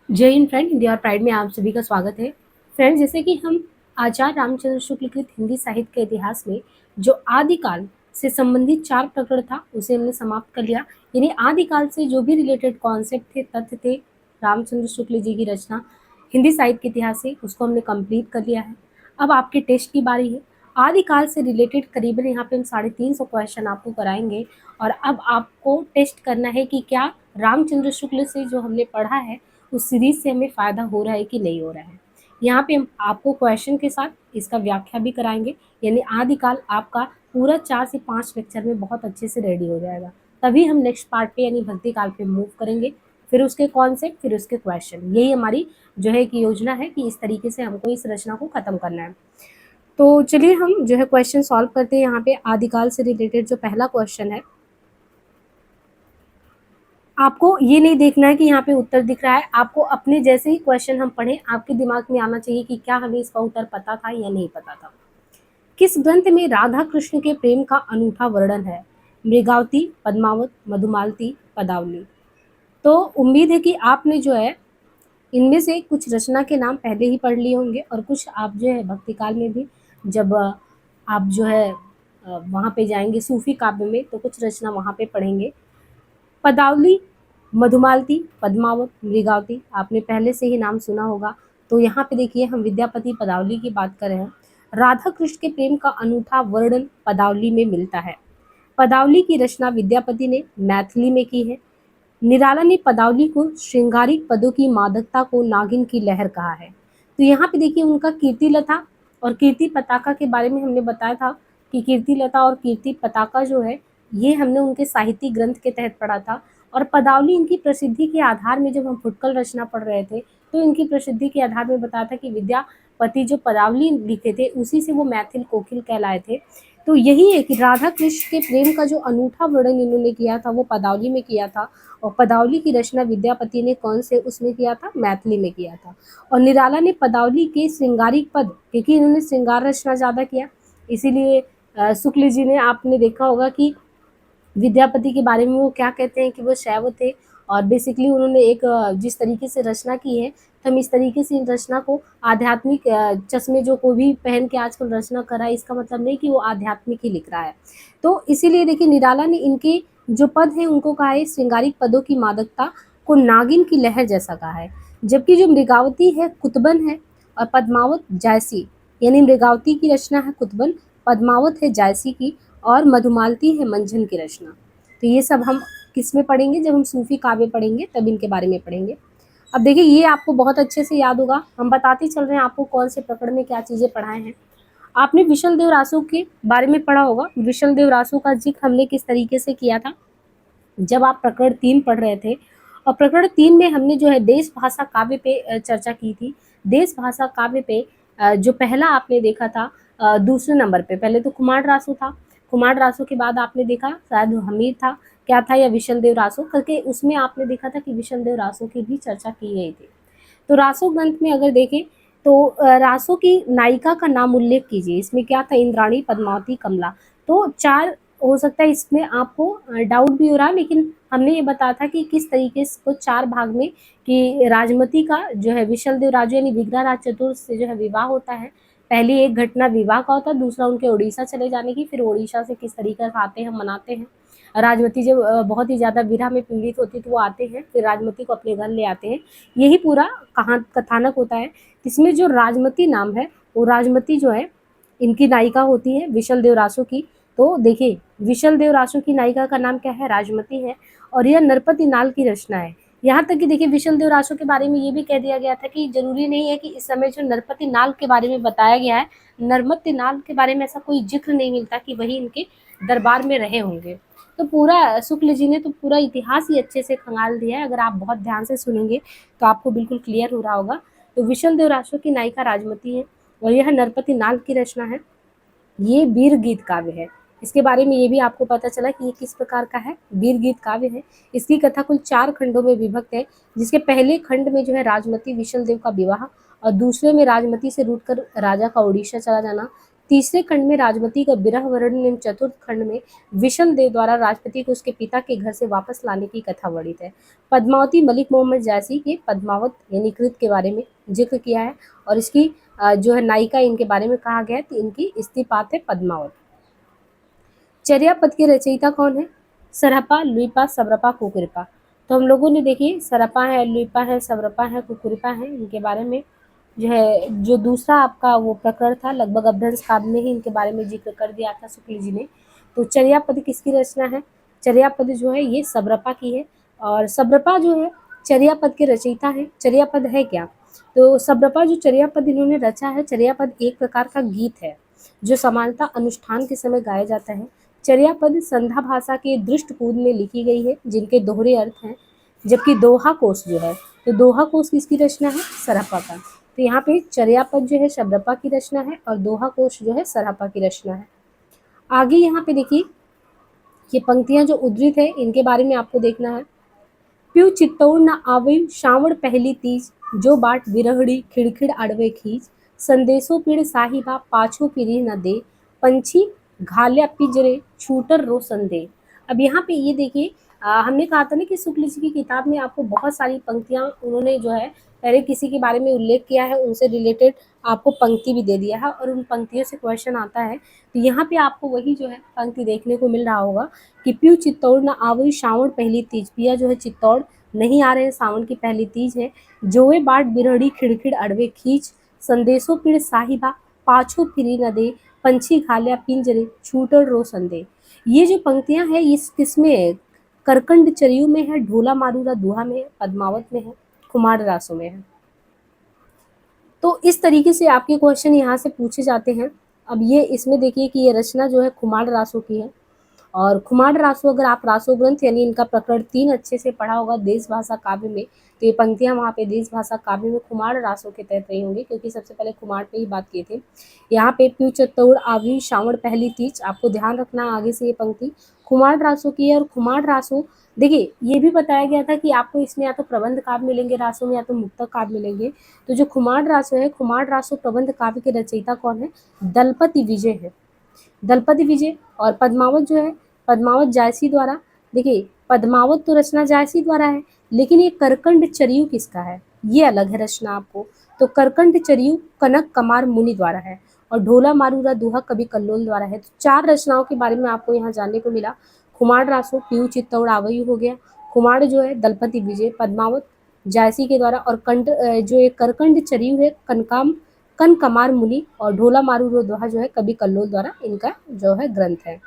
जय Hind friend, India और pride में आप सभी का स्वागत है। फ्रेंड्स, जैसे कि हम आचार्य रामचंद्र शुक्ल कृत हिंदी साहित्य के इतिहास में जो आदिकाल से संबंधित 4 प्रकरण था उसे हमने समाप्त कर लिया। यानी आदिकाल से जो भी रिलेटेड कॉन्सेप्ट थे, तथ्य थे रामचंद्र शुक्ल जी की रचना हिंदी साहित्य के इतिहास से, उसको हमने कंप्लीट कर लिया है। अब आपके टेस्ट की बारी है। आदिकाल से रिलेटेड करीबन यहाँ पे हम 350 क्वेश्चन आपको कराएंगे और अब आपको टेस्ट करना है कि क्या रामचंद्र शुक्ल से जो हमने पढ़ा है उस सीरीज से हमें फ़ायदा हो रहा है कि नहीं हो रहा है। यहाँ पे हम आपको क्वेश्चन के साथ इसका व्याख्या भी कराएंगे। यानी आदिकाल आपका पूरा 4 से 5 लेक्चर में बहुत अच्छे से रेडी हो जाएगा। तभी हम नेक्स्ट पार्ट पे यानी भक्ति काल पे मूव करेंगे, फिर उसके कॉन्सेप्ट, फिर उसके क्वेश्चन। यही हमारी जो है कि योजना है कि इस तरीके से हमको इस रचना को ख़त्म करना है। तो चलिए हम जो है क्वेश्चन सॉल्व करते हैं। यहाँ पे आदिकाल से रिलेटेड जो पहला क्वेश्चन है, आपको ये नहीं देखना है कि यहाँ पे उत्तर दिख रहा है। आपको अपने जैसे ही क्वेश्चन हम पढ़ें, आपके दिमाग में आना चाहिए कि क्या हमें इसका उत्तर पता था या नहीं पता था। किस ग्रंथ में राधा कृष्ण के प्रेम का अनूठा वर्णन है? मृगावती, पद्मावत, मधुमालती, पदावली। तो उम्मीद है कि आपने जो है इनमें से कुछ रचना के नाम पहले ही पढ़ लिए होंगे और कुछ आप जो है भक्तिकाल में भी जब आप जो है वहाँ पे जाएंगे सूफी काव्य में, तो कुछ रचना वहाँ पे पढ़ेंगे। पदावली, मधुमालती, पद्मावत, मृगावती आपने पहले से ही नाम सुना होगा। तो यहाँ पे देखिए हम विद्यापति पदावली की बात कर रहे हैं। राधा कृष्ण के प्रेम का अनूठा वर्णन पदावली में मिलता है। पदावली की रचना विद्यापति ने मैथिली में की है। निराला ने पदावली को श्रृंगारिक पदों की मादकता को नागिन की लहर कहा है। तो यहाँ पे देखिए उनका कीर्तिलता और कीर्ति पताका के बारे में हमने बताया था कि कीर्तिलता और कीर्ति पताका जो है ये हमने उनके साहित्यिक ग्रंथ के तहत पढ़ा था। और पदावली इनकी प्रसिद्धि के आधार में जब हम फुटकल रचना पढ़ रहे थे तो इनकी प्रसिद्धि के आधार में बताया था कि विद्यापति जो पदावली लिखे थे उसी से वो मैथिल कोकिल कहलाए थे। तो यही है कि राधा कृष्ण के प्रेम का जो अनूठा वर्णन इन्होंने किया था वो पदावली में किया था। और पदावली की रचना विद्यापति ने कौन से उसमें किया था? मैथिली में किया था। और निराला ने पदावली के श्रृंगारिक पद, क्योंकि इन्होंने श्रृंगार रचना ज़्यादा किया, इसीलिए शुक्ल जी ने, आपने देखा होगा कि विद्यापति के बारे में वो क्या कहते हैं कि वो शैव थे। और बेसिकली उन्होंने एक जिस तरीके से रचना की है, तो हम इस तरीके से इन रचना को आध्यात्मिक चश्मे जो कोई भी पहन के आजकल रचना करा है, इसका मतलब नहीं कि वो आध्यात्मिक ही लिख रहा है। तो इसीलिए देखिए निराला ने इनके जो पद हैं उनको कहा है श्रृंगारिक पदों की मादकता को नागिन की लहर जैसा कहा है। जबकि जो मृगावती है कुतबन है और पद्मावत जायसी, यानी मृगावती की रचना है कुतबन, पद्मावत है जायसी की और मधुमालती है मंझन की रचना। तो ये सब हम किस में पढ़ेंगे? जब हम सूफी काव्य पढ़ेंगे तब इनके बारे में पढ़ेंगे। अब देखिए ये आपको बहुत अच्छे से याद होगा, हम बताते चल रहे हैं आपको कौन से प्रकरण में क्या चीज़ें पढ़ाए हैं। आपने विशल देव रासू के बारे में पढ़ा होगा। विशल देव रासू का जिक्र हमने किस तरीके से किया था जब आप प्रकरण 3 पढ़ रहे थे। और प्रकरण 3 में हमने जो है देश भाषा काव्य पे चर्चा की थी। देश भाषा काव्य पे जो पहला आपने देखा था, दूसरे नंबर पे पहले तो कुमार रासू था। कुमार रासू के बाद आपने देखा शायद हमीर था, क्या था, या विशल देव रासू करके, उसमें आपने देखा था कि विशल देव रासू की भी चर्चा की गई थी। तो रासो ग्रंथ में अगर देखें तो रासो की नायिका का नाम उल्लेख कीजिए। इसमें क्या था? इंद्राणी, पद्मावती, कमला। तो 4 हो सकता है इसमें आपको डाउट भी हो रहा है, लेकिन हमने ये बताया था कि किस तरीके से को 4 भाग में कि राजमती का जो है विशल देव राजू यानी विग्रहराज चतुर्थ से जो है विवाह होता है। पहली एक घटना विवाह का होता है, दूसरा उनके उड़ीसा चले जाने की, फिर उड़ीसा से किस तरीके से आते हैं मनाते हैं। राजमती जब बहुत ही ज़्यादा विरह में पीड़ित होती है तो वो आते हैं, फिर राजमती को अपने घर ले आते हैं। यही पूरा कथानक होता है। इसमें जो राजमती नाम है वो राजमती जो है इनकी नायिका होती है विशल देव रासू की। तो देखिए विशल देव रासू की नायिका का नाम क्या है? राजमती है। और यह नरपति नाल की रचना है। यहाँ तक कि देखिए विशल देव रासू के बारे में ये भी कह दिया गया था कि जरूरी नहीं है कि इस समय जो नरपति नाल के बारे में बताया गया है, नर्मति नाल के बारे में ऐसा कोई जिक्र नहीं मिलता कि वही इनके दरबार में रहे होंगे। तो पूरा शुक्ल जी ने तो पूरा इतिहास ही अच्छे से खंगाल दिया है। अगर आप बहुत ध्यान से सुनेंगे तो आपको बिल्कुल क्लियर हो रहा होगा। तो विशल देव रासू की नायिका राजमती है और यह नरपति नाल की रचना है। ये वीर गीत काव्य है। इसके बारे में ये भी आपको पता चला कि ये किस प्रकार का है? वीर गीत काव्य है। इसकी कथा कुल 4 खंडों में विभक्त है, जिसके पहले खंड में जो है राजमती विशल देव का विवाह और दूसरे में राजमती से रूठकर राजा का उड़ीसा चला जाना, तीसरे खंड में राजमती का विरह वर्णन एवं चतुर्थ खंड में विशन देव द्वारा राजपति को उसके पिता के घर से वापस लाने की कथा वर्णित है। पद्मावती मलिक मोहम्मद जायसी के पद्मावत यानी कृत के बारे में जिक्र किया है और इसकी जो है नायिका इनके बारे में कहा गया है, तो इनकी स्त्रीपात है पद्मावत। चर्यापद के रचयिता कौन है? सरहपा, लुइपा, सबरपा, कुकुरिपा। तो हम लोगों ने देखिए सरहपा है, लुइपा है, सबरपा है, कुकुरिपा है, इनके बारे में जो है जो दूसरा आपका वो प्रकरण था लगभग अपभ्रंश काव्य में ही इनके बारे में जिक्र कर दिया था शुक्ल जी ने। तो चर्यापद किसकी रचना है? चर्यापद जो है ये सबरपा की है और सबरपा जो है चर्यापद के रचयिता है। चर्यापद है क्या? तो सबरपा जो चर्यापद इन्होंने रचा है, चर्यापद एक प्रकार का गीत है जो सामान्यतः अनुष्ठान के समय गाया जाता है। चर्यापद संध्या भाषा के दृष्टपूद में लिखी गई है जिनके दोहरे अर्थ हैं, जबकि दोहा कोश जो है, तो दोहा कोश किसकी रचना है? सरहपा का। तो यहाँ पे चर्यापद जो है सबरपा की रचना है और दोहा कोश जो है सरहपा की रचना है। आगे यहाँ पे देखिए ये पंक्तियां जो उद्धृत है इनके बारे में आपको देखना है। प्यू चित्तौड़ न आवई श्रावण पहली तीज, जो बाट विरहड़ी खिड़खिड़ अड़वे खींच, संदेशो पीड़ साहिबा पाछू पिरी न दे, पंछी घाल्या पिजरे छूटर रो संदे। अब यहाँ पे ये देखिए हमने कहा था ना कि शुक्ल जी की किताब में आपको बहुत सारी पंक्तियां उन्होंने जो है पहले किसी के बारे में उल्लेख किया है, उनसे रिलेटेड आपको पंक्ति भी दे दिया है और उन पंक्तियों से क्वेश्चन आता है। तो यहाँ पे आपको वही जो है पंक्ति देखने को मिल रहा होगा कि प्यू चित्तौड़ न आवई श्रावण पहली तीज, पिया जो है चित्तौड़ नहीं आ रहे हैं, सावन की पहली तीज है। जोए बाट बिरहड़ी खिड़खिड़ अड़वे खींच, संदेशो पीड़ साहिबा पाछू फिरी न दे, पंछी घाल्या पिंजरे छूटल रो संदे। ये जो पंक्तियां हैं इस किसमें है? करकंड चरियू में है, ढोला मारूरा दुहा में है, पद्मावत में है, कुमार रासों में है। तो इस तरीके से आपके क्वेश्चन यहाँ से पूछे जाते हैं। अब ये इसमें देखिए कि ये रचना जो है खुमार रासों की है और खुमार रासो अगर आप रासो ग्रंथ यानी इनका प्रकरण 3 अच्छे से पढ़ा होगा देश भाषा काव्य में, तो ये पंक्तियां वहाँ पे देश भाषा काव्य में खुमार रासों के तहत रही होंगी क्योंकि सबसे पहले खुमार पे ही बात किए थे। यहाँ पे प्यू चत्तौड़ आवी श्रावण पहली तीज, आपको ध्यान रखना आगे से ये पंक्ति खुमार रासों की है। और खुमार रासो देखिए ये भी बताया गया था कि आपको इसमें या तो प्रबंध काव्य मिलेंगे रासों में या तो मुक्तक काव्य मिलेंगे। तो जो खुमार रासो है, खुमार रासो प्रबंध काव्य के रचयिता कौन है? दलपति विजय है, दलपति विजय। और पद्मावत जो है पद्मावत जायसी द्वारा, देखिए पद्मावत तो रचना जायसी द्वारा है लेकिन ये करकंड चरियू किसका है? ये अलग है रचना आपको। तो करकंड चरियू कनक कमार मुनि द्वारा है और ढोला मारूरा दुहा कवि कल्लोल द्वारा है। तो 4 रचनाओं के बारे में आपको यहाँ जानने को मिला। खुमार रासो पीयू चित्तौड़ आवयु हो गया, खुमार जो है दलपति विजय, पद्मावत जायसी के द्वारा और कंड जो एक करकंड चरियू है कन कमार मुनि और ढोला मारूरो दोहा जो है कवि कल्लोल द्वारा इनका जो है ग्रंथ है।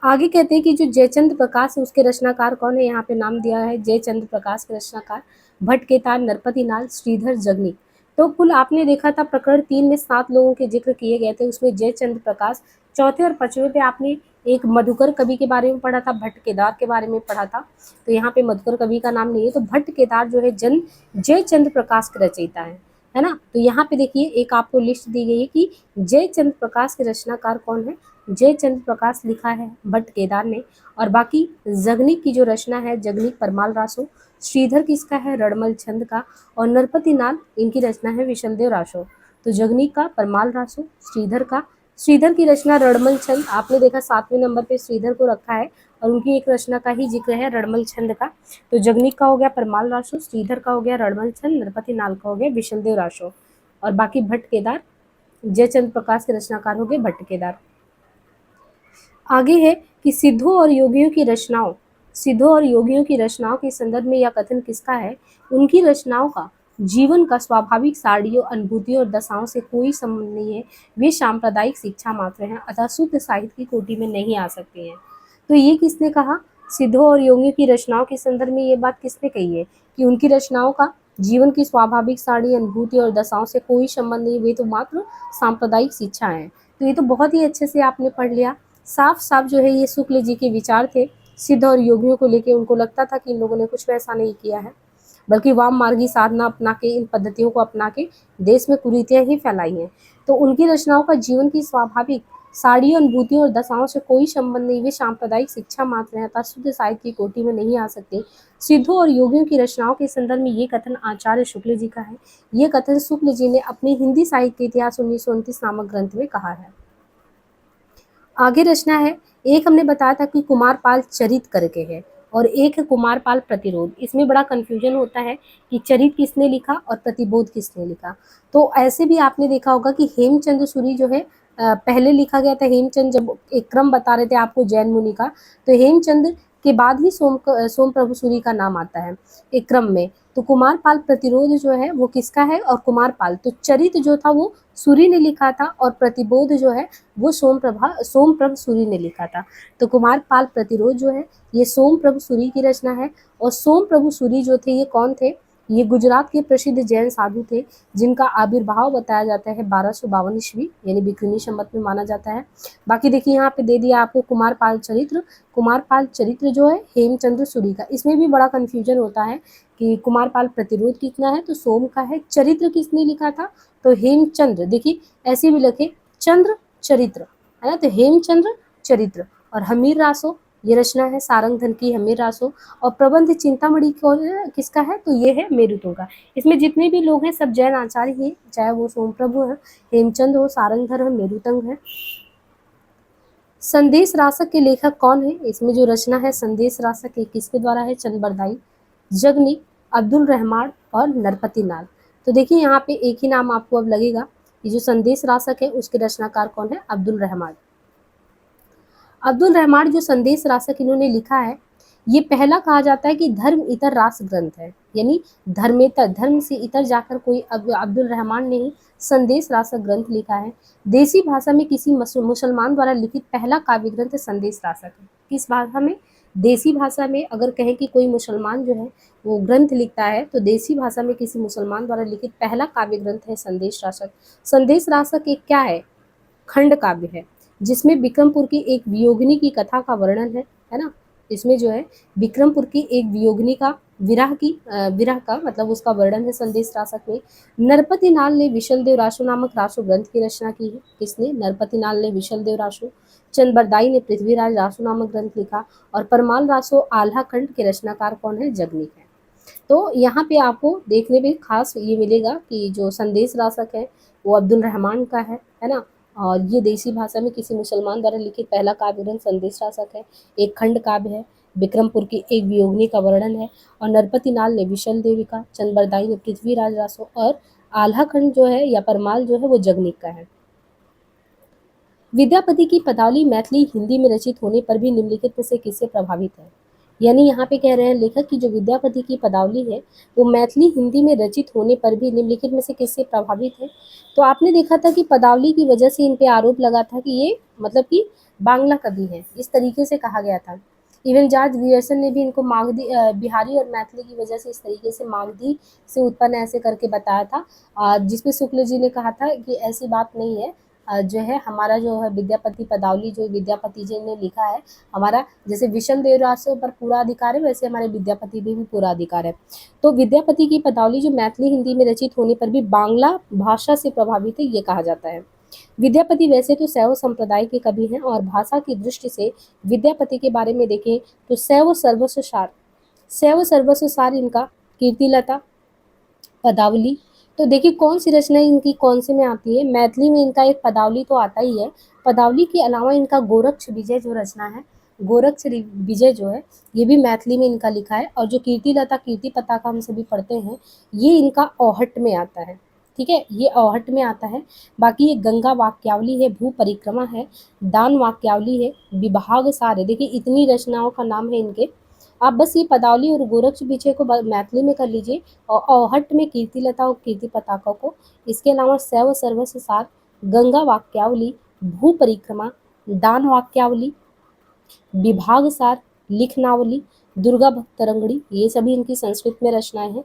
आगे कहते हैं कि जो जयचंद्र प्रकाश है उसके रचनाकार कौन है? यहाँ पे नाम दिया है जयचंद्र प्रकाश के रचनाकार भट्ट केतार, नरपति नाल, श्रीधर जगनी। तो कुल आपने देखा था प्रकरण 3 में 7 लोगों के जिक्र किए गए थे, उसमें जयचंद्र प्रकाश। चौथे और पांचवें पे आपने एक मधुकर कवि के बारे में पढ़ा था, भट्ट केदार के बारे में पढ़ा था। तो यहाँ पे मधुकर कवि का नाम नहीं है, तो भट्ट केदार जो है जयचंद्र प्रकाश के रचयिता है ना। तो यहाँ पे देखिए एक आपको लिस्ट दी गई है कि जयचंद्र प्रकाश के रचनाकार कौन है? जयचंद्र प्रकाश लिखा है भट्ट केदार ने। और बाकी जगनिक की जो रचना है जगनिक परमाल रासो, श्रीधर किसका है? रणमल छंद का। और नरपति नाल इनकी रचना है विशलदेव रासो। तो जगनिक का परमाल रासो, श्रीधर की रचना रणमल छंद। आपने देखा 7वें नंबर पे श्रीधर को रखा है और उनकी एक रचना का ही जिक्र है रणमल छंद का। तो जगनिक का हो गया परमाल रासो, श्रीधर का हो गया रणमल छंद, नरपति नाल का हो गया विशलदेव रासो और बाकी भट्ट केदार जयचंद्र प्रकाश के रचनाकार हो गए भट्ट केदार। आगे है कि सिद्धों और योगियों की रचनाओं के संदर्भ में यह कथन किसका है? उनकी रचनाओं का जीवन का स्वाभाविक साड़ियों, अनुभूतियों और दशाओं से कोई संबंध नहीं है, वे सांप्रदायिक शिक्षा मात्र हैं, अतः शुद्ध साहित्य की कोटि में नहीं आ सकती हैं। तो ये किसने कहा? सिद्धों और योगियों की रचनाओं के संदर्भ में ये बात किसने कही है कि उनकी रचनाओं का जीवन की स्वाभाविक साड़ी, अनुभूति और दशाओं से कोई संबंध नहीं, वे तो मात्र सांप्रदायिक शिक्षा है। तो ये तो बहुत ही अच्छे से आपने पढ़ लिया। साफ साफ जो है ये शुक्ल जी के विचार थे सिद्ध और योगियों को लेके। उनको लगता था कि इन लोगों ने कुछ वैसा नहीं किया है, बल्कि वाम मार्गी साधना अपना के, इन पद्धतियों को अपना के देश में कुरीतियां ही फैलाई हैं। तो उनकी रचनाओं का जीवन की स्वाभाविक साड़ी अनुभूतियों और दशाओं से कोई संबंध नहीं, वे सांप्रदायिक शिक्षा मात्र हैं, अतः शुद्ध साहित्य की कोटि में नहीं आ सकते। सिद्धों और योगियों की रचनाओं के संदर्भ में ये कथन आचार्य शुक्ल जी का है। ये कथन शुक्ल जी ने अपनी हिंदी साहित्य के इतिहास 1929 नामक ग्रंथ में कहा है। आगे रचना है, एक हमने बताया था कि कुमारपाल चरित करके है और एक है कुमारपाल प्रतिरोध। इसमें बड़ा कंफ्यूजन होता है कि चरित किसने लिखा और प्रतिबोध किसने लिखा। तो ऐसे भी आपने देखा होगा कि हेमचंद्र सूरी जो है पहले लिखा गया था। हेमचंद जब एक क्रम बता रहे थे आपको जैन मुनि का, तो हेमचंद के बाद ही सोम प्रभु सूरी का नाम आता है एक क्रम में। तो कुमारपाल प्रतिरोध जो है वो किसका है, और कुमारपाल तो चरित जो था वो सूरी ने लिखा था और प्रतिबोध जो है वो सोमप्रभ सूरी ने लिखा था। तो कुमारपाल प्रतिरोध जो है ये सोमप्रभ सूरी की रचना है। और सोमप्रभु सूरी जो थे ये कौन थे, ये गुजरात के प्रसिद्ध जैन साधु थे जिनका आविर्भाव बताया जाता है 1252 ईस्वी यानी बिक्रिनी संवत में माना जाता है। बाकी देखिए यहाँ पे दे दिया आपको कुमारपाल चरित्र। कुमारपाल चरित्र जो है हेमचंद्र सूरी का। इसमें भी बड़ा कंफ्यूजन होता है कि कुमारपाल प्रतिरोध कितना है, तो सोम का है। चरित्र किसने लिखा था, तो हेमचंद्र। देखिए ऐसे भी लिखे चंद्र चरित्र है ना, तो हेमचंद्र चरित्र। और हमीर रासो ये रचना है सारंग धन की हमीर रासो। और प्रबंध चिंतामणि को किसका है, तो ये है मेरुतों का। इसमें जितने भी लोग हैं सब जैन आचार्य ही, चाहे वो सोमप्रभु है, हेमचंद हो, सारंगधर है, मेरुतंग है। संदेश रासक के लेखक कौन है, इसमें जो रचना है संदेश रासक ये किसके द्वारा है, चंदबरदाई, जगनी, अब्दुल रहमान और नरपति नाल। तो देखिए यहाँ पे एक ही नाम आपको अब लगेगा, ये जो संदेश रासक है उसके रचनाकार कौन है, अब्दुल रहमान। अब्दुल रहमान जो संदेश रासक इन्होंने लिखा है, ये पहला कहा जाता है कि धर्म इतर रास ग्रंथ है, यानी धर्मेतर, धर्म से इतर जाकर कोई अब्दुल रहमान ने ही संदेश रासक ग्रंथ लिखा है। देसी भाषा में किसी मुसलमान द्वारा लिखित पहला काव्य ग्रंथ संदेश रासक है। किस भाषा में, देसी भाषा में। अगर कहें कि कोई मुसलमान जो है वो ग्रंथ लिखता है तो देसी भाषा में किसी मुसलमान द्वारा लिखित पहला काव्य ग्रंथ है संदेश रासक। संदेश रासक एक क्या है, खंड काव्य है जिसमें विक्रमपुर की एक वियोगिनी की कथा का वर्णन है ना। इसमें जो है विक्रमपुर की एक वियोगिनी का विरह का मतलब उसका वर्णन है संदेश रासक में। नरपति नाल ने विशल देव रासो नामक रासो ग्रंथ की रचना की है। किसने, नरपति नाल ने विशल देव रासो। चंदबरदाई ने पृथ्वीराज रासो नामक ग्रंथ लिखा। और परमाल रासो आल्हा खंड के रचनाकार कौन है, जगनीक है। तो यहाँ पे आपको देखने में खास ये मिलेगा कि जो संदेश रासक है वो अब्दुल रहमान का है ना। और ये देसी भाषा में किसी मुसलमान द्वारा लिखित पहला काव्य ग्रंथ संदेश रासक है। एक खंड काव्य है, विक्रमपुर की एक वियोगिनी का वर्णन है। और नरपति नाल ने विशल देवी का, चंदबरदाई ने पृथ्वीराज रासो और आल्हा खंड जो है या परमाल जो है वो जगनीक का है। विद्यापति की पदावली मैथिली हिंदी में रचित होने पर भी निम्नलिखित में से किससे प्रभावित है, यानी यहाँ पे कह रहे हैं लेखक की जो विद्यापति की पदावली है वो मैथिली हिंदी में रचित होने पर भी निम्नलिखित में से किससे प्रभावित है। तो आपने देखा था कि पदावली की वजह से इन पे आरोप लगा था कि ये मतलब कि बांग्ला कवि है, इस तरीके से कहा गया था। इवन जॉर्ज ग्रियर्सन ने भी इनको मागधी बिहारी और मैथिली की वजह से इस तरीके से मागधी से उत्पन्न ऐसे करके बताया था, जिसपे शुक्ल जी ने कहा था कि ऐसी बात नहीं है। जो है हमारा जो है विद्यापति पदावली जो विद्यापति जी ने लिखा है, हमारा जैसे विशल देव रासो पर पूरा अधिकार है वैसे हमारे विद्यापति पे भी पूरा अधिकार है। तो विद्यापति की पदावली जो मैथिली हिंदी में रचित होने पर भी बांग्ला भाषा से प्रभावित है ये कहा जाता है। विद्यापति वैसे तो शैव संप्रदाय के कवि हैं और भाषा की दृष्टि से विद्यापति के बारे में देखें तो शैव सर्वस्व सार इनका कीर्तिलता पदावली। तो देखिए कौन सी रचना इनकी कौन से में आती है, मैथिली में इनका एक पदावली तो आता ही है। पदावली के अलावा इनका गोरक्ष विजय जो रचना है, गोरक्ष विजय जो है ये भी मैथिली में इनका लिखा है। और जो कीर्तिलता कीर्ति पताका हम सभी पढ़ते हैं ये इनका औहट में आता है, ठीक है, ये औहट में आता है। बाकी ये गंगा वाक्यावली है, भू परिक्रमा है, दान वाक्यावली है, विभाग सार है। देखिए इतनी रचनाओं का नाम है इनके। आप बस ये पदावली और गोरक्ष विजय को मैथिली में कर लीजिए और औहट में कीर्तिलता और कीर्ति पताका को। इसके अलावा शैव सर्वस्व सार, गंगा वाक्यावली, भू परिक्रमा, दान वाक्यावली, विभाग सार, लिखनावली, दुर्गा भक्त तरंगड़ी, ये सभी इनकी संस्कृत में रचनाएं हैं।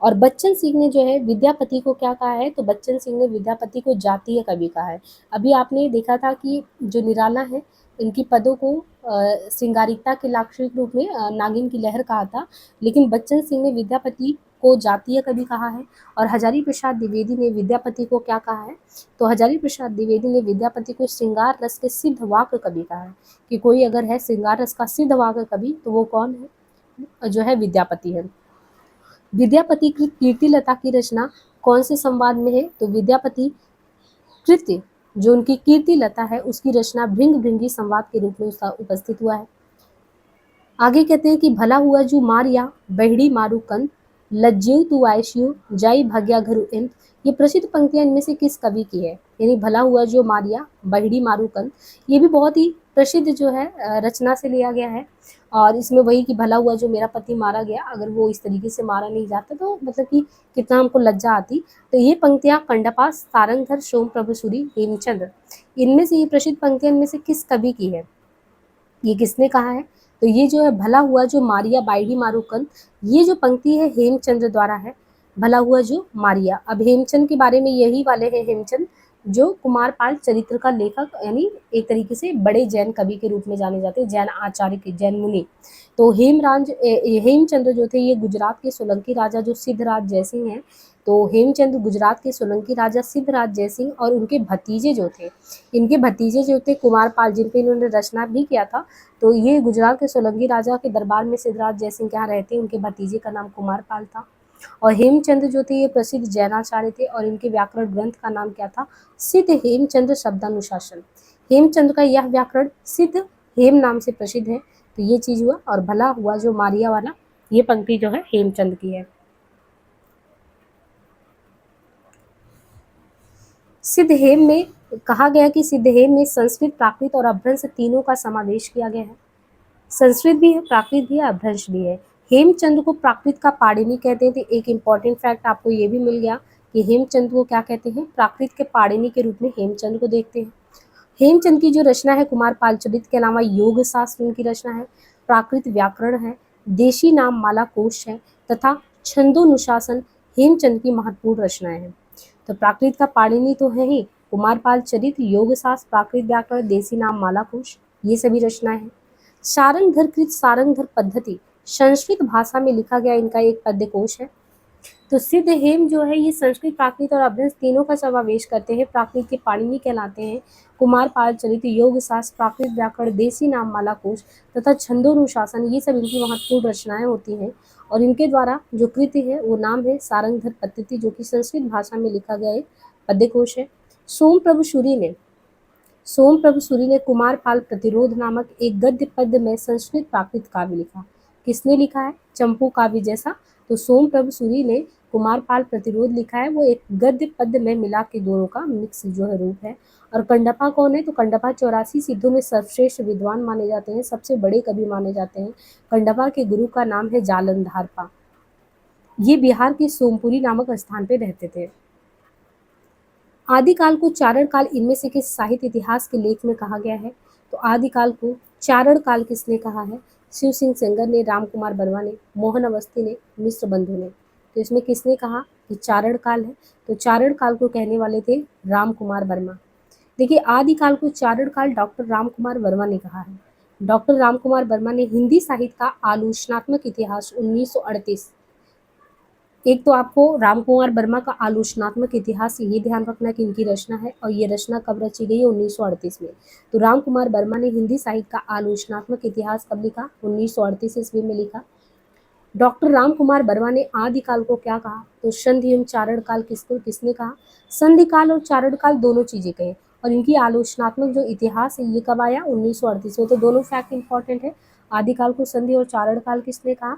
और बच्चन सिंह ने जो है विद्यापति को क्या कहा है, तो बच्चन सिंह ने विद्यापति को जातीय कवि कहा है। अभी आपने देखा था कि जो निराला है इनकी पदों को श्रृंगारिकता के लाक्षणिक रूप में नागिन की लहर कहा था, लेकिन बच्चन सिंह ने विद्यापति को जातीय कवि कहा है, और हजारी प्रसाद द्विवेदी ने विद्यापति को क्या कहा है? तो हजारी प्रसाद द्विवेदी ने विद्यापति को श्रृंगार रस के सिद्ध वाक्य कवि कहा है, कि कोई अगर है श्रृंगार रस का सिद्ध वाक्य कवि तो वो कौन है? जो है विद्यापति है। विद्यापति की कीर्तिलता की रचना कौन से संवाद में है? तो विद्यापति कृत्य जो उनकी कीर्तिलता है उसकी रचना भृंग भृंगी संवाद के रूप में उसका उपस्थित हुआ है। आगे कहते हैं कि भला हुआ जो मारिया बहड़ी मारू कंद, लज्जियो तू आयशियो जाई भाग्या घरु इंद। ये प्रसिद्ध पंक्तियां इनमें से किस कवि की है? यानी भला हुआ जो मारिया बहड़ी मारू कंद, ये भी बहुत ही प्रसिद्ध जो है रचना से लिया गया है। और इसमें वही कि भला हुआ जो मेरा पति मारा गया, अगर वो इस तरीके से मारा नहीं जाता तो मतलब कि कितना हमको लज्जा आती। तो ये पंक्तियां कंडपा, सारंगधर, सोम प्रभुसूरी, हेमचंद्र, इनमें से ये प्रसिद्ध पंक्तियां इनमें से किस कवि की है? ये किसने कहा है? तो ये जो है भला हुआ जो मारिया बाइडी मारूकन, ये जो पंक्ति है हेमचंद्र द्वारा है। भला हुआ जो मारिया, अब हेमचंद के बारे में यही वाले हैं हेमचंद जो कुमारपाल चरित्र का लेखक, यानी एक तरीके से बड़े जैन कवि के रूप में जाने जाते हैं, जैन आचार्य के, जैन मुनि। तो हेमचंद्र जो थे ये गुजरात के सोलंकी राजा जो सिद्धराज जयसिंह हैं, तो हेमचंद्र गुजरात के सोलंकी राजा सिद्धराज जयसिंह और उनके भतीजे जो थे, इनके भतीजे जो थे कुमारपाल, जिन पे इन्होंने रचना भी किया था। तो ये गुजरात के सोलंकी राजा के दरबार में सिद्धराज जयसिंह क्या रहते हैं, उनके भतीजे का नाम कुमारपाल था। और हेमचंद्र जो थे ये प्रसिद्ध जैनाचार्य थे और इनके व्याकरण ग्रंथ का नाम क्या था? सिद्ध हेमचंद्र शब्दानुशासन। हेमचंद्र का यह व्याकरण सिद्ध हेम नाम से प्रसिद्ध है। तो ये चीज हुआ। और भला हुआ जो मारिया वाला, ये पंक्ति जो है हेमचंद की है। सिद्ध हेम में कहा गया कि सिद्ध हेम में संस्कृत, प्राकृत और अपभ्रंश तीनों का समावेश किया गया है। संस्कृत भी है, प्राकृत भी है, अपभ्रंश भी है। हेमचंद को प्राकृत का पाणिनि कहते हैं। तो एक इम्पॉर्टेंट फैक्ट आपको ये भी मिल गया कि हेमचंद को क्या कहते हैं? प्राकृत के पाणिनि के रूप में हेमचंद को देखते हैं। हेमचंद की जो रचना है कुमारपाल चरित के अलावा योग शास्त्र उनकी रचना है, प्राकृत व्याकरण है, देशी नाम माला कोश है तथा छंदोनुशासन हेमचंद की महत्वपूर्ण रचनाएं हैं। तो प्राकृत का पाणिनि तो है ही, कुमारपाल चरित, योग शास्त्र, प्राकृत व्याकरण, देशी नाम माला कोश, ये सभी रचनाएं हैं। सारंगधर कृत सारंगधर पद्धति संस्कृत भाषा में लिखा गया इनका एक पद्यकोश है। तो सिद्ध हेम जो है ये संस्कृत, प्राकृत और अपभ्रंश तीनों का समावेश करते हैं। प्राकृत के पाणिनि कहलाते हैं। कुमारपाल चरित, योग शास्त्र, प्राकृत व्याकरण, देशी नाम माला कोश तथा छंदोनुशासन, ये सब इनकी महत्वपूर्ण रचनाएं होती हैं। और इनके द्वारा जो कृति है वो नाम है सारंगधर पद्धति, जो कि संस्कृत भाषा में लिखा गया एक पद्यकोश है। सोम प्रभु सूरी ने कुमारपाल प्रतिरोध नामक एक गद्य पद्य में संस्कृत प्राकृत काव्य लिखा। किसने लिखा है? चंपू काव्य जैसा। तो सोम प्रभु सूरी ने कुमारपाल प्रतिरोध लिखा है, वो एक गद्य पद्य में मिला के दोनों का मिक्स जो है रूप है। और कंडपा कौन है? तो कंडपा 84 सिद्धों में सर्वश्रेष्ठ विद्वान माने जाते हैं, सबसे बड़े कवि माने जाते हैं। कंडपा के गुरु का नाम है जालंधरपा। ये बिहार के सोमपुरी नामक स्थान पे रहते थे। आदिकाल को चारण काल इनमें से किस साहित्य इतिहास के लेख में कहा गया है? तो आदिकाल को चारण काल किसने कहा है? शिव सिंह सेंगर ने, राम कुमार वर्मा ने, मोहन अवस्थी ने, मिश्र बंधु ने। तो इसमें किसने कहा कि चारण काल है? तो चारण काल को कहने वाले थे राम कुमार वर्मा। देखिए आदिकाल को चारण काल डॉक्टर राम कुमार वर्मा ने कहा है। डॉक्टर राम कुमार वर्मा ने हिंदी साहित्य का आलोचनात्मक इतिहास 1938, एक तो आपको राम कुमार वर्मा का आलोचनात्मक इतिहास ये ध्यान रखना कि इनकी रचना है, और ये रचना कब रची गई है? 1938 में। तो राम कुमार वर्मा ने हिंदी साहित्य का आलोचनात्मक इतिहास कब लिखा? 1938 ईस्वी में लिखा। डॉक्टर राम कुमार वर्मा ने आदिकाल को क्या कहा? तो संधि एवं चारण काल किसने कहा? संधि काल और चारण काल दोनों चीजें कहे। और इनकी आलोचनात्मक जो इतिहास है ये कब आया? 1938 में। तो दोनों फैक्ट इंपॉर्टेंट है। आदिकाल को संधि और चारण काल किसने कहा,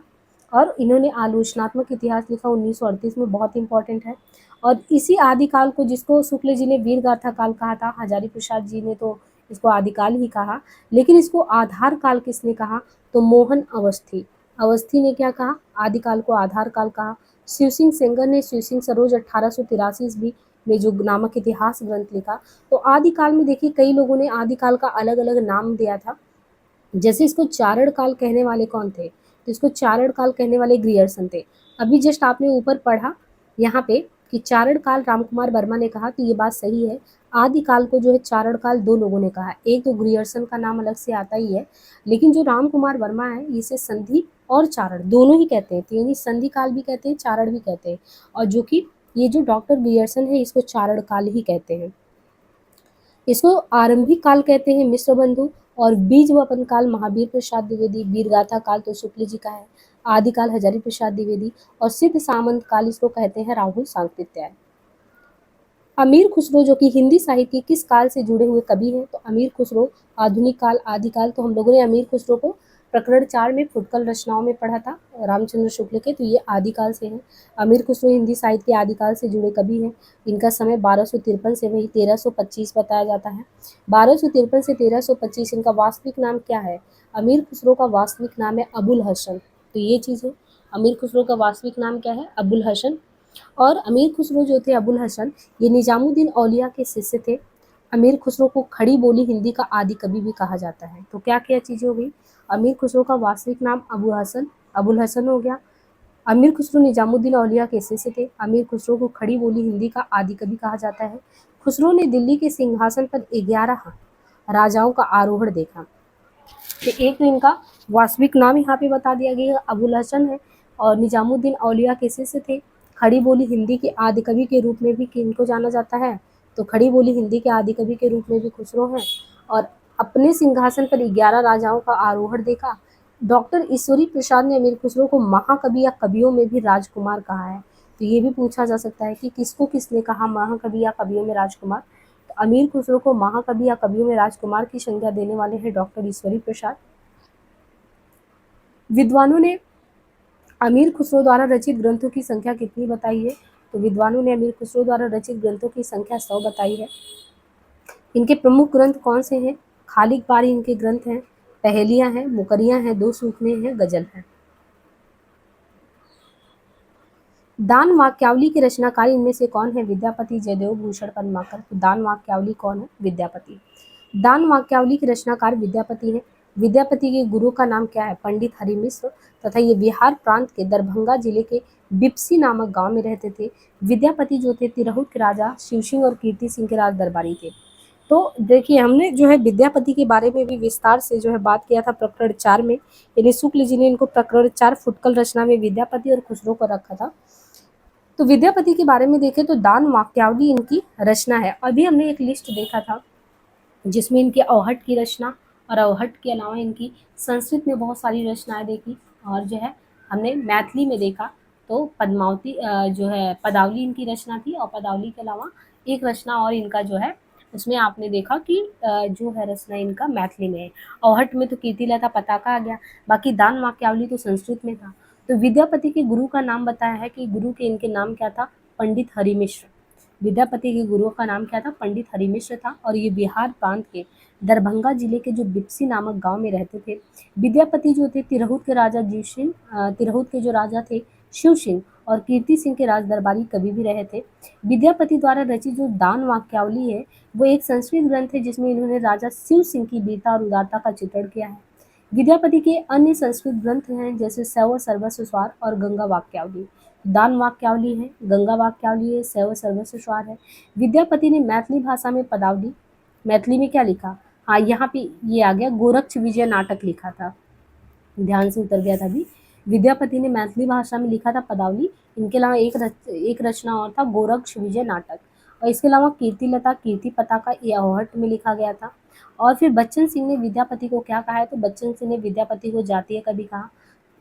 और इन्होंने आलोचनात्मक इतिहास लिखा 1938 में, बहुत इंपॉर्टेंट है। और इसी आदिकाल को, जिसको शुक्ल जी ने वीरगाथा काल कहा था, हजारी प्रसाद जी ने तो इसको आदिकाल ही कहा, लेकिन इसको आधार काल किसने कहा? तो मोहन अवस्थी। अवस्थी ने क्या कहा? आदिकाल को आधार काल कहा। शिव सिंह सेंगर ने शिव सिंह सरोज 1883 ईस्वी में जो नामक इतिहास ग्रंथ लिखा। तो आदिकाल में देखिए कई लोगों ने आदिकाल का अलग अलग नाम दिया था। जैसे इसको चारण काल कहने वाले कौन थे? तो इसको चारण काल कहने वाले ग्रियर्सन थे। अभी जस्ट आपने ऊपर पढ़ा यहाँ पे कि चारण काल राम कुमार वर्मा ने कहा, कि ये बात सही है। आदिकाल को जो है चारण काल दो लोगों ने कहा, एक तो ग्रियर्सन का नाम अलग से आता ही है, लेकिन जो राम कुमार वर्मा है इसे संधि और चारण दोनों ही कहते हैं, तो यानी संधि काल भी कहते हैं, चारण भी कहते हैं, और जो कि ये जो डॉक्टर ग्रियर्सन है इसको चारण काल ही कहते हैं। इसको आरंभिक काल कहते हैं मिश्र बंधु, और बीज वपन काल महावीर प्रसाद द्विवेदी, वीरगाथा काल तो शुक्ल जी का है, आदि काल हजारी प्रसाद द्विवेदी, और सिद्ध सामंत काल इसको कहते हैं राहुल सांकृत्याय। अमीर खुसरो जो कि हिंदी साहित्य के किस काल से जुड़े हुए कवि हैं, तो अमीर खुसरो आधुनिक काल, आदिकाल, तो हम लोगों ने अमीर खुसरो को प्रकरण 4 में फुटकल रचनाओं में पढ़ा था रामचंद्र शुक्ल के, तो ये आदिकाल से हैं। अमीर खुसरो हिंदी साहित्य के आदिकाल से जुड़े कवि हैं। इनका समय 1253 से वही 1325 बताया जाता है। 1253 से 1325। इनका वास्तविक नाम क्या है? अमीर खुसरो का वास्तविक नाम है अबुल हसन, तो ये चीज़ है। अमीर खुसरो का वास्तविक नाम क्या है? अबुल हसन। और अमीर खुसरो जो थे अबुल हसन, ये निजामुद्दीन औलिया के शिष्य थे। अमीर खुसरो को खड़ी बोली हिंदी का आदि कवि भी कहा जाता है। तो क्या क्या चीज़ें हो गई? अमीर खुसरो का वास्तविक नाम अबुल हसन हो गया। अमीर खुसरो निजामुद्दीन औलिया के शिष्य थे। अमीर खुसरो को खड़ी बोली हिंदी का आदि कवि कहा जाता है। खुसरो ने दिल्ली के सिंहासन पर 11 राजाओं का आरोहण देखा। तो एक तो इनका वास्तविक नाम यहाँ पे बता दिया गया, अबुल हसन है, और निजामुद्दीन औलिया के शिष्य थे। खड़ी बोली हिंदी के आदि कवि के रूप में भी किनको जाना जाता है? तो खड़ी बोली हिंदी के आदि कवि के रूप में भी खुसरो हैं। और अपने सिंहासन पर 11 राजाओं का आरोहण देखा। डॉक्टर ईश्वरी प्रसाद ने अमीर खुसरो को महाकवि या कवियों में भी राजकुमार कहा है। तो ये भी पूछा जा सकता है कि किसको किसने कहा महाकवि या कवियों में राजकुमार? तो अमीर खुसरो को महाकवि या कवियों में राजकुमार की संज्ञा देने वाले हैं डॉक्टर ईश्वरी प्रसाद। विद्वानों ने अमीर खुसरो द्वारा रचित ग्रंथों की संख्या कितनी बताई है? तो विद्वानों ने अमीर खुसरो द्वारा रचित ग्रंथों की संख्या 100 बताई है। इनके प्रमुख ग्रंथ कौन से हैं? खालिक बारी इनके ग्रंथ हैं, पहेलियां हैं, मुकरियां हैं, दो सूखने हैं, गजल है। दान वाक्यावली के रचनाकार इनमें से कौन है? विद्यापति, जयदेव, भूषण, पद्माकर। तो दान वाक्यावली कौन है? विद्यापति। दान वाक्यावली के रचनाकार विद्यापति है। विद्यापति के गुरु का नाम क्या है? पंडित हरिमिश्र, तथा ये बिहार प्रांत के दरभंगा जिले के बिपसी नामक गांव में रहते थे। विद्यापति जो थे तिरहुत के राजा शिव सिंह और कीर्ति सिंह के राज दरबारी थे। तो देखिए हमने जो है विद्यापति के बारे में भी विस्तार से जो है बात किया था प्रकरण 4 में, यानी शुक्ल जी ने इनको प्रकरण 4 फुटकल रचना में विद्यापति और खुसरो को रखा था। तो विद्यापति के बारे में देखें तो दान वाक्यावली इनकी रचना है। अभी हमने एक लिस्ट देखा था जिसमें इनकी अवहट की रचना और अवहट के अलावा इनकी संस्कृत में बहुत सारी रचनाएं देखी, और जो है हमने मैथिली में देखा तो पद्मावती जो है पदावली इनकी रचना थी, और पदावली के अलावा एक रचना और इनका जो है उसमें आपने देखा कि जो है रचना इनका मैथिली में है। अवहट में तो कीर्तिलता पताका आ गया, बाकी दान वाक्यावली तो संस्कृत में था। तो विद्यापति के गुरु का नाम बताया है कि गुरु के इनके नाम क्या था? पंडित हरिमिश्र। विद्यापति के गुरु का नाम क्या था? पंडित हरिमिश्र था, और ये बिहार प्रांत के दरभंगा जिले के जो बिपसी नामक गांव में रहते थे। विद्यापति जो थे तिरहुत के राजा तिरहुत के जो राजा थे शिव सिंह और कीर्ति सिंह के राज दरबारी कवि भी रहे थे। विद्यापति द्वारा रचित जो दान वाक्यावली है वो एक संस्कृत ग्रंथ है जिसमें इन्होंने राजा शिव सिंह की वीरता और उदारता का चित्रण किया है। विद्यापति के अन्य संस्कृत ग्रंथ हैं जैसे शैव सर्वस्व स्वार और गंगा वाक्यावली। दान वाक्यावली है, गंगा वाक्यावली है, शैव सर्वस्व स्वार है। विद्यापति ने मैथिली भाषा में पदावली, मैथिली में क्या लिखा? हाँ यहाँ पे ये आ गया, गोरक्ष विजय नाटक लिखा था, ध्यान से उतर गया था अभी। विद्यापति ने मैथिली भाषा में लिखा था पदावली। इनके अलावा एक रचना और था गोरक्ष विजय नाटक, और इसके अलावा कीर्तिलता कीर्ति पताका ये अवहट में लिखा गया था। और फिर बच्चन सिंह ने विद्यापति को क्या कहा है? तो बच्चन सिंह ने विद्यापति को जातीय कवि कहा।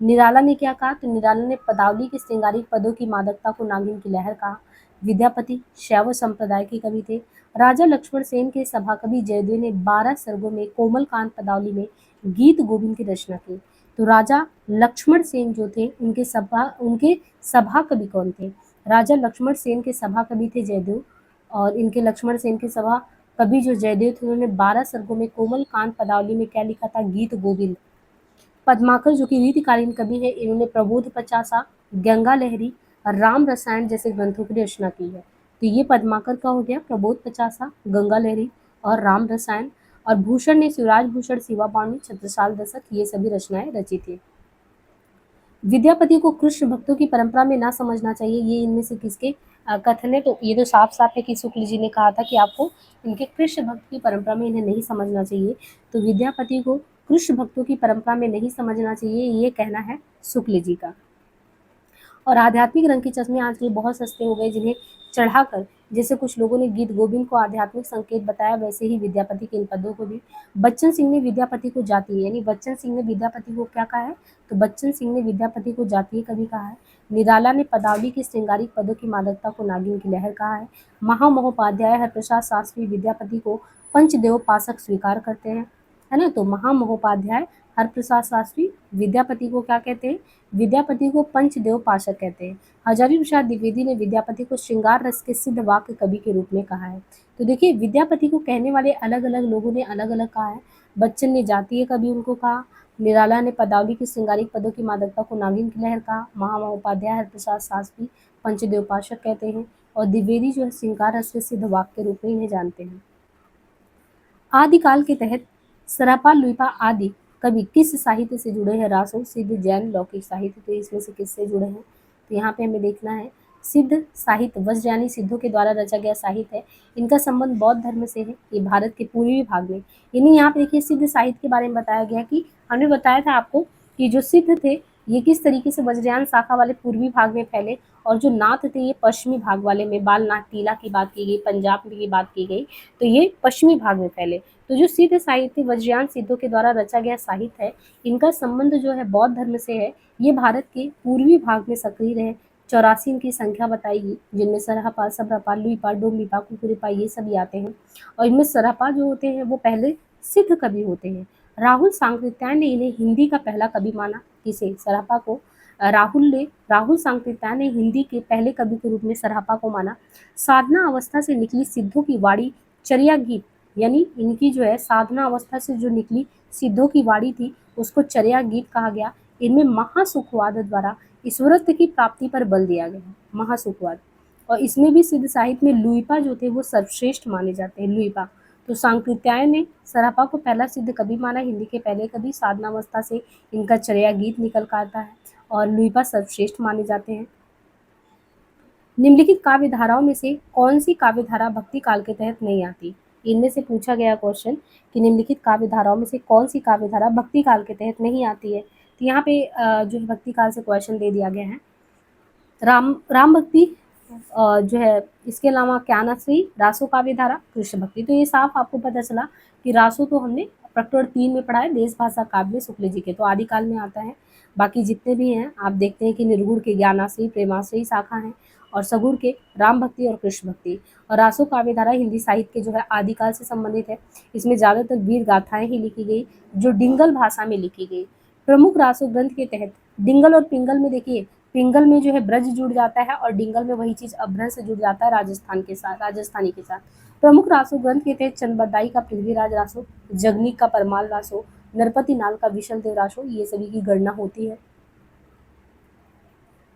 निराला ने क्या कहा? तो निराला ने पदावली के श्रृंगारिक पदों की मादकता को नागिन की लहर कहा। विद्यापति शैव संप्रदाय के कवि थे। राजा लक्ष्मण सेन के सभाकवि जयदेव ने 12 सर्गों में कोमलकांत पदावली में गीत गोविंद की रचना की। तो राजा लक्ष्मण सेन जो थे उनके सभा कवि कौन थे? राजा लक्ष्मण सेन के सभा कवि थे जयदेव, और इनके लक्ष्मण सेन के सभा कवि जो जयदेव थे उन्होंने 12 सर्गों में कोमलकांत पदावली में क्या लिखा था? गीत गोविंद। पद्माकर जो कि रीतिकालीन कवि है, इन्होंने प्रबोध पचासा, गंगा लहरी, राम रसायन जैसे ग्रंथों की रचना की है। तो ये पद्माकर का हो गया, प्रबोध पचासा, गंगा लहरी और राम रसायन। और भूषण ने शिवराज भूषण, शिवा पाणी, छत्रसाल दशक ये सभी रचनाएं रची थी। विद्यापति को कृष्ण भक्तों की परंपरा में ना समझना चाहिए, ये इनमें से किसके कथन है? तो ये तो साफ साफ है कि शुक्ल जी ने कहा था कि आपको इनके कृष्ण भक्त की परंपरा में इन्हें नहीं समझना चाहिए। तो विद्यापति को कृष्ण भक्तों की परंपरा में नहीं समझना चाहिए, ये कहना है शुक्ल जी का। और आध्यात्मिक रंग के चश्मे आजकल बहुत सस्ते हो गए, जिन्हें चढ़ाकर, जैसे कुछ लोगों ने गीत गोविंद को आध्यात्मिक संकेत बताया, वैसे ही विद्यापति के इन पदों को भी। बच्चन सिंह ने विद्यापति को जातीय, यानी बच्चन सिंह ने विद्यापति को क्या कहा है, तो बच्चन सिंह ने विद्यापति को जातीय कवि कहा है। निराला ने पदावली के श्रृंगारिक पदों की मादकता को नागिन की लहर कहा है। महामहोपाध्याय हरप्रसाद शास्त्री विद्यापति को पंचदेव पाशक स्वीकार करते हैं, है ना। तो महामहोपाध्याय हरप्रसाद शास्त्री विद्यापति को क्या कहते हैं, विद्यापति को पंचदेव पाशक कहते हैं। हजारी प्रसाद द्विवेदी ने विद्यापति को श्रृंगार रस के सिद्ध वाक्य कवि के रूप में कहा है। तो देखिए, विद्यापति को कहने वाले अलग अलग लोगों ने अलग अलग कहा है। बच्चन ने जातीय कवि उनको कहा, निराला ने पदावली के श्रृंगारिक पदों की मादकता को नागिन की लहर कहा, महामहोपाध्याय हरप्रसाद शास्त्री पंचदेव पाशक कहते हैं, और द्विवेदी जो है श्रृंगार रस के सिद्ध वाक्य के रूप में इन्हें जानते हैं। आदिकाल के तहत सरापा लुइपा आदि कवि किस साहित्य से जुड़े हैं, रासो, सिद्ध, जैन, लौकिक साहित्य। तो इसमें से किससे जुड़े हैं, तो यहाँ पे हमें देखना है सिद्ध साहित्य, वज्रयानी सिद्धों के द्वारा रचा गया साहित्य है। इनका संबंध बौद्ध धर्म से है। ये भारत के पूर्वी भाग में, यानी यहाँ पे देखिए सिद्ध साहित्य के बारे में बताया गया कि हमने बताया था आपको कि जो सिद्ध थे ये किस तरीके से वज्रयान शाखा वाले पूर्वी भाग में फैले, और जो नाथ थे ये पश्चिमी भाग वाले में, बालनाथ टीला की बात की गई, पंजाब की बात की गई, तो ये पश्चिमी भाग में फैले। तो जो सिद्ध साहित्य वज्रयान सिद्धों के द्वारा रचा गया साहित्य है, इनका संबंध जो है बौद्ध धर्म से है। ये भारत के पूर्वी भाग में सक्रिय रहे। 84 इनकी संख्या बताएगी, जिनमें सरहपा, सबरपा, लुइपा, डोमिपा, कुकुरिपा ये सभी आते हैं। और इनमें सरहपा जो होते हैं वो पहले सिद्ध कवि होते हैं। राहुल सांकृत्यायन ने इन्हें हिंदी का पहला कवि माना। किसे, सरहपा को राहुल सांकृत्यायन ने हिंदी के पहले कवि के रूप में सरहपा को माना। साधना अवस्था से निकली सिद्धों की वाणी चर्या गीत, यानी इनकी जो है साधना अवस्था से जो निकली सिद्धों की वाणी थी उसको चर्या गीत कहा गया। इनमें महासुखवाद द्वारा ईश्वरत्व की प्राप्ति पर बल दिया गया है, महासुखवाद। और इसमें भी सिद्ध साहित्य में लुइपा जो थे वो सर्वश्रेष्ठ माने जाते हैं, लुइपा। तो सांकृत्यायन ने सरहपा को पहला सिद्ध कवि माना, हिंदी के पहले कवि। साधनावस्था से इनका चर्या गीत निकल कर आता है, और लुइपा सर्वश्रेष्ठ माने जाते हैं। निम्नलिखित काव्य धाराओं में से कौन सी काव्य धारा भक्ति काल के तहत नहीं आती। इनमें से पूछा गया क्वेश्चन कि निम्नलिखित काव्य धाराओं में से कौन सी काव्य धारा भक्ति काल के तहत नहीं आती है। तो यहाँ पे जो है भक्ति काल से क्वेश्चन दे दिया गया है। राम भक्ति जो है, इसके अलावा क्या ना सही, रासो काव्य धारा, कृष्ण भक्ति। तो ये साफ आपको पता चला कि रासो तो हमने प्रकरण 3 में पढ़ा है, देश भाषा काव्य शुक्ल जी के, तो आदिकाल में आता है। बाकी जितने भी हैं आप देखते हैं कि निर्गुण के ज्ञानाश्रयी, प्रेमाश्रयी शाखा है, और सगुण के राम भक्ति और कृष्ण भक्ति। और रासो काव्य धारा हिंदी साहित्य के जो है आदिकाल से संबंधित है। इसमें ज़्यादातर वीर गाथाएं ही लिखी गई जो डिंगल भाषा में लिखी गई। प्रमुख रासो ग्रंथ के तहत डिंगल और पिंगल में देखिए, पिंगल में जो है ब्रज जुड़ जाता है और डिंगल में वही चीज अभ्रंश से जुड़ जाता है राजस्थानी के साथ। प्रमुख रासो ग्रंथ के तहत चंदबरदाई का पृथ्वीराज रासो, जगनीक का परमाल रासो, नरपति नाल का विशल देव रासो, ये सभी की गणना होती है।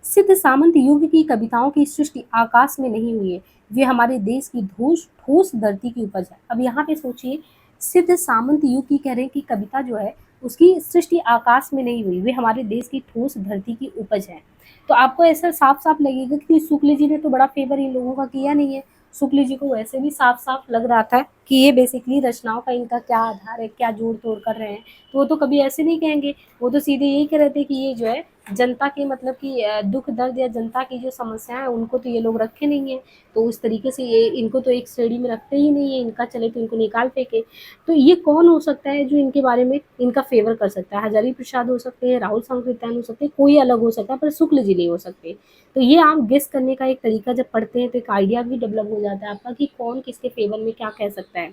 सिद्ध सामंत युग की कविताओं की सृष्टि आकाश में नहीं हुई है, वे हमारे देश की ठोस धरती की उपज है। अब यहाँ पे सोचिए, सिद्ध सामंत युग की कह रहे हैं कि कविता जो है उसकी सृष्टि आकाश में नहीं हुई, वे हमारे देश की ठोस धरती की उपज है। तो आपको ऐसा साफ साफ लगेगा कि शुक्ल जी ने तो बड़ा फेवर इन लोगों का किया नहीं है। शुक्ल जी को वैसे भी साफ साफ लग रहा था कि ये बेसिकली रचनाओं का इनका क्या आधार है, क्या जोड़ तोड़ कर रहे हैं। तो वो तो कभी ऐसे नहीं कहेंगे, वो तो सीधे यही कह रहे थे कि ये जो है जनता के मतलब कि दुख दर्द या जनता की जो समस्याएं हैं उनको तो ये लोग रखे नहीं है। तो उस तरीके से ये इनको तो एक श्रेणी में रखते ही नहीं है, इनका चले तो इनको निकाल फेंके। तो ये कौन हो सकता है जो इनके बारे में इनका फेवर कर सकता है? हजारी प्रसाद हो सकते हैं, राहुल सांकृत्यायन हो सकते हैं, कोई अलग हो सकता है, पर शुक्ल जी नहीं हो सकते। तो ये आप गेस करने का एक तरीका जब पढ़ते हैं तो एक आइडिया भी डेवलप हो जाता है आपका कि कौन किसके फेवर में क्या कह सकता है।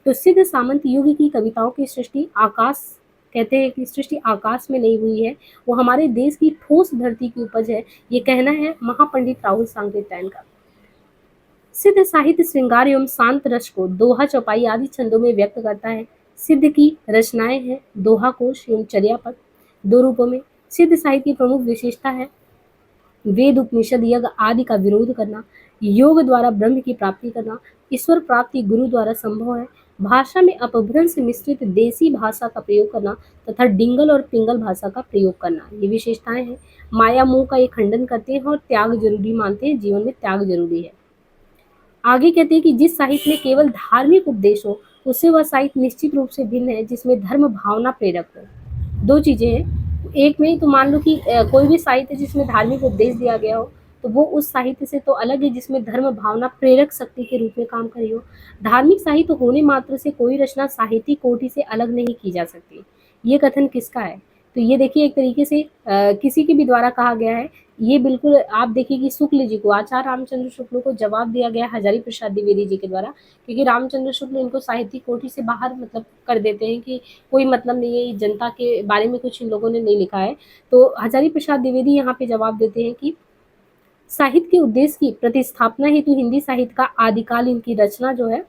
तो सिद्ध सामंत युग की कविताओं की सृष्टि आकाश, कहते हैं कि सृष्टि आकाश में नहीं हुई है, वो हमारे देश की ठोस धरती की उपज है, ये कहना है महापंडित राहुल सांकृत्यायन का। सिद्ध साहित्य श्रृंगार एवं शांत रस को दोहा, चौपाई आदि छंदों में व्यक्त करता है। सिद्ध की रचनाएं हैं दोहा, कोश एवं चर्यापद, दो रूपों में। सिद्ध साहित्य की प्रमुख विशेषता है वेद, उपनिषद, यज्ञ आदि का विरोध करना, योग द्वारा ब्रह्म की प्राप्ति करना, ईश्वर प्राप्ति गुरु द्वारा संभव है, भाषा में अपभ्रंश मिश्रित देसी भाषा का प्रयोग करना तथा डिंगल और पिंगल भाषा का प्रयोग करना, ये विशेषताएं हैं। माया मोह का ये खंडन करते हैं और त्याग जरूरी मानते हैं, जीवन में त्याग जरूरी है। आगे कहते हैं कि जिस साहित्य में केवल धार्मिक उपदेश हो उससे वह साहित्य निश्चित रूप से भिन्न है जिसमें धर्म भावना प्रेरक हो। दो चीजें हैं, एक में तो मान लो कि कोई भी साहित्य जिसमें धार्मिक उपदेश दिया गया हो तो वो उस साहित्य से तो अलग है जिसमें धर्म भावना प्रेरक शक्ति के रूप में काम करी हो। धार्मिक साहित्य होने मात्र से कोई रचना साहित्यिक कोटि से अलग नहीं की जा सकती। ये कथन किसका है? तो ये देखिए एक तरीके से किसी के भी द्वारा कहा गया है। ये बिल्कुल आप देखिए कि शुक्ल जी को, आचार्य रामचंद्र शुक्ल को जवाब दिया गया हजारी प्रसाद द्विवेदी जी के द्वारा, क्योंकि रामचंद्र शुक्ल इनको साहित्यिक कोटि से बाहर मतलब कर देते हैं कि कोई मतलब नहीं है, जनता के बारे में कुछ इन लोगों ने नहीं लिखा है। तो हजारी प्रसाद द्विवेदी यहाँ पे जवाब देते हैं कि साहित्य के उद्देश्य की प्रतिस्थापना हेतु हिंदी साहित्य का आदिकाल इनकी रचना जो है,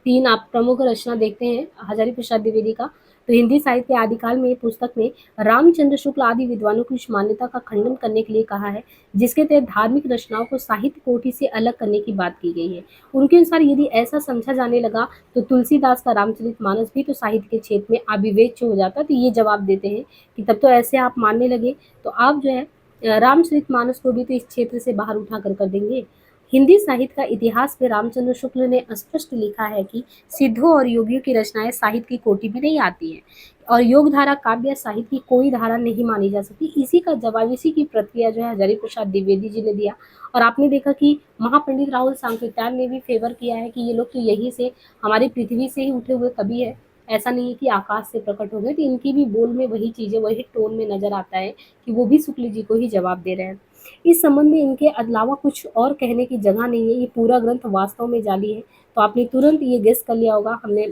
तीन आप प्रमुख रचना देखते हैं हजारी प्रसाद द्विवेदी का। तो हिंदी साहित्य के आदिकाल में पुस्तक में रामचंद्र शुक्ल आदि विद्वानों की इस मान्यता का खंडन करने के लिए कहा है, जिसके तहत धार्मिक रचनाओं को साहित्य कोटि से अलग करने की बात की गई है। उनके अनुसार यदि ऐसा समझा जाने लगा तो तुलसीदास का रामचरितमानस भी तो साहित्य के क्षेत्र में अविवेच्य हो जाता। तो ये जवाब देते हैं कि तब तो ऐसे आप मानने लगे तो आप जो है रामचरितमानस को भी तो इस क्षेत्र से बाहर उठा कर देंगे। हिंदी साहित्य का इतिहास में रामचंद्र शुक्ल ने स्पष्ट लिखा है कि सिद्धों और योगियों की रचनाएं साहित्य की कोटि में नहीं आती हैं और योग धारा काव्य साहित्य की कोई धारा नहीं मानी जा सकती। इसी का जवाब, इसी की प्रतिक्रिया जो है हजारी प्रसाद द्विवेदी जी ने दिया। और आपने देखा कि महापंडित राहुल सांकृत्याल ने भी फेवर किया है कि ये लोग तो यहीं से हमारी पृथ्वी से ही उठे हुए कवि है, ऐसा नहीं है कि आकाश से प्रकट हो गए। तो इनकी भी बोल में वही चीजें, वही टोन में नजर आता है कि वो भी शुक्ल जी को ही जवाब दे रहे हैं। इस संबंध में इनके अलावा कुछ और कहने की जगह नहीं है। ये पूरा ग्रंथ वास्तव में जाली है। तो आपने तुरंत ये गेस कर लिया होगा, हमने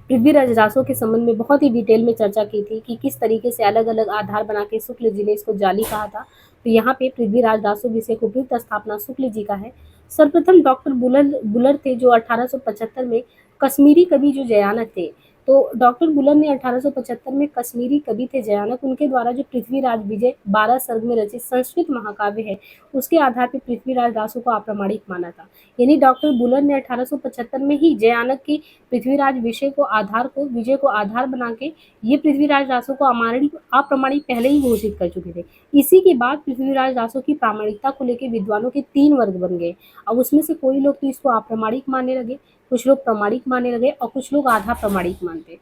पृथ्वीराज रासो के संबंध में बहुत ही डिटेल में चर्चा की थी कि किस तरीके से अलग अलग आधार बना के शुक्ल जी ने इसको जाली कहा था। तो यहाँ पे पृथ्वीराज रासो विषय को उपयुक्त स्थापना शुक्ल जी का है। सर्वप्रथम डॉक्टर बुलर बुलर थे जो 1875 में कश्मीरी कवि जो जयानक थे। तो डॉक्टर बुलर ने 1875 में कश्मीरी कवि थे जयानक, उनके द्वारा जो पृथ्वीराज विजय 12 सर्ग में रचित संस्कृत महाकाव्य है उसके आधार पर पृथ्वीराज रासो को अप्रामाणिक माना था। यानी डॉक्टर बुलर ने 1875 में ही जयानक की पृथ्वीराज विजय को आधार बना के ये पृथ्वीराज रासो को अप्रामाणिक पहले ही घोषित कर चुके थे। इसी के बाद पृथ्वीराज रासो की प्रामाणिकता को लेकर विद्वानों के 3 वर्ग बन गए। अब उसमें से कोई लोग तो इसको अप्रामाणिक मानने लगे, कुछ लोग प्रामाणिक मानने लगे और कुछ लोग आधा प्रामाणिक मानते।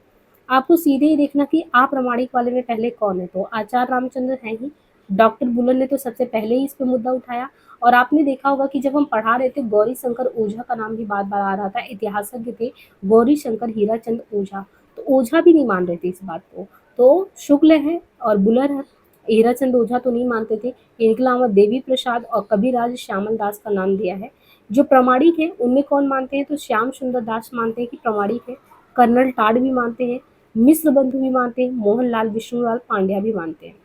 आपको सीधे ही देखना कि अप्रामाणिक वाले में पहले कौन है, तो आचार्य रामचंद्र है ही। डॉक्टर बुल्लन ने तो सबसे पहले ही इस पे मुद्दा उठाया। और आपने देखा होगा कि जब हम पढ़ा रहे थे गौरी शंकर ओझा का नाम भी बार बार आ रहा था, इतिहासज्ञ थे गौरी शंकर हीराचंद ओझा। तो ओझा भी नहीं मान रहे थे इस बात को। तो शुक्ल है और बुलर है, हीराचंद ओझा तो नहीं मानते थे। इनके अलावा देवी प्रसाद और कविराज श्यामल दास का नाम दिया है। जो प्रामाणिक है उनमें कौन मानते हैं, तो श्याम सुंदर दास मानते हैं कि प्रामाणिक है। कर्नल टाड भी मानते हैं, मिश्र बंधु भी मानते हैं, मोहनलाल विष्णुलाल पांड्या भी मानते हैं।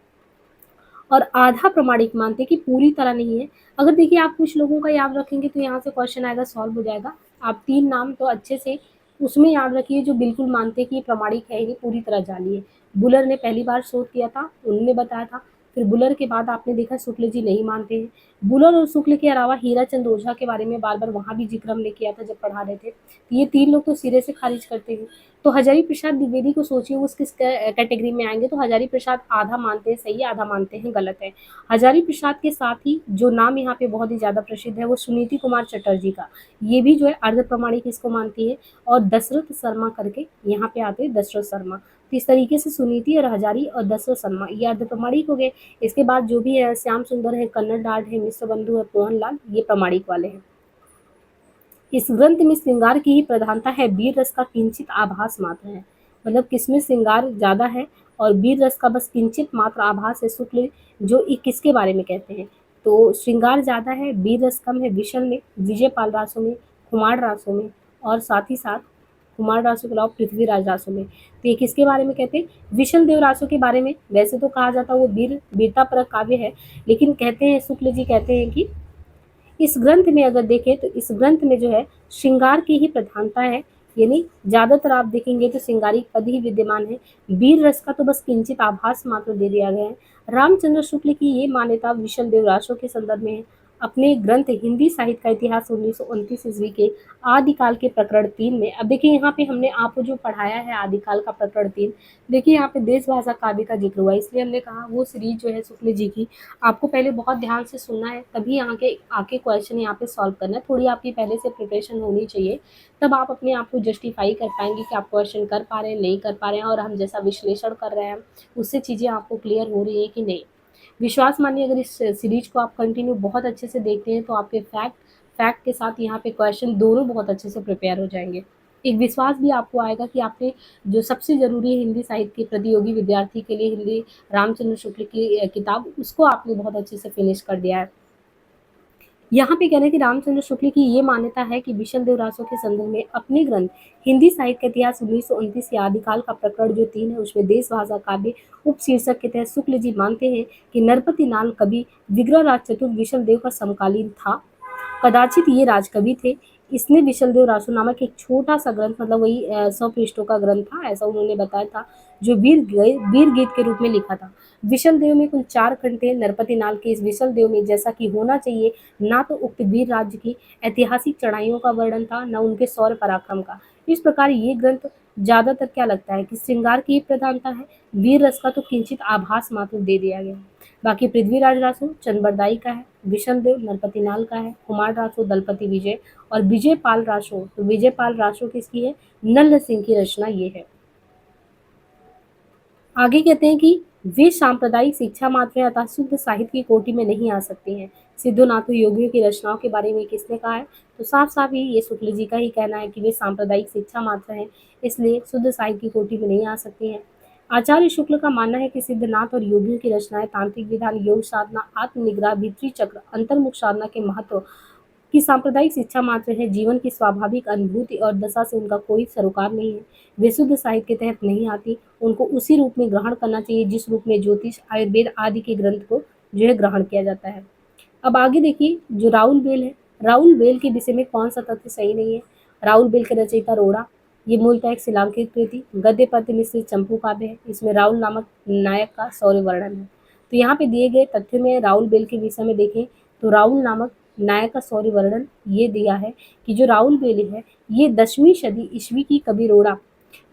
और आधा प्रमाणिक मानते हैं कि पूरी तरह नहीं है। अगर देखिए आप कुछ लोगों का याद रखेंगे तो यहाँ से क्वेश्चन आएगा, सॉल्व हो जाएगा। आप 3 नाम तो अच्छे से उसमें याद रखिए जो बिल्कुल मानते हैं कि ये प्रमाणिक है ही नहीं, पूरी तरह जाली है। बुलर ने पहली बार शोध किया था, उन्होंने बताया था। फिर बुलर के बाद आपने देखा शुक्ल जी नहीं मानते हैं। बुलर और शुक्ल के अलावा हीराचंद ओझा के बारे में बार बार वहाँ भी जिक्र हमने किया था जब पढ़ा रहे थे। ये 3 लोग तो सिरे से खारिज करते हैं। तो हजारी प्रसाद द्विवेदी को सोचिए वो किस कैटेगरी में आएंगे। तो हजारी प्रसाद आधा मानते हैं सही है, आधा मानते हैं गलत है। हजारी प्रसाद के साथ ही जो नाम यहाँ पे बहुत ही ज्यादा प्रसिद्ध है वो सुनीति कुमार चटर्जी का, ये भी जो है अर्ध प्रमाणिक इसको मानती है। और दशरथ शर्मा करके यहाँ पे आते हैं दशरथ शर्मा। तो इस तरीके से सुनीति और हजारी और दशरथ शर्मा ये अर्ध प्रमाणिक हो गए। इसके बाद जो भी है श्याम सुंदर है, कन्नड़ डाट है, मिश्र बंधु है, मोहनलाल, ये प्रमाणिक वाले हैं। इस ग्रंथ में श्रृंगार की ही प्रधानता है, वीर रस का किंचित आभास मात्र है। मतलब किसमें श्रृंगार ज्यादा है और वीर रस का बस किंचित मात्र आभास है। शुक्ल जो किसके बारे में कहते हैं, तो श्रृंगार ज्यादा है, वीर रस कम है विशल में, विजय पाल रासों में, कुमार रासों में, और साथ ही साथ कुमार रासों के अलावा पृथ्वीराज रासों में। तो ये किसके बारे में कहते हैं, विशल देव रासों के बारे में। वैसे तो कहा जाता है वो वीरता परक काव्य है, लेकिन कहते हैं शुक्ल जी कहते हैं कि इस ग्रंथ में अगर देखें तो इस ग्रंथ में जो है श्रृंगार की ही प्रधानता है। यानी ज्यादातर आप देखेंगे तो श्रृंगारिक पद ही विद्यमान है, वीर रस का तो बस किंचित आभास मात्र दे दिया गया है। रामचंद्र शुक्ल की ये मान्यता विशल देव रासों के संदर्भ में है। अपने ग्रंथ हिंदी साहित्य का इतिहास 1929 ईस्वी के आदिकाल के प्रकरण 3 में, अब देखिए यहाँ पे हमने आपको जो पढ़ाया है आदिकाल का प्रकरण 3, देखिए यहाँ पे देश भाषा काव्य का जिक्र हुआ, इसलिए हमने कहा वो सीरीज जो है शुक्ल जी की आपको पहले बहुत ध्यान से सुनना है, तभी यहाँ के आके क्वेश्चन यहाँ पे सॉल्व करना है। थोड़ी आपकी पहले से प्रिपरेशन होनी चाहिए, तब आप अपने आप को जस्टिफाई कर पाएंगे कि आप क्वेश्चन कर पा रहे हैं नहीं कर पा रहे हैं, और हम जैसा विश्लेषण कर रहे हैं उससे चीज़ें आपको क्लियर हो रही है कि नहीं। विश्वास मानिए अगर इस सीरीज को आप कंटिन्यू बहुत अच्छे से देखते हैं तो आपके फैक्ट के साथ यहाँ पे क्वेश्चन दोनों बहुत अच्छे से प्रिपेयर हो जाएंगे। एक विश्वास भी आपको आएगा कि आपने जो सबसे ज़रूरी है हिंदी साहित्य के प्रतियोगी विद्यार्थी के लिए हिंदी रामचंद्र शुक्ल की किताब, उसको आपने बहुत अच्छे से फिनिश कर दिया है। यहाँ पे कह रहे हैं कि रामचंद्र शुक्ल की ये मान्यता है कि विशल देव रासो के संदर्भ में अपने ग्रंथ हिंदी साहित्य का इतिहास 1929 के आदिकाल का प्रकरण जो 3 है उसमें देश भाषा काव्य उप शीर्षक के तहत शुक्ल जी मानते हैं कि नरपति नाल कवि विग्रह राज चतुर्थ विशल देव का समकालीन था। कदाचित ये राजकवि थे। इसने विशलदेव रासो नामक एक छोटा सा ग्रंथ, मतलब वही 100 पृष्ठों का ग्रंथ था, ऐसा उन्होंने बताया था, जो वीर गीत के रूप में लिखा था। विशलदेव में कुल 4 खंड थे। नरपति नाल के इस विशलदेव में जैसा कि होना चाहिए, ना तो उक्त वीर राज्य की ऐतिहासिक चढ़ाइयों का वर्णन था, न उनके शौर्य पराक्रम का। इस प्रकार ये ग्रंथ ज्यादातर क्या लगता है कि श्रृंगार की प्रधानता है, वीर रस का तो किंचित आभास मात्र दे दिया गया। बाकी पृथ्वीराज रासो चंद्रबरदाई का है, विशलदेव नरपति नाल का है, कुमार रासो दलपति विजय, और विजयपाल रासो, तो विजयपाल रासो किसकी है, नल्ल सिंह की रचना ये है। आगे कहते हैं कि वे सांप्रदायिक शिक्षा मात्र है, अतः शुद्ध साहित्य की कोटि में नहीं आ सकती हैं। सिद्धोनाथ योगियों की रचनाओं के बारे में किसने कहा है, तो साफ साफ ही ये शुक्ल जी का ही कहना है कि वे सांप्रदायिक शिक्षा मात्र हैं, इसलिए शुद्ध साहित्य की कोटि में नहीं आ सकती हैं। आचार्य शुक्ल का मानना है कि सिद्धनाथ और योगियों की रचनाएं तांत्रिक विधान, योग साधना, आत्मनिग्रह, भित्री चक्र, अंतर्मुख साधना के महत्व की सांप्रदायिक शिक्षा मात्र है। जीवन की स्वाभाविक अनुभूति और दशा से उनका कोई सरोकार नहीं है। वे शुद्ध साहित्य के तहत नहीं आती, उनको उसी रूप में ग्रहण करना चाहिए जिस रूप में ज्योतिष, आयुर्वेद आदि के ग्रंथ को जो है ग्रहण किया जाता है। अब आगे देखिए जो राउल बेल है, राउल बेल के विषय में कौन सा तथ्य सही नहीं है। राउल बेल के रचयिता रोड़ा, ये मूलतः एक शिलांकित कृति गद्य पद्य मिश्रित चंपू काव्य है। इसमें राउल नामक नायक का शौर्य वर्णन है। तो यहाँ पे दिए गए तथ्य में राउल बेल के विषय में देखें तो राउल नामक नायक का शौर्य वर्णन ये दिया है कि जो राउल बेल है ये 10वीं सदी ईस्वी की कवि रोड़ा,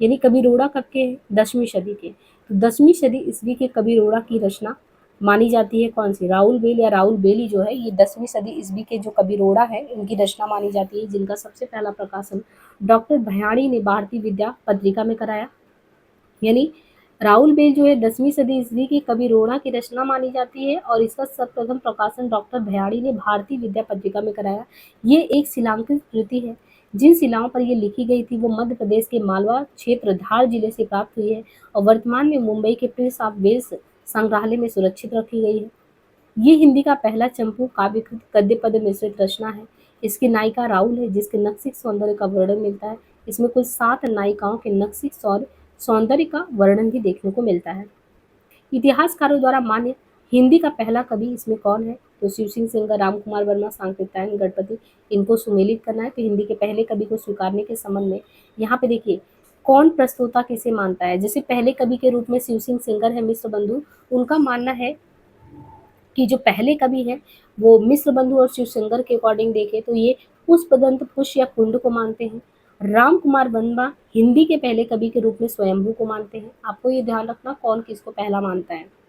यानी कवि रोड़ा कब के हैं, 10वीं सदी के, तो 10वीं सदी ईस्वी के कवि रोड़ा की रचना मानी जाती है। कौन सी, राउल बेल या राउल बेली जो है ये 10वीं सदी ईस्वी के जो कवि रोड़ा है इनकी रचना मानी जाती है, जिनका सबसे पहला प्रकाशन डॉक्टर भयाणी ने भारतीय विद्या पत्रिका में कराया। यानी राउल बेल जो है 10वीं सदी ईस्वी की कवि रोड़ा की रचना मानी जाती है, और इसका सर्वप्रथम प्रकाशन डॉक्टर भयाड़ी ने भारतीय विद्या पत्रिका में कराया। ये एक शिलांकित कृति है। जिन शिलाओं पर ये लिखी गई थी वो मध्य प्रदेश के मालवा क्षेत्र धार जिले से प्राप्त हुई है, और वर्तमान में मुंबई के प्रिंस ऑफ वेल्स संग्रहालय में सुरक्षित रखी गई है। ये हिंदी का पहला चंपू काव्यकृत गद्य पद्य मिश्रित रचना है। इसकी नायिका राहुल है, जिसके नक्सिक सौंदर्य का वर्णन मिलता है। इसमें कुल 7 नायिकाओं के नक्सिक सौंदर्य का वर्णन भी देखने को मिलता है। इतिहासकारों द्वारा मान्य हिंदी का पहला कवि इसमें कौन है, तो शिव सिंह सेंगर, राम कुमार वर्मा, सांकृत्यायन गणपति, इनको सुमेलित करना है। तो हिंदी के पहले कवि को स्वीकारने के संबंध में यहाँ पे देखिए कौन प्रस्तोता किसे मानता है। जैसे पहले कवि के रूप में शिव सिंह सेंगर है मिश्र बंधु, उनका मानना है कि जो पहले कवि हैं वो मिश्र बंधु और शिवशंकर के अकॉर्डिंग देखें तो ये पुष्पदंत पुष्य या कुंड को मानते हैं। राम कुमार वर्मा हिंदी के पहले कवि के रूप में स्वयंभू को मानते हैं। आपको ये ध्यान रखना कौन किसको पहला मानता है।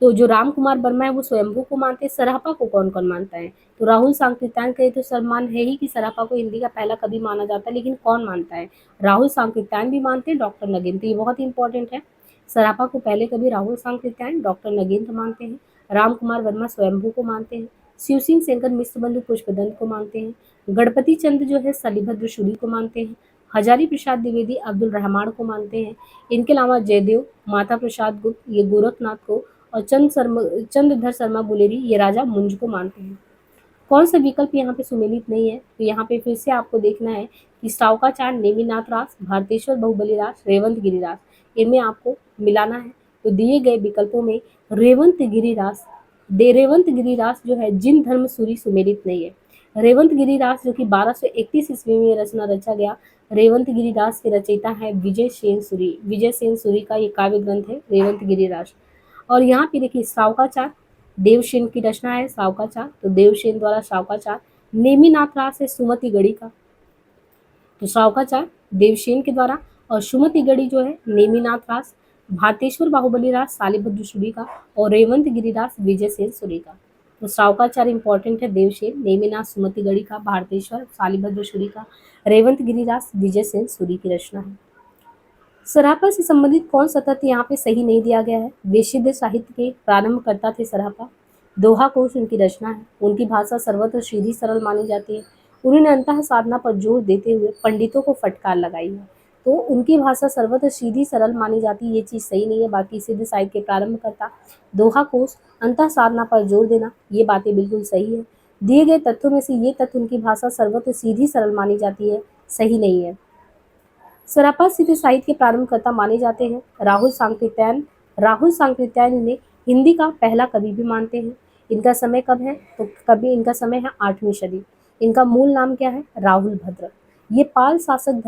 तो जो राम कुमार वर्मा है वो स्वयंभू को मानते हैं। सरापा को कौन कौन मानता है, तो राहुल सांकृत्यायन कहे तो सम्मान है ही कि सरापा को हिंदी का पहला कवि माना जाता है, लेकिन कौन मानता है, राहुल सांकृत्यायन भी मानते हैं, डॉक्टर नगीन, तो ये बहुत इंपॉर्टेंट है। सरापा को पहले कवि राहुल सांकृत्यायन, डॉक्टर नगेंद्र मानते हैं। राम कुमार वर्मा स्वयंभू को मानते हैं। शिव सिंह सेंगर मिश्र बंधु पुष्पदंत को मानते हैं। गणपति चंद जो है सलीभद्र शुरी को मानते हैं। हजारी प्रसाद द्विवेदी अब्दुल रहमान को मानते हैं। इनके अलावा जयदेव, माता प्रसाद गुप्त ये गोरखनाथ को, और चंद्रधर शर्मा बुलेरी ये राजा मुंज को मानते हैं। कौन सा विकल्प यहाँ पे सुमेलित नहीं है, तो यहाँ पे फिर से आपको देखना है कि सावकाचार, नेमिनाथ रास, भारतेश्वर बहुबली रास, रेवंत गिरिरास, इनमें आपको मिलाना है। तो दिए गए विकल्पों में रेवंत गिरिरास जो है जिन धर्म सूरी सुमेलित नहीं है। रेवंत गिरिरास जो कि 1231 ईस्वी में रचना रचा गया। रेवंत गिरिरास के रचयिता है विजय सेन सूरी का ये काव्य ग्रंथ है रेवंत गिरिरास। और यहाँ पे देखिए सावकाचार देवसेन की रचना है सावकाचार, तो देवसेन द्वारा सावकाचार। नेमिनाथ रास है सुमति गढ़ी का, तो सावकाचार देवसेन के द्वारा, और सुमति गढ़ी जो है नेमिनाथ रास। भारतेश्वर बाहुबली रास सालिभद्र सूरी का, और रेवंत गिरी रास विजय सेन सूरी का। तो सावकाचार इंपॉर्टेंट है, देवसेन, नेमिनाथ सुमति गढ़ी का, भारतेश्वर सालिभद्र सूरी का, रेवंत गिरी रास विजय सेन सूरी की रचना है। सराफा से संबंधित कौन सा तथ्य यहाँ पे सही नहीं दिया गया है? वेश्यद साहित्य के प्रारंभकर्ता थे सराफा। दोहा कोश उनकी रचना है। उनकी भाषा सर्वत्र सीधी सरल मानी जाती है। उन्होंने अंतः साधना पर जोर देते हुए पंडितों को फटकार लगाई है। तो उनकी भाषा सर्वत्र सीधी सरल मानी जाती है, ये चीज़ सही नहीं है। बाकी सिद्ध साहित्य के प्रारंभकर्ता, दोहा कोश, अंतः साधना पर जोर देना, ये बातें बिल्कुल सही है। दिए गए तथ्यों में से ये तथ्य उनकी भाषा सर्वत्र सीधी सरल मानी जाती है, सही नहीं है। सराफा सिद्ध साहित्य के प्रारंभकर्ता माने जाते हैं राहुल सांकृत्यायन। राहुल सांकृत्यायन इन्हें हिंदी का पहला कवि भी मानते हैं। इनका समय कब है? तो कवि इनका समय है 8वीं सदी। इनका मूल नाम क्या है? राहुल भद्र। ये पाल शासक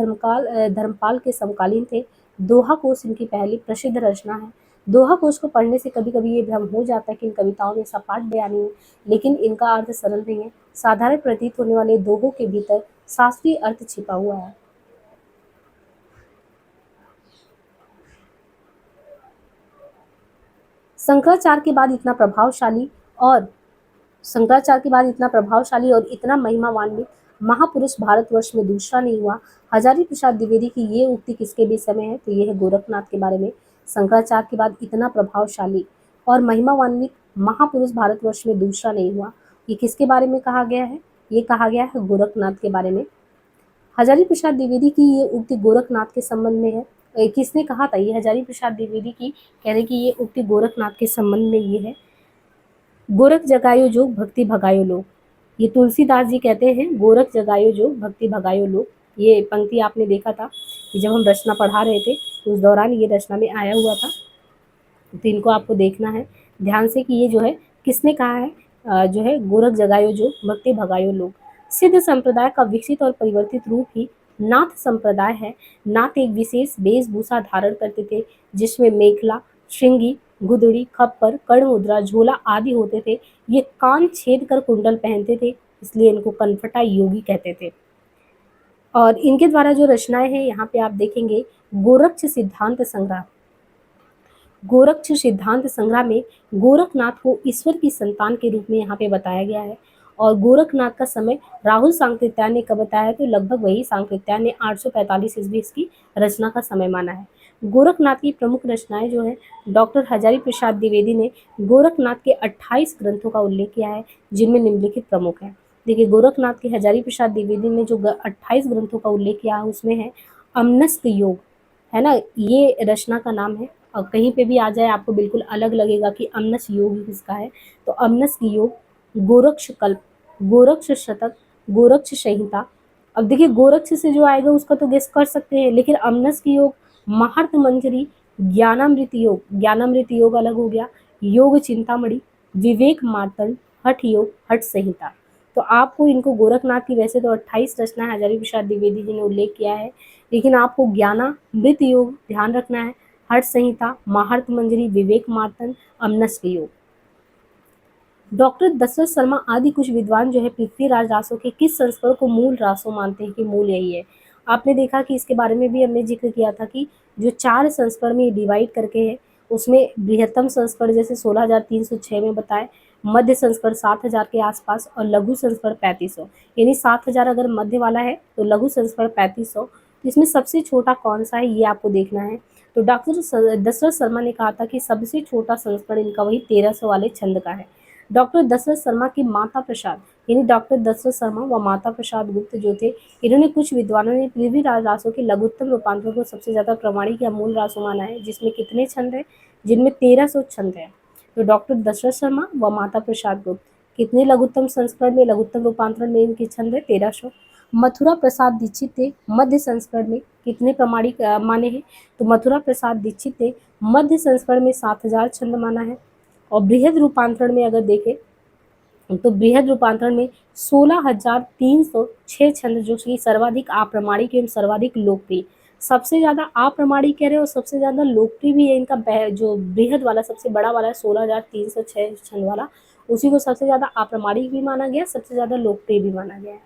धर्मपाल के समकालीन थे। दोहा कोश इनकी पहली प्रसिद्ध रचना है। दोहा कोश को पढ़ने से कभी कभी ये भ्रम हो जाता है कि इन कविताओं में सपाट बयानी है, लेकिन इनका अर्थ सरल नहीं है। साधारण प्रतीत होने वाले दोहों के भीतर शास्त्रीय अर्थ छिपा हुआ है। शंकराचार्य के बाद इतना प्रभावशाली और शंकराचार्य के बाद इतना प्रभावशाली और इतना महिमान्वित महापुरुष भारतवर्ष में दूसरा नहीं हुआ। हजारी प्रसाद द्विवेदी की ये उक्ति किसके विषय में है? तो ये है गोरखनाथ के बारे में। शंकराचार्य के बाद इतना प्रभावशाली और महिमान्वित महापुरुष भारतवर्ष में दूसरा नहीं हुआ, ये किसके बारे में कहा गया है? ये कहा गया है गोरखनाथ के बारे में। हजारी प्रसाद द्विवेदी की ये उक्ति गोरखनाथ के संबंध में है। किसने कहा था? ये हजारी प्रसाद द्विवेदी की कह रहे कि ये उक्ति गोरखनाथ के संबंध में ये है। गोरख जगायो जोग भक्ति भगायो लोग, ये तुलसीदास जी कहते हैं, गोरख जगायो जोग भक्ति भगायो लोग। ये पंक्ति आपने देखा था कि जब हम रचना पढ़ा रहे थे तो उस दौरान ये रचना में आया हुआ था। तो इनको आपको देखना है ध्यान से कि ये जो है किसने कहा है। जो है गोरख जगायो जोग भक्ति भगायो लोग। सिद्ध संप्रदाय का विकसित और परिवर्तित रूप ही नाथ संप्रदाय है। नाथ एक विशेष वेशभूषा धारण करते थे, जिसमें मेखला, श्रृंगी, गुदड़ी, खप्पर, कर्ण मुद्रा, झोला आदि होते थे। ये कान छेद कर कुंडल पहनते थे, इसलिए इनको कनफटा योगी कहते थे। और इनके द्वारा जो रचनाएं हैं यहाँ पे आप देखेंगे, गोरक्ष सिद्धांत संग्रह। गोरक्ष सिद्धांत संग्रह में गोरखनाथ को ईश्वर की संतान के रूप में यहाँ पे बताया गया है। और गोरखनाथ का समय राहुल सांकृत्यायन ने कब बताया? तो लगभग वही सांकृत्यायन ने 845 ईस्वी इसकी रचना का समय माना है। गोरखनाथ की प्रमुख रचनाएं जो है, डॉक्टर हजारी प्रसाद द्विवेदी ने गोरखनाथ के 28 ग्रंथों का उल्लेख किया है, जिनमें निम्नलिखित प्रमुख हैं। देखिए, गोरखनाथ के हजारी प्रसाद द्विवेदी ने जो 28 ग्रंथों का उल्लेख किया है उसमें है अमनस्क योग, है ना, ये रचना का नाम है। और कहीं पे भी आ जाए आपको बिल्कुल अलग लगेगा कि अमनस योग किसका है। तो अमनस की योग, गोरक्ष कल्प, गोरक्ष शतक, गोरक्ष संहिता। अब देखिए, गोरक्ष से जो आएगा उसका तो गेस कर सकते हैं, लेकिन अमनस की योग, महार्त मंजरी, ज्ञानामृत योग, ज्ञानामृत योग अलग हो गया, योग चिंतामणि, विवेक मार्तंड, हठ योग, हठ संहिता। तो आपको इनको गोरखनाथ की वैसे तो 28 रचना हजारी प्रसाद द्विवेदी जी ने उल्लेख किया है, लेकिन आपको ज्ञानामृत योग ध्यान रखना है, हठ संहिता, महार्त मंजरी, विवेक मार्तंड, अमनस्क योग। डॉक्टर दशरथ शर्मा आदि कुछ विद्वान जो है पृथ्वीराज रासों के किस संस्करण को मूल रासों मानते हैं कि मूल यही है। आपने देखा कि इसके बारे में भी हमने जिक्र किया था कि जो 4 संस्करण में डिवाइड करके है, उसमें बृहत्तम संस्करण जैसे 16,306 में बताए, मध्य संस्करण 7,000 के आसपास, और लघु संस्करण 3,500। यानी 7,000 अगर मध्य वाला है तो लघु संस्करण 3,500। तो इसमें सबसे छोटा कौन सा है ये आपको देखना है। तो डॉक्टर दशरथ शर्मा ने कहा था कि सबसे छोटा संस्करण इनका वही 1300 वाले छंद का है। डॉक्टर दशरथ शर्मा की माता प्रसाद, यानी डॉक्टर दशरथ शर्मा व माता प्रसाद गुप्त जो थे, इन्होंने कुछ विद्वानों ने पृथ्वीराज रासों के लघुत्तम रूपांतरों को सबसे ज्यादा प्रमाणिक या मूल रासों माना है, जिसमें कितने छंद हैं? जिनमें 1300 छंद हैं। तो डॉक्टर दशरथ शर्मा व माता प्रसाद गुप्त कितने लघुत्तम संस्करण में, लघुत्तम रूपांतरण में इनके छंद है? 1300। मथुरा प्रसाद दीक्षित थे, मध्य संस्करण में कितने प्रमाणिक माने हैं? तो मथुरा प्रसाद दीक्षित थे, मध्य संस्करण में 7,000 छंद माना है। और बृहद रूपांतरण में अगर देखें तो बृहद रूपांतरण में 16,306 छंद जो कि सर्वाधिक अप्रामाणिक एवं सर्वाधिक लोकप्रिय सबसे ज़्यादा अप्रामाणिक कह रहे हो, सबसे ज़्यादा लोकप्रिय भी है इनका जो बृहद वाला सबसे बड़ा वाला है 16,306 छंद वाला, उसी को सबसे ज़्यादा अप्रामाणिक भी माना गया, सबसे ज़्यादा लोकप्रिय भी माना गया है।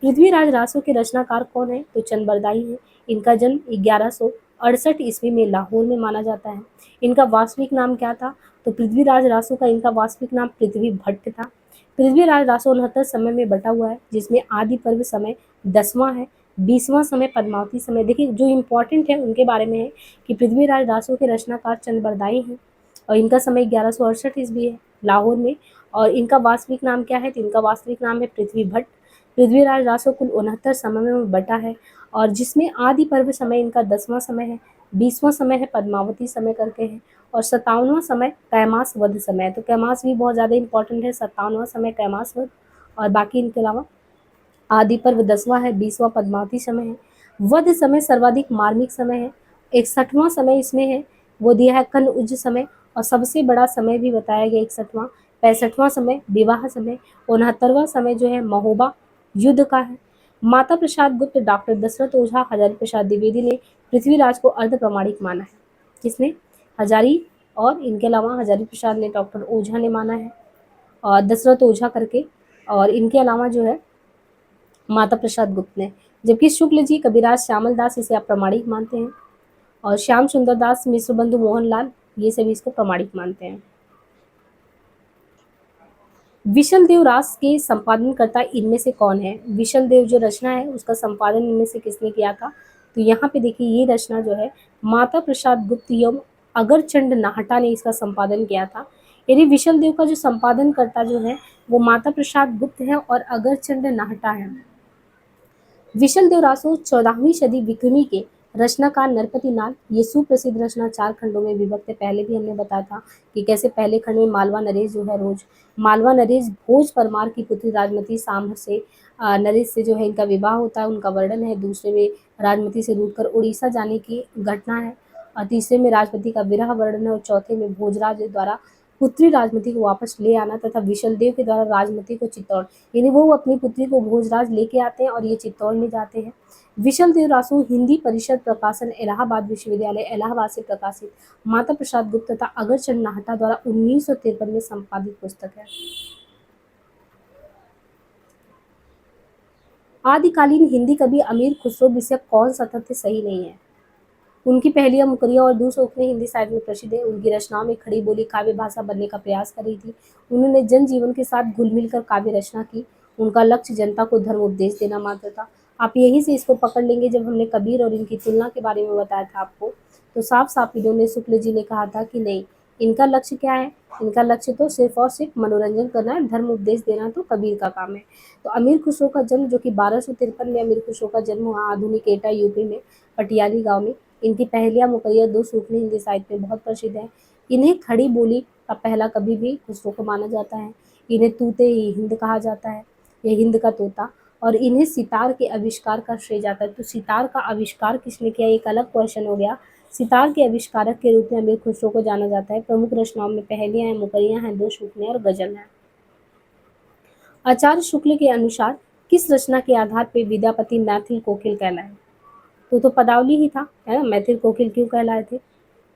पृथ्वीराज रासो के रचनाकार कौन है? तो चंद बरदाई हैं। इनका जन्म 1168 ईस्वी में लाहौर में माना जाता है। इनका वास्तविक नाम क्या था? तो पृथ्वीराज रासो का इनका वास्तविक नाम पृथ्वी भट्ट था। पृथ्वीराज रासो 69 समय में बटा हुआ है, जिसमें आदि पर्व समय 10वां है, 20वां समय पद्मावती समय। देखिए जो इम्पोर्टेंट है उनके बारे में है कि पृथ्वीराज रासो के रचनाकार चंद बरदाई हैं और इनका समय 1168 ईस्वी है लाहौर में। और इनका वास्तविक नाम क्या है? तो इनका वास्तविक नाम है पृथ्वी भट्ट। पृथ्वीराज रासो कुल 69 समयों में बटा है और जिसमें आदि पर्व समय इनका 10वां समय है, 20वां समय है पद्मावती समय करके है और 57वां समय कैमास वध समय है। तो कैमास भी बहुत ज़्यादा इंपॉर्टेंट है, 57वां समय कैमास वध। और बाकी इनके अलावा आदि पर्व 10वां है, 20वां पद्मावती समय है, वध समय सर्वाधिक मार्मिक समय है, 61वां समय इसमें है, वो दिया है कन उज समय। और सबसे बड़ा समय भी बताया गया 61वां। 65वां समय विवाह समय, 69वां समय जो है महोबा युद्ध का है। माता प्रसाद गुप्त, डॉक्टर दशरथ ओझा, हजारी प्रसाद द्विवेदी ने पृथ्वीराज को अर्ध प्रमाणिक माना है। किसने? हजारी, और इनके अलावा हजारी प्रसाद ने, डॉक्टर ओझा ने माना है और दशरथ ओझा करके, और इनके अलावा जो है माता प्रसाद गुप्त ने। जबकि शुक्ल जी, कबीराज, श्यामल दास इसे अप्रमाणिक मानते हैं और श्याम सुंदर दास, मिश्र बंधु मोहनलाल, ये सभी इसको प्रमाणिक मानते हैं। विशल देव रास के संपादनकर्ता इनमें से कौन है? विशल देव जो रचना है उसका संपादन इनमें से किसने किया था? तो यहाँ पे देखिए ये रचना जो है माता प्रसाद गुप्त एवं अगरचंद नाहटा ने इसका संपादन किया था। यदि विशल देव का जो संपादनकर्ता जो है वो माता प्रसाद गुप्त है और अगरचंद नाहटा है। विशल देव रासो 14वीं सदी विक्रमी के रचनाकार नरपति नाल, ये सुप्रसिद्ध रचना 4 खंडों में विभक्त है। पहले भी हमने बताया था कि कैसे पहले खंड में मालवा नरेश जो है मालवा नरेश भोज परमार की पुत्री राजमती सांभ से नरेश से जो है इनका विवाह होता है, उनका वर्णन है। दूसरे में राजमती से रूठकर उड़ीसा जाने की घटना है और तीसरे में राजमती का विरह वर्णन है और चौथे में भोजराज द्वारा पुत्री राजमती को वापस ले आना तथा विशल देव के द्वारा राजमती को चित्तौड़, यानी वो अपनी पुत्री को भोजराज लेके आते हैं और ये चित्तौड़ ले जाते हैं। विशल देव रासो हिंदी परिषद प्रकाशन इलाहाबाद विश्वविद्यालय इलाहाबाद से प्रकाशित माता प्रसाद गुप्त तथा अगरचंद नाहटा द्वारा 1953 में संपादित पुस्तक है। आदिकालीन हिंदी कवि अमीर खुसरो विषय कौन सा तथ्य सही नहीं है? उनकी पहेलियां, मुकरियां और दूसरे उपन्यास हिंदी साहित्य में प्रसिद्ध है। उनकी रचनाओं में खड़ी बोली काव्य भाषा बनने का प्रयास कर रही थी। उन्होंने जनजीवन के साथ घुल मिल कर काव्य रचना की। उनका लक्ष्य जनता को धर्म उपदेश देना मात्र था। आप यहीं से इसको पकड़ लेंगे। जब हमने कबीर और इनकी तुलना के बारे में बताया था आपको, तो साफ साफ इन्होंने शुक्ल जी ने कहा था कि नहीं, इनका लक्ष्य क्या है? इनका लक्ष्य तो सिर्फ और सिर्फ मनोरंजन करना है, धर्म उपदेश देना तो कबीर का काम है। तो अमीर खुसरो का जन्म, जो कि 1253 में अमीर खुसरो का जन्म हुआ आधुनिक एटा यूपी में पटियाली गांव में। इनकी पहेलियां, मुकरियां, दो सूखने हिंदी साहित्य में बहुत प्रसिद्ध है। इन्हें खड़ी बोली का पहला कवि भी खुसरो को माना जाता है। इन्हें तूते ही हिंद कहा जाता है, ये हिंद का तोता। और इन्हें सितार के आविष्कार का श्रेय जाता है। तो सितार का आविष्कार किसने किया, एक अलग क्वेश्चन हो गया। सितार के आविष्कारक के रूप में अमीर खुसरो को जाना जाता है। प्रमुख रचनाओं में पहेलियां हैं, मुकरियां हैं, दो सूखने और गजल है। आचार्य शुक्ल के अनुसार किस रचना के आधार पर विद्यापति मैथिल कोकिल कहलाए? तो पदावली ही था, है ना। मैथिल कोकिल क्यों कहलाए थे?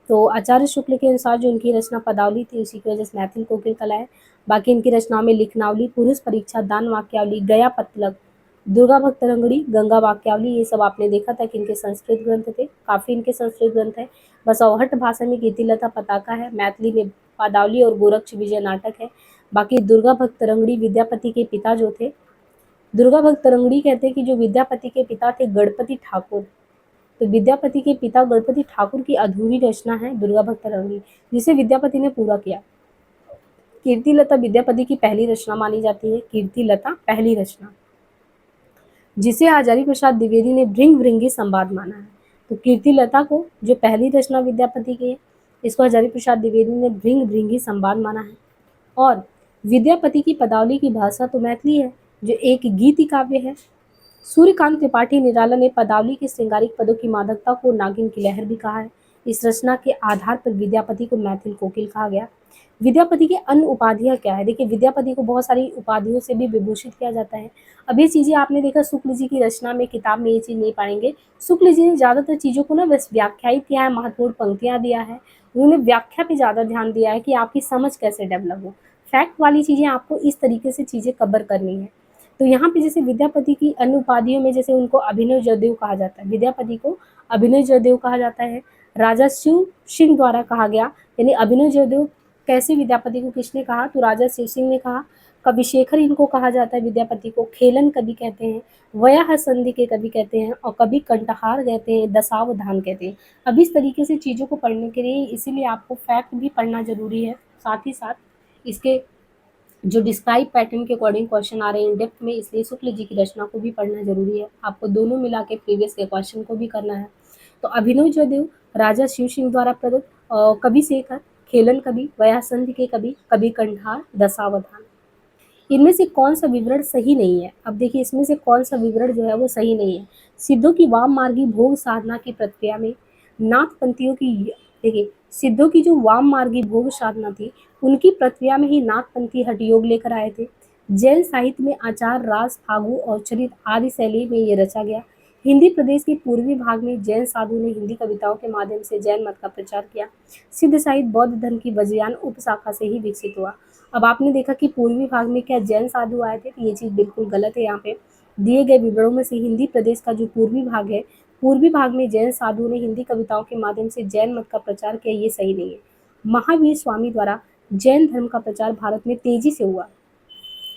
तो आचार्य शुक्ल के अनुसार जो उनकी रचना पदावली थी, उसी की वजह से मैथिल कोकिल कहलाए। बाकी इनकी रचनाओं में लिखनावली, पुरुष परीक्षा, दान वाक्यावली, गया पतलग, दुर्गा भक्त रंगड़ी, गंगा वाक्यावली, ये सब आपने देखा था कि इनके संस्कृत ग्रंथ थे। काफ़ी इनके संस्कृत ग्रंथ हैं। बस अवहट भाषा में कीर्तिलता पताका है, मैथिली में पदावली और गोरक्ष विजय नाटक है। बाकी दुर्गा भक्त रंगड़ी विद्यापति के पिता जो थे, दुर्गा भक्त रंगड़ी कहते हैं कि जो विद्यापति के पिता थे गणपति ठाकुर, तो विद्यापति के पिता गणपति ठाकुर की अधूरी रचना है दुर्गा भक्त रंगड़ी, जिसे विद्यापति ने पूरा किया। कीर्तिलता विद्यापति की पहली रचना मानी जाती है। कीर्तिलता पहली रचना, जिसे हजारी प्रसाद द्विवेदी ने भृंग भृंगी संवाद माना है। तो कीर्तिलता को जो पहली रचना विद्यापति की है, इसको हजारी प्रसाद द्विवेदी ने भृंग भृंगी संवाद माना है। और विद्यापति की पदावली की भाषा तो मैथिली है, जो एक गीति काव्य है। सूर्यकांत त्रिपाठी निराला ने पदावली के श्रृंगारिक पदों की मादकता को नागिन की लहर भी कहा है। इस रचना के आधार पर विद्यापति को मैथिल कोकिल कहा गया। विद्यापति की अन्य उपाधियाँ क्या है? देखिए विद्यापति को बहुत सारी उपाधियों से भी विभूषित किया जाता है। अब ये चीज़ें आपने देखा शुक्ल जी की रचना में, किताब में ये चीज़ नहीं पाएँगे। शुक्ल जी ने ज़्यादातर चीज़ों को ना बस व्याख्यायित किया है, महत्वपूर्ण पंक्तियाँ दिया है। उन्होंने व्याख्या पे ज़्यादा ध्यान दिया है कि आपकी समझ कैसे डेवलप हो। फैक्ट वाली चीज़ें आपको इस तरीके से चीज़ें कवर करनी है। तो यहाँ पे जैसे विद्यापति की अन्य उपाधियों में जैसे उनको अभिनव जयदेव कहा जाता है। विद्यापति को अभिनव जयदेव कहा जाता है। राजा शिव सिंह द्वारा कहा गया, यानी अभिनव जयदेव कैसे विद्यापति को किसने कहा? तो राजा शिव सिंह ने कहा। कवि शेखर इनको कहा जाता है विद्यापति को, खेलन कवि कहते हैं, वयाह संधि के कवि कहते हैं और कवि कंठहार कहते हैं, दशावधान कहते हैं। अब इस तरीके से चीज़ों को पढ़ने के लिए इसीलिए आपको फैक्ट भी पढ़ना ज़रूरी है, साथ ही साथ इसके जो डिस्क्राइब पैटर्न के अकॉर्डिंग क्वेश्चन आ रहे हैं इन डेप्थ में, इसलिए शुक्ल जी की रचना को भी पढ़ना जरूरी है। आपको दोनों मिला के प्रीवियस के क्वेश्चन को भी करना है। तो अभिनव जयदेव राजा शिव सिंह द्वारा प्रदत्त, कवि शेखर, खेलन कवि, वयासंधि के कवि, कवि कंठार, दशावधान। इनमें से कौन सा विवरण सही नहीं है? अब देखिए इसमें से कौन सा विवरण जो है वो सही नहीं है। सिद्धों की वाम मार्गी भोग साधना की प्रक्रिया में नाथपंथियों की, देखिए सिद्धों की जो वाम मार्गी भोग साधना थी उनकी प्रक्रिया में ही नाथपंथी हठयोग लेकर आए थे। जैन साहित्य में आचार, रास, फागु और चरित आदि शैली में ये रचा गया। हिंदी प्रदेश के पूर्वी भाग में जैन साधु ने हिंदी कविताओं के माध्यम से जैन मत का प्रचार किया। सिद्ध साहित्य बौद्ध धर्म की वज्रयान उपशाखा से ही विकसित हुआ। अब आपने देखा कि पूर्वी भाग में क्या जैन साधु आए थे, तो ये चीज़ बिल्कुल गलत है। यहाँ पे दिए गए विवरणों में से हिंदी प्रदेश का जो पूर्वी भाग है, पूर्वी भाग में जैन साधु ने हिंदी कविताओं के माध्यम से जैन मत का प्रचार किया, ये सही नहीं है। महावीर स्वामी द्वारा जैन धर्म का प्रचार भारत में तेजी से हुआ।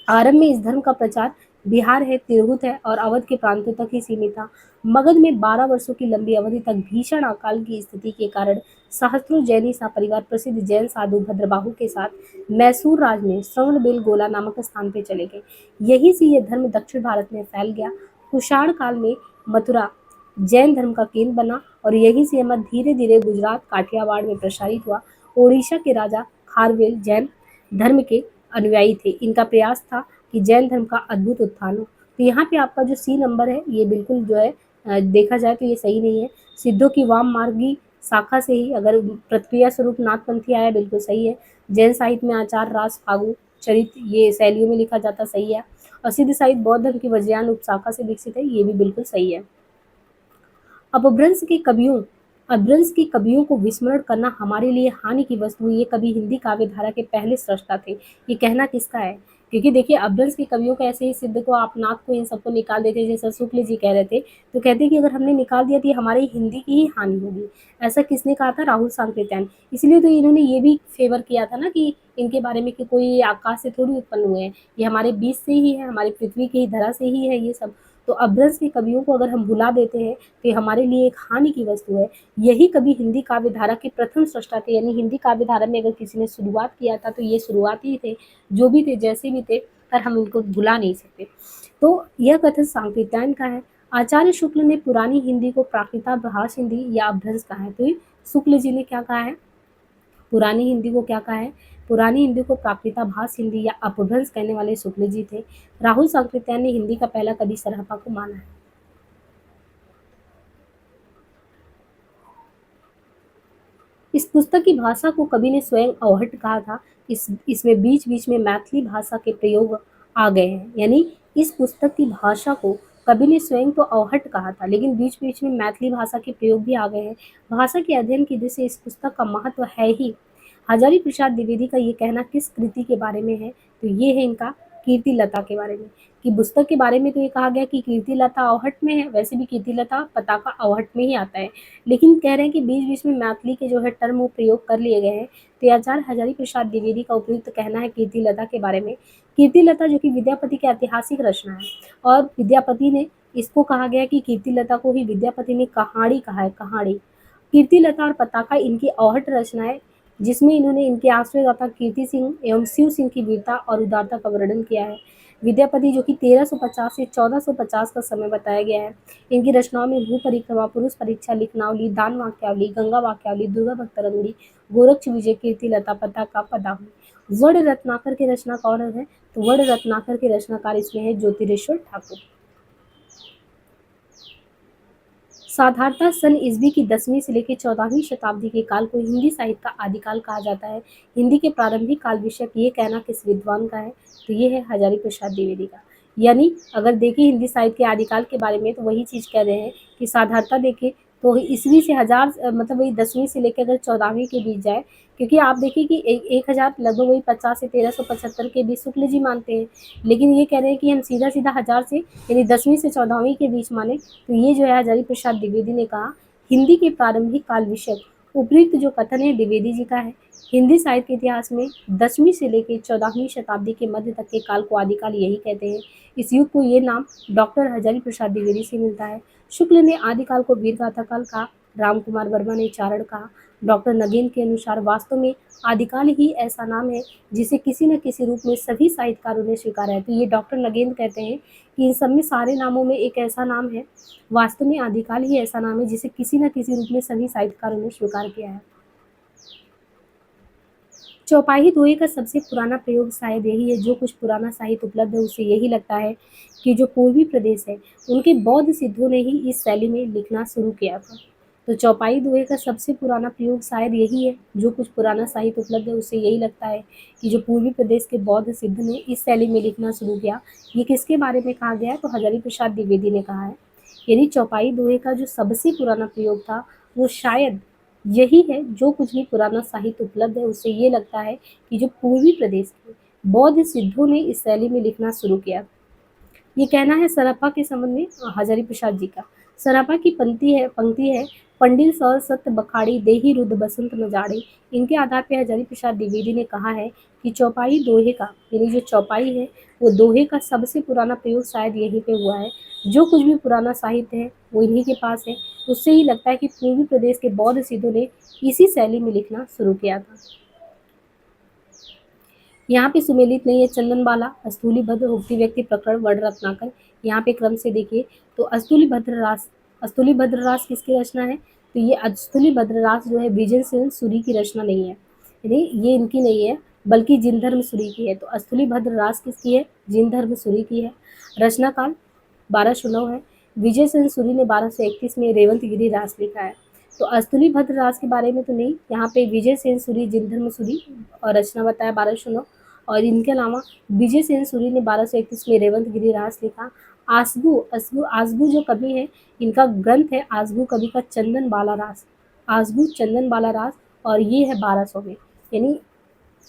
आरंभ में इस धर्म का प्रचार बिहार है, तिरहुत है और अवध के प्रांतों तक ही सीमित था। मगध में 12 वर्षों की लंबी अवधि तक भीषण अकाल की स्थिति के कारण सहस्त्रों जैनी सा परिवार प्रसिद्ध जैन साधु भद्रबाहु के साथ मैसूर राज में श्रवणबेलगोला नामक स्थान पर चले गए। यहीं से यह धर्म दक्षिण भारत में फैल गया। कुषाण काल में मथुरा जैन धर्म का केंद्र बना और यहीं से यह मत धीरे धीरे गुजरात, काठियावाड़ में प्रसारित हुआ। ओडिशा के राजा खारवेल जैन धर्म के अनुयायी थे। इनका प्रयास था कि जैन धर्म का अद्भुत उत्थान हो। तो यहाँ पे आपका जो सी नंबर है ये बिल्कुल जो है देखा जाए तो ये सही नहीं है। सिद्धों की वाम मार्गी शाखा से ही अगर प्रतिक्रिया स्वरूप नाथपंथी आया, बिल्कुल सही है। जैन साहित्य में आचार, रास, फागु, चरित ये शैलियों में लिखा जाता, सही है। और सिद्ध साहित्य बौद्ध धर्म की वज्रयान उपशाखा से विकसित है, ये भी बिल्कुल सही है। अपभ्रंश के कवियों को विस्मरण करना हमारे लिए हानि की वस्तु है। ये कवि हिंदी काव्य धारा के पहले स्रष्टा थे। ये कहना किसका है? क्योंकि देखिए अपभ्रंश के कवियों को ऐसे ही सिद्ध को, आप नाथ को, इन सबको निकाल देते, जैसे शुक्ल जी कह रहे थे, तो कहते कि अगर हमने निकाल दिया तो ये हमारी हिंदी की ही हानि होगी। ऐसा किसने कहा था? राहुल सांकृत्यायन। इसलिए तो इन्होंने ये भी फेवर किया था ना कि इनके बारे में कि कोई आकाश से थोड़ी उत्पन्न हुए हैं, ये हमारे बीच से ही है, हमारी पृथ्वी की ही धरा से ही है ये सब। तो अपभ्रंश के कवियों को अगर हम भुला देते हैं तो ये हमारे लिए एक हानि की वस्तु है। यही कवि हिंदी काव्य धारा के प्रथम स्रष्टा थे, यानी हिंदी काव्य धारा में अगर किसी ने शुरुआत किया था तो ये शुरुआती थे, जो भी थे जैसे भी थे, पर हम इनको भुला नहीं सकते। तो यह कथन सांकृत्यायन का है। आचार्य शुक्ल ने पुरानी हिंदी को प्राकृताभास हिंदी या अपभ्रंश कहा है। तो शुक्ल जी ने क्या कहा है? पुरानी हिंदी को क्या कहा है? पुरानी हिंदी को प्राकृताभास हिंदी या अपभ्रंश कहने वाले शुक्ल जी थे। राहुल सांकृत्यायन ने हिंदी का पहला कवि सरहपा को माना है। इस पुस्तक की भाषा को कवि ने स्वयं अवहट कहा था। इसमें बीच बीच में मैथिली भाषा के प्रयोग आ गए हैं, यानी इस पुस्तक की भाषा को कवि ने स्वयं तो अवहट कहा था, लेकिन बीच बीच में मैथिली भाषा के प्रयोग भी आ गए हैं। भाषा के अध्ययन की दृष्टि से इस पुस्तक का महत्व है ही। हजारी प्रसाद द्विवेदी का ये कहना किस कृति के बारे में है? तो ये है इनका कीर्ति लता के बारे में। कि पुस्तक के बारे में तो ये कहा गया कि कीर्ति लता अवहट में है, वैसे भी कीर्ति लता पताका अवहट में ही आता है, लेकिन कह रहे हैं कि बीच बीच में मैथिली के जो है टर्म वो प्रयोग कर लिए गए हैं। तो आचार्य हजारी प्रसाद द्विवेदी का उपयुक्त कहना है कीर्ति लता के बारे में। कीर्ति लता जो कि विद्यापति की ऐतिहासिक रचना है, और विद्यापति ने इसको कहा गया कि कीर्ति लता को ही विद्यापति ने कहानी कहा है, कहानी। कीर्ति लता और पताका इनकी अवहट रचना है, जिसमें इन्होंने इनके आश्रयदाता कीर्ति सिंह एवं शिव सिंह की वीरता और उदारता का वर्णन किया है। विद्यापति जो कि 1350 से 1450 का समय बताया गया है। इनकी रचनाओं में भू परिक्रमा, पुरुष परीक्षा, लिखनावली, दान वाक्यावली, गंगा वाक्यावली, दुर्गा भक्तरंगड़ी, गोरक्ष विजय, कीर्ति लता, पताका, पदावली। वर्ण रत्नाकर के रचनाकार है, तो वर्ण रत्नाकर के रचनाकार इसमें है ज्योतिरेश्वर ठाकुर। साधारणतः सन ईस्वी की 10वीं से लेकर 14वीं शताब्दी के काल को हिंदी साहित्य का आदिकाल कहा जाता है। हिंदी के प्रारंभिक काल विषयक ये कहना किस विद्वान का है? तो ये है हजारी प्रसाद द्विवेदी का। यानी अगर देखें हिंदी साहित्य के आदिकाल के बारे में तो वही चीज़ कह रहे हैं कि साधारणतः देखें तो ईस्वी से मतलब वही 10वीं से लेकर अगर 14वीं के बीच जाए, क्योंकि आप देखिए कि 1000 लगभग वही 50 से 1375 के बीच शुक्ल जी मानते हैं, लेकिन ये कह रहे हैं कि हम सीधा सीधा 1000 से यानी 10वीं से 14वीं के बीच माने। तो ये जो है हजारी प्रसाद द्विवेदी ने कहा हिंदी के प्रारंभिक काल विषयक उपयुक्त जो कथन है द्विवेदी जी का है। हिंदी साहित्य के इतिहास में 10वीं से लेकर 14वीं शताब्दी के मध्य तक के काल को आदिकाल यही कहते हैं। इस युग को ये नाम डॉक्टर हजारी प्रसाद द्विवेदी से मिलता है। शुक्ल ने आदिकाल को वीरगाथा काल कहा, राम कुमार वर्मा ने चारण कहा। डॉक्टर नगेन के अनुसार वास्तव में आदिकाल ही ऐसा नाम है जिसे किसी न किसी रूप में सभी साहित्यकारों ने स्वीकारा है। तो ये डॉक्टर नगेन कहते हैं कि इन सब में सारे नामों में एक ऐसा नाम है, वास्तव में आदिकाल ही ऐसा नाम है जिसे किसी न किसी रूप में सभी साहित्यकारों ने स्वीकार किया है। चौपाई दोहे का सबसे पुराना प्रयोग शायद यही है। जो कुछ पुराना साहित्य उपलब्ध है उससे यही लगता है कि जो पूर्वी प्रदेश है उनके बौद्ध सिद्धों ने ही इस शैली में लिखना शुरू किया था। तो चौपाई दोहे का सबसे पुराना प्रयोग शायद यही है। जो कुछ पुराना साहित्य उपलब्ध है उससे यही लगता है कि जो पूर्वी प्रदेश के बौद्ध सिद्ध ने इस शैली में लिखना शुरू किया। ये किसके बारे में कहा गया है? तो हजारी प्रसाद द्विवेदी ने कहा है। यानी चौपाई दोहे का जो सबसे पुराना प्रयोग था वो शायद यही है। जो कुछ भी पुराना साहित्य उपलब्ध है उससे ये लगता है कि जो पूर्वी प्रदेश के बौद्ध सिद्धों ने इस शैली में लिखना शुरू किया। ये कहना है सरप्पा के संबंध में हजारी प्रसाद जी का। सरप्पा की पंक्ति है पंडित सौर सत्य बखाड़ी देही रुद्र बसंत नजाड़े। इनके आधार पर हजारी प्रसाद द्विवेदी ने कहा है कि चौपाई दोहे का यानी जो चौपाई है वो दोहे का सबसे पुराना प्रयोग शायद यहीं पे हुआ है। जो कुछ भी पुराना साहित्य है वो इन्हीं के पास है। उससे ही लगता है कि पूर्वी प्रदेश के बौद्ध सिद्धों ने इसी शैली में लिखना शुरू किया था। यहाँ पे सुमेलित नहीं है चंदनबाला, स्थूलीभद्र, उक्ति व्यक्ति, प्रकरण, वर्ण रत्नाकर। यहाँ पे क्रम से देखिए तो स्थूलीभद्र रास किसकी रचना है? तो ये स्थूलीभद्र रास जो है विजय सेन सूरी की रचना नहीं है, यानी ये इनकी नहीं है बल्कि जिनधर्म सूरी की है। तो स्थूलीभद्र रास किसकी है? जिनधर्म सूरी की है। रचना काल 1209 है। विजय सेन सूरी ने 1231 में रेवंत गिरी रास लिखा है। तो स्थूलीभद्र रास के बारे में तो नहीं, यहाँ पे विजय सेन सूरी, जिनधर्म सूरी और रचना बताया 1209। और इनके अलावा विजय सेन सूरी ने 1231 में रेवंत गिरी रास लिखा। आसगू जो कवि है इनका ग्रंथ है आसगू कवि का चंदन बाला रास। आसगू चंदन बाला रास और ये है 1200 में, यानी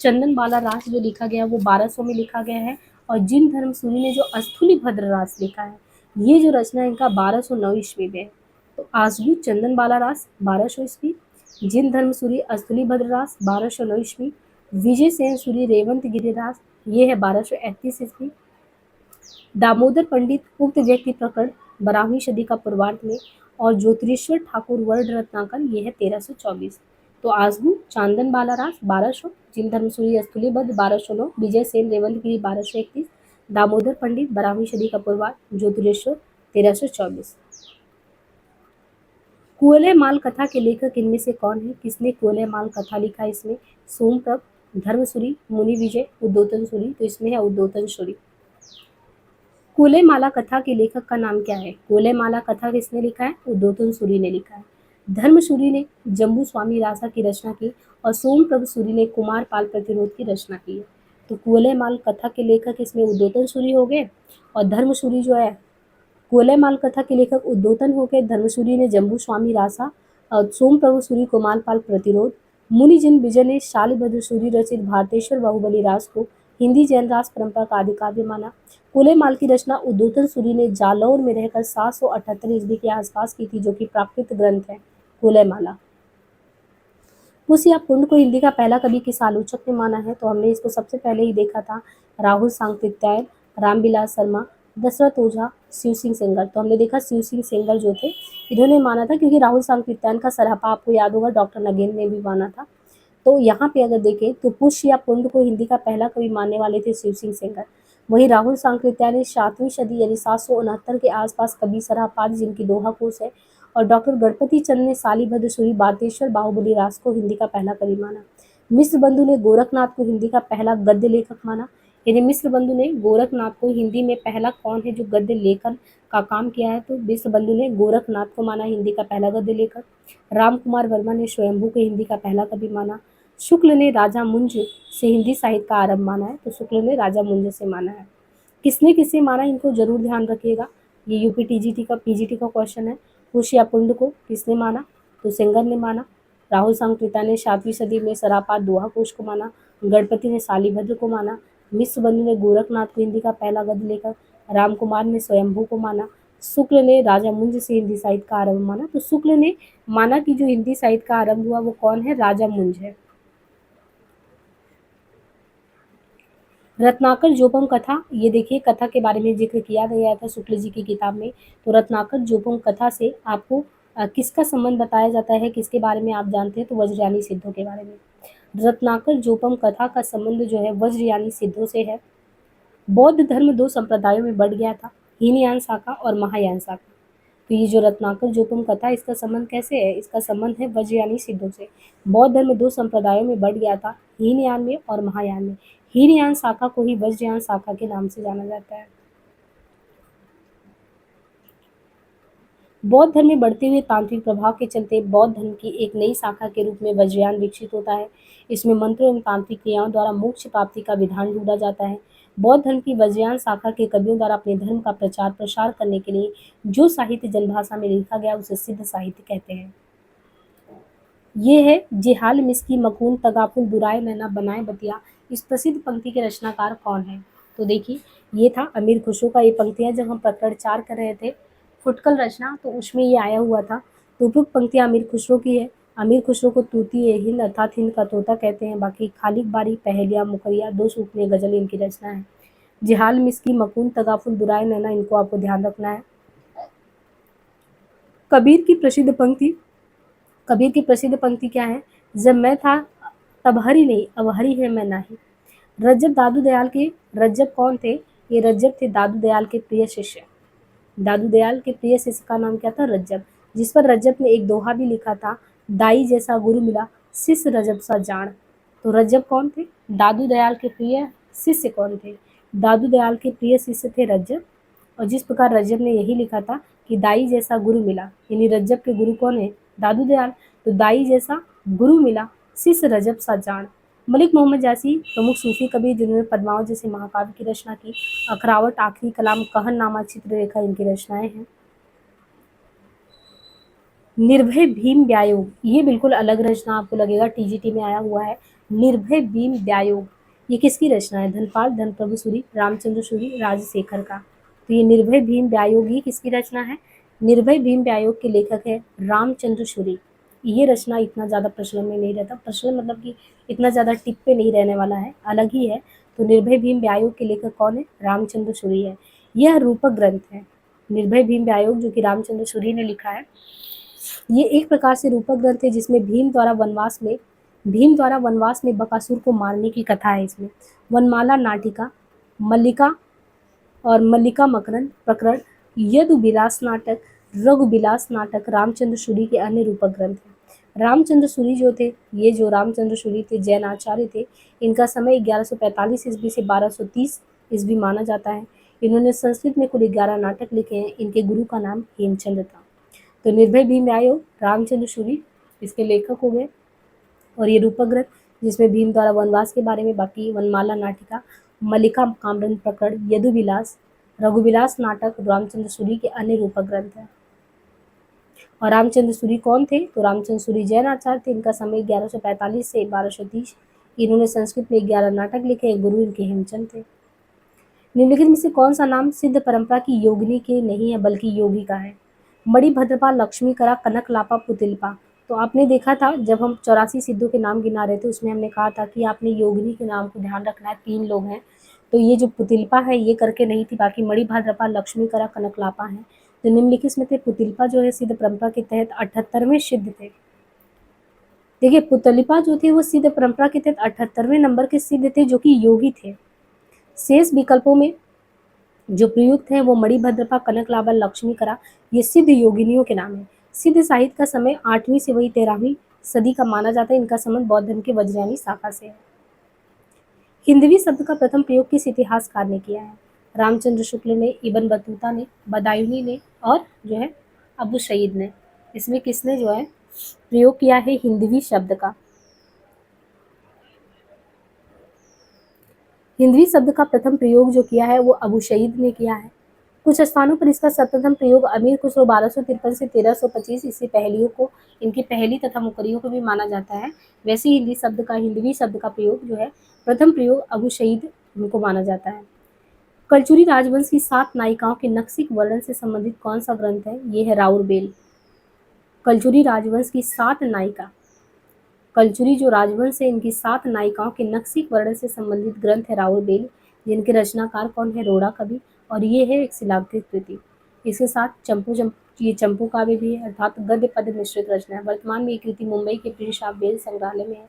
चंदन बाला रास जो लिखा गया वो 1200 में लिखा गया है। और जिन धर्म सूरी ने जो स्थूलीभद्र रास लिखा है ये जो रचना इनका 1209 ईस्वी में है। तो आसगू चंदन बाला रास 1200 ईस्वी, जिन धर्म सूरी स्थूलीभद्र रास 1209 ईस्वी, विजय सेन सूरी रेवंत गिरिरास ये है 1231 ईस्वी। दामोदर पंडित उक्त व्यक्ति प्रकरण 12वीं सदी का पूर्वार्ध में और ज्योतिरेश्वर ठाकुर वर्ण रत्नाकर ये है 1324। तो आसगू चांदन बाला रास 1200, जिन धर्मसूरी स्थूलीभद्र 1209, विजय सेन रेवंत गिरी 1231, दामोदर पंडित 12वीं सदी का पूर्वार्ध, ज्योतिरेश्वर 1324। कुवलय माल कथा के लेखक इनमें से कौन है? किसने कुवलय माल कथा लिखा? इसमें सोमप्रभ, धर्मसूरी, मुनि विजय, उद्योतन सूरी। तो इसमें है उद्योतन सूरी। कुवलय माला कथा के लेखक का नाम क्या है? कुवलय माला कथा किसने लिखा है? उद्योतन सूरी ने लिखा है। धर्मसूरी ने जम्बू स्वामी रासा की रचना की और सोमप्रभ सूरी ने कुमार पाल प्रतिरोध की रचना की है। तो कुवलय माल कथा के लेखक इसमें उद्योतन सूरी हो गए और धर्मसूरी जो है कुवलय माल कथा के लेखक उद्योतन हो गए। धर्मसूरी ने जम्बू स्वामी रासा और सोमप्रभु सूरी कुमारपाल प्रतिरोध। मुनिजन विजय ने शालिभद्र सूरी रचित भारतेश्वर बाहुबली रास को हिंदी जैन रास परंपरा का आदि काव्य माना। कुवलय माल की रचना उद्योतन सूरी ने जालौर में रहकर 778 ईस्वी के आसपास की थी, जो कि प्राकृत ग्रंथ है कुवलय माला। कुश या पुंड को हिंदी का पहला कवि किस आलोचक ने माना है? तो हमने इसको सबसे पहले ही देखा था राहुल सांकृत्यायन, रामविलास शर्मा, दशरथ ओझा, शिव सिंह सेंगर। तो हमने देखा शिव सिंह सेंगर जो थे इन्होंने माना था, क्योंकि राहुल सांकृत्यायन का सरहपा आपको याद होगा डॉक्टर नगेन ने भी माना था। तो यहाँ पे अगर देखें तो पुष या पुंड को हिंदी का पहला कवि मानने वाले थे शिव सिंह सेंगर। वहीं राहुल सांकृत्यायन 7वीं सदी यानी 769 के आसपास कवि सरहपाद जिनकी दोहा कोश है। और डॉक्टर गणपति चंद ने शालिभद्र सूरी भारतेश्वर बाहुबली रास को हिंदी का पहला कवि माना। मिश्र बंधु ने गोरखनाथ को हिंदी का पहला गद्य लेखक माना। यदि मिश्र बंधु ने गोरखनाथ को हिंदी में पहला कौन है जो गद्य लेखन का काम किया है, तो मिश्र बंधु ने गोरखनाथ को माना हिंदी का पहला गद्य लेखक। राम कुमार वर्मा ने स्वयंभू को हिंदी का पहला कवि माना। शुक्ल ने राजा मुंज से हिंदी साहित्य का आरंभ माना है, तो शुक्ल ने राजा मुंज से माना है। किसने किसे माना, इनको जरूर ध्यान रखिएगा, ये यूपी टीजीटी का पीजीटी का क्वेश्चन है। होशियाकुंड को किसने माना, तो सेंगर ने माना। राहुल सांकृत्या ने 7वीं सदी में सरापात दोहा कोश को माना। गणपति ने शालिभद्र को माना। मिश्र बंधु ने गोरखनाथ को हिंदी का पहला गद्य लेखक। राम कुमार ने स्वयंभू को माना। शुक्ल ने राजा मुंज से हिंदी साहित्य का आरंभ माना, तो शुक्ल ने माना कि जो हिंदी साहित्य का आरंभ हुआ वो कौन है, राजा मुंज है। रत्नाकर जोपम कथा, ये देखिए कथा के बारे में जिक्र किया गया था शुक्ल जी की किताब में। तो रत्नाकर जोपम कथा से आपको किसका संबंध बताया जाता है, किसके बारे में आप जानते हैं, तो वज्रयानी सिद्धों के बारे में। रत्नाकर जोपम कथा का संबंध जो है वज्रयानी सिद्धों से है। बौद्ध धर्म 2 संप्रदायों में बढ़ गया था, हीनयान शाखा और महायान शाखा। तो ये जो रत्नाकर जोपम कथा, इसका संबंध कैसे है, इसका संबंध है वज्रयानी सिद्धों से। बौद्ध धर्म 2 संप्रदायों में बढ़ गया था, हीनयान में और महायान में। हीनयान शाखा को ही वज्रयान शाखा के नाम से जाना जाता है। बौद्ध धर्म में बढ़ते हुए तांत्रिक प्रभाव के चलते बौद्ध धर्म की एक नई शाखा के रूप में वज्रयान विकसित होता है। इसमें मंत्रों एवं तांत्रिक क्रियाओं द्वारा मोक्ष प्राप्ति का विधान ढूंढा जाता है। बौद्ध धर्म की वज्रयान शाखा के कवियों द्वारा अपने धर्म का प्रचार प्रसार करने के लिए जो साहित्य जनभाषा में लिखा गया उसे सिद्ध साहित्य कहते हैं। ये है जेहाल मिस्की मकून तगाफुल दुराए नैना बनाए बतिया। इस प्रसिद्ध पंक्ति के रचनाकार कौन है, तो देखिए ये था अमीर खुसरो का। ये पंक्तियां जब हम प्रकरण 4 कर रहे थे फुटकल रचना, तो उसमें ये आया हुआ था। तो उपयुक्त पंक्तियां अमीर खुसरो की है। अमीर खुसरो को तूती ए हिंद अर्थात हिंद का तोता कहते हैं। बाकी खालिक बारी, पहेलिया, मुकरिया, 2 सूत्रीय गजल इनकी रचना है। जेहाल मिस्की मकून तगाफुल दुराए नैना, इनको आपको ध्यान रखना है। कबीर की प्रसिद्ध पंक्ति, कबीर की प्रसिद्ध पंक्ति क्या है, जब मैं था तब हरि नहीं, अब हरि है मैं नाही। रज्जब दादू दयाल के, रज्जब कौन थे, ये रज्जब थे दादू दयाल के प्रिय शिष्य। दादू दयाल के प्रिय शिष्य का नाम क्या था, रज्जब। जिस पर रज्जब ने एक दोहा भी लिखा था, दाई जैसा गुरु मिला शिष्य रजब सा जान। तो रज्जब कौन थे, दादू दयाल के प्रिय शिष्य कौन थे, दादू दयाल के प्रिय शिष्य थे रज्जब। और जिस प्रकार रज्जब ने यही लिखा था कि दाई जैसा गुरु मिला, यानी रज्जब के गुरु कौन है, दादू दयाल। तो दाई जैसा गुरु मिला शिष्य रजब सा जान। मलिक मोहम्मद जासी प्रमुख सूफी कवि जिन्होंने पद्मावत जैसे महाकाव्य की रचना की। अखरावट, आखिरी कलाम, कहरनामा, चित्ररेखा इनकी रचनाएं हैं। निर्भय भीम व्यायोग, ये बिल्कुल अलग रचना आपको लगेगा, टीजीटी में आया हुआ है। निर्भय भीम व्यायोग, ये किसकी रचना है, धनपाल धनप्रभु सूरी, रामचंद्र सूरी, राजशेखर का। तो ये निर्भय भीम व्यायोग ये किसकी रचना है, निर्भय भीम व्यायोग के लेखक है रामचंद्र सूरी। ये रचना इतना ज़्यादा प्रचलन में नहीं रहता, प्रचलन मतलब कि इतना ज़्यादा टिप पे नहीं रहने वाला है, अलग ही है। तो निर्भय भीम व्यायोग के लेखक कौन है, रामचंद्र सूरी है। यह रूपक ग्रंथ है, निर्भय भीम व्यायोग जो कि रामचंद्र सूरी ने लिखा है। ये एक प्रकार से रूपक ग्रंथ है जिसमें भीम द्वारा वनवास में बकासुर को मारने की कथा है। इसमें वनमाला नाटिका, मल्लिका और मल्लिका मकरंद प्रकरण, यदुविलास नाटक, रघुविलास नाटक रामचंद्र सूरी के अन्य रूपक ग्रंथ हैं। रामचंद्र सूरी जो थे, ये जो रामचंद्र सूरी थे जैन आचार्य थे। इनका समय 1145 ईस्वी से 1230 ईस्वी माना जाता है। इन्होंने संस्कृत में कुल 11 नाटक लिखे हैं। इनके गुरु का नाम हेमचंद्र था। तो निर्भय भीम व्यायोग रामचंद्र सूरी इसके लेखक हो गए। और ये रूपक ग्रंथ जिसमें भीम द्वारा वनवास के बारे में, बाकी वनमाला नाटिका, मल्लिका कामरन प्रकरण, यदुविलास, रघुविलास नाटक रामचंद्र सूरी के अन्य रूपक ग्रंथ हैं। और रामचंद्र सूरी कौन थे, तो रामचंद्र सूरी जैन आचार्य थे। इनका समय 1145 से 1230। इन्होंने संस्कृत में 11 नाटक लिखे। गुरु इनके हेमचंद थे। निम्नलिखित में से कौन सा नाम सिद्ध परंपरा की योगिनी के नहीं है बल्कि योगी का है, मणिभद्रपा, लक्ष्मीकरा, कनकलापा, पुतिलपा। तो आपने देखा था जब हम 84 सिद्धों के नाम गिना रहे थे, उसमें हमने कहा था कि आपने योगिनी के नाम को ध्यान रखना है। 3 लोग हैं, तो ये जो पुतिलपा है ये करके नहीं थी, बाकी मणिभद्रपा, लक्ष्मीकरा, कनकलापा हैं। तो निम्नलिखित में थे पुतिलपा जो है सिद्ध परंपरा के तहत 78वें सिद्ध थे। देखिए पुतलिपा जो थे वो सिद्ध परंपरा के तहत 78वें नंबर के सिद्ध थे जो कि योगी थे। शेष विकल्पों में जो प्रयुक्त है वो मणिभद्रपा, कनकलाबा, लक्ष्मीकरा, ये सिद्ध योगिनियों के नाम है। सिद्ध साहित्य का समय 8वीं से वही 13वीं सदी का माना जाता है। इनका संबंध बौद्ध धर्म के वज्रयानी शाखा से है। हिंदवी शब्द का प्रथम प्रयोग किस इतिहासकार ने किया है? रामचंद्र शुक्ल ने, इब्न बतूता ने, बदायूनी ने और जो है अबू सईद ने। इसमें किसने जो है प्रयोग किया है हिंदवी शब्द का? हिंदवी शब्द का प्रथम प्रयोग जो किया है वो अबू सईद ने किया है। कुछ स्थानों पर इसका सर्वप्रथम प्रयोग अमीर खुसरो 1253 से 1325 ईस्वी पहलियों को, इनकी पहली तथा मुकरियों को भी माना जाता है। वैसे हिंदवी शब्द का प्रयोग जो है प्रथम प्रयोग अबू सईद को माना जाता है। कलचुरी राजवंश की 7 नायिकाओं के नक्सिक वर्णन से संबंधित कौन सा ग्रंथ है? ये है राउरबेल। कलचुरी राजवंश की 7 नायिका, कलचुरी जो राजवंश है इनकी 7 नायिकाओं के नक्सिक वर्णन से संबंधित ग्रंथ है राउरबेल, जिनके रचनाकार कौन है? रोड़ा कवि, और ये है एक शिलान्यास कृति। इसके साथ ये चंपू काव्य भी है, अर्थात गद्य पद मिश्रित रचना है। वर्तमान में ये कृति मुंबई के प्रिंस ऑफ वेल्स संग्रहालय में है।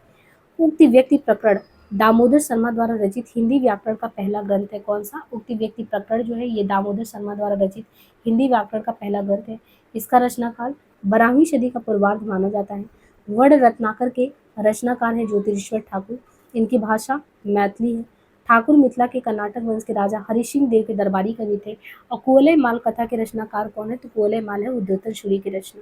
उक्त व्यक्ति प्रकरण दामोदर शर्मा द्वारा रचित हिंदी व्याकरण का पहला ग्रंथ है। कौन सा? उक्त व्यक्ति प्रकरण जो है ये दामोदर शर्मा द्वारा रचित हिंदी व्याकरण का पहला ग्रंथ है। इसका रचनाकाल 12वीं सदी का पूर्वार्ध माना जाता है। वर्ण रत्नाकर के रचनाकार हैं ज्योतिरीश्वर ठाकुर। इनकी भाषा मैथिली है। ठाकुर मिथिला के कर्नाटक वंश के राजा हरिसिंह देव के दरबारी कवि थे। और कुवलय माल कथा के रचनाकार कौन है? तो कुवलय माल है उद्योतन शूरी की रचना।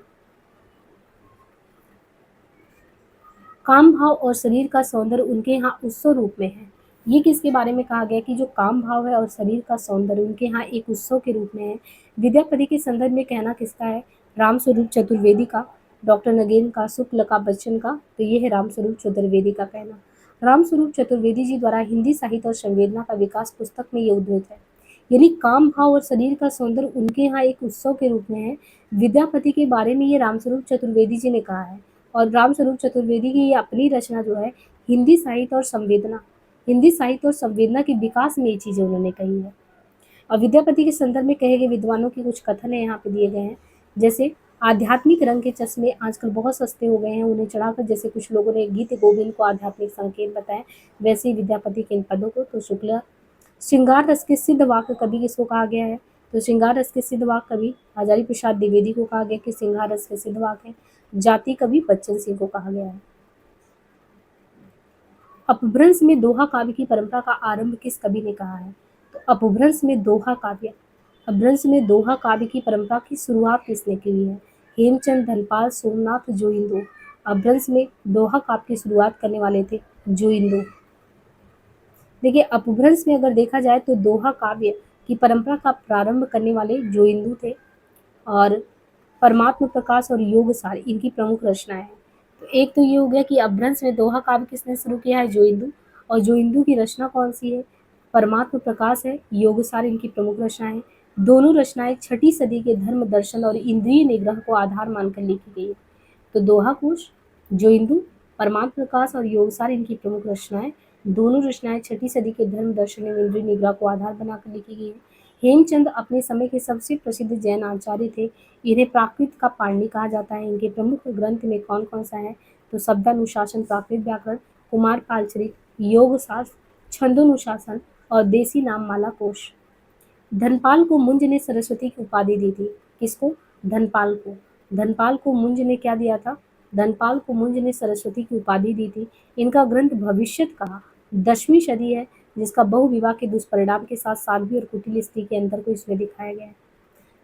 काम भाव और शरीर का सौंदर्य उनके यहाँ उत्सव रूप में है। ये किसके बारे में कहा गया कि जो काम भाव है और शरीर का सौंदर्य उनके यहाँ एक उत्सव के रूप में है? विद्यापति के संदर्भ में कहना किसका है? रामस्वरूप चतुर्वेदी का, डॉक्टर नगेन का, शुक्लका, बच्चन का। तो ये है रामस्वरूप चतुर्वेदी का कहना। रामस्वरूप चतुर्वेदी जी द्वारा हिंदी साहित्य और संवेदना का विकास पुस्तक में ये उद्धृत है। यानी काम भाव और शरीर का सौंदर्य उनके यहाँ एक उत्सव के रूप में है। विद्यापति के बारे में ये रामस्वरूप चतुर्वेदी जी ने कहा है। और रामस्वरूप चतुर्वेदी की ये अपनी रचना जो है हिंदी साहित्य और संवेदना के विकास में ये चीजें उन्होंने कही है। और विद्यापति के संदर्भ में कहे गए विद्वानों के कुछ कथन है यहाँ पे दिए गए हैं। जैसे आध्यात्मिक रंग के चश्मे आजकल बहुत सस्ते हो गए हैं, उन्हें चढ़ाकर, जैसे कुछ लोगों ने गीत गोविंद को आध्यात्मिक संकेत बताया, वैसे ही विद्यापति के इन पदों को। तो शुक्ला श्रृंगार रस के सिद्ध वाक्य कवि किसको कहा गया है? तो श्रृंगार रस के सिद्ध वाक्य कवि हजारी प्रसाद द्विवेदी को कहा गया कि श्रृंगार रस के सिद्ध वाक्य है। जाति कवि बच्चन सिंह को कहा गया है। अपभ्रंश में दोहा काव्य की परंपरा का आरंभ किस कवि ने कहा है? तो अपभ्रंश में दोहा काव्य की परंपरा की शुरुआत किसने की है? हेमचंद, धनपाल, सोमनाथ, जोइंदो। अपभ्रंश में दोहा काव्य की शुरुआत करने वाले थे जोइंदो। देखिए अपभ्रंश में अगर देखा जाए तो दोहा काव्य की परंपरा का प्रारंभ करने वाले जोइंदू थे। और परमात्म प्रकाश और योग सार इनकी प्रमुख रचनाएं हैं। तो एक तो ये हो गया कि अपभ्रंश में दोहा काव्य किसने शुरू किया है? जोइंदू। और जोइंदू की रचना कौन सी है? परमात्म प्रकाश है, योग सार इनकी प्रमुख रचनाएं हैं। दोनों रचनाएं 6ठी सदी के धर्म दर्शन और इंद्रिय निग्रह को आधार मानकर लिखी गई है। तो दोहा कुश, जोइंदू, परमात्म प्रकाश और योगसार इनकी प्रमुख रचनाएं। दोनों रचनाएं 6ठी सदी के धर्म दर्शन एवं इंद्रिय निग्रह को आधार बनाकर लिखी गई है। हेमचंद अपने समय के सबसे प्रसिद्ध जैन आचार्य थे। इन्हें प्राकृत का पाणिनि कहा जाता है। इनके प्रमुख ग्रंथ में कौन कौन सा है? तो शब्दानुशासन, प्राकृत व्याकरण, कुमार पालचरित, योग शास्त्र, छंदोनुशासन और देसी नाम माला कोश। धनपाल को मुंज ने सरस्वती की उपाधि दी थी। किसको? धनपाल को। धनपाल को मुंज ने क्या दिया था? धनपाल को मुंज ने सरस्वती की उपाधि दी थी। इनका ग्रंथ भविष्यत कहा 10वीं सदी है, जिसका बहुविवाह के दुष्परिणाम के साथ साध्वी और कुटिल स्त्री के अंतर को इसमें दिखाया गया है।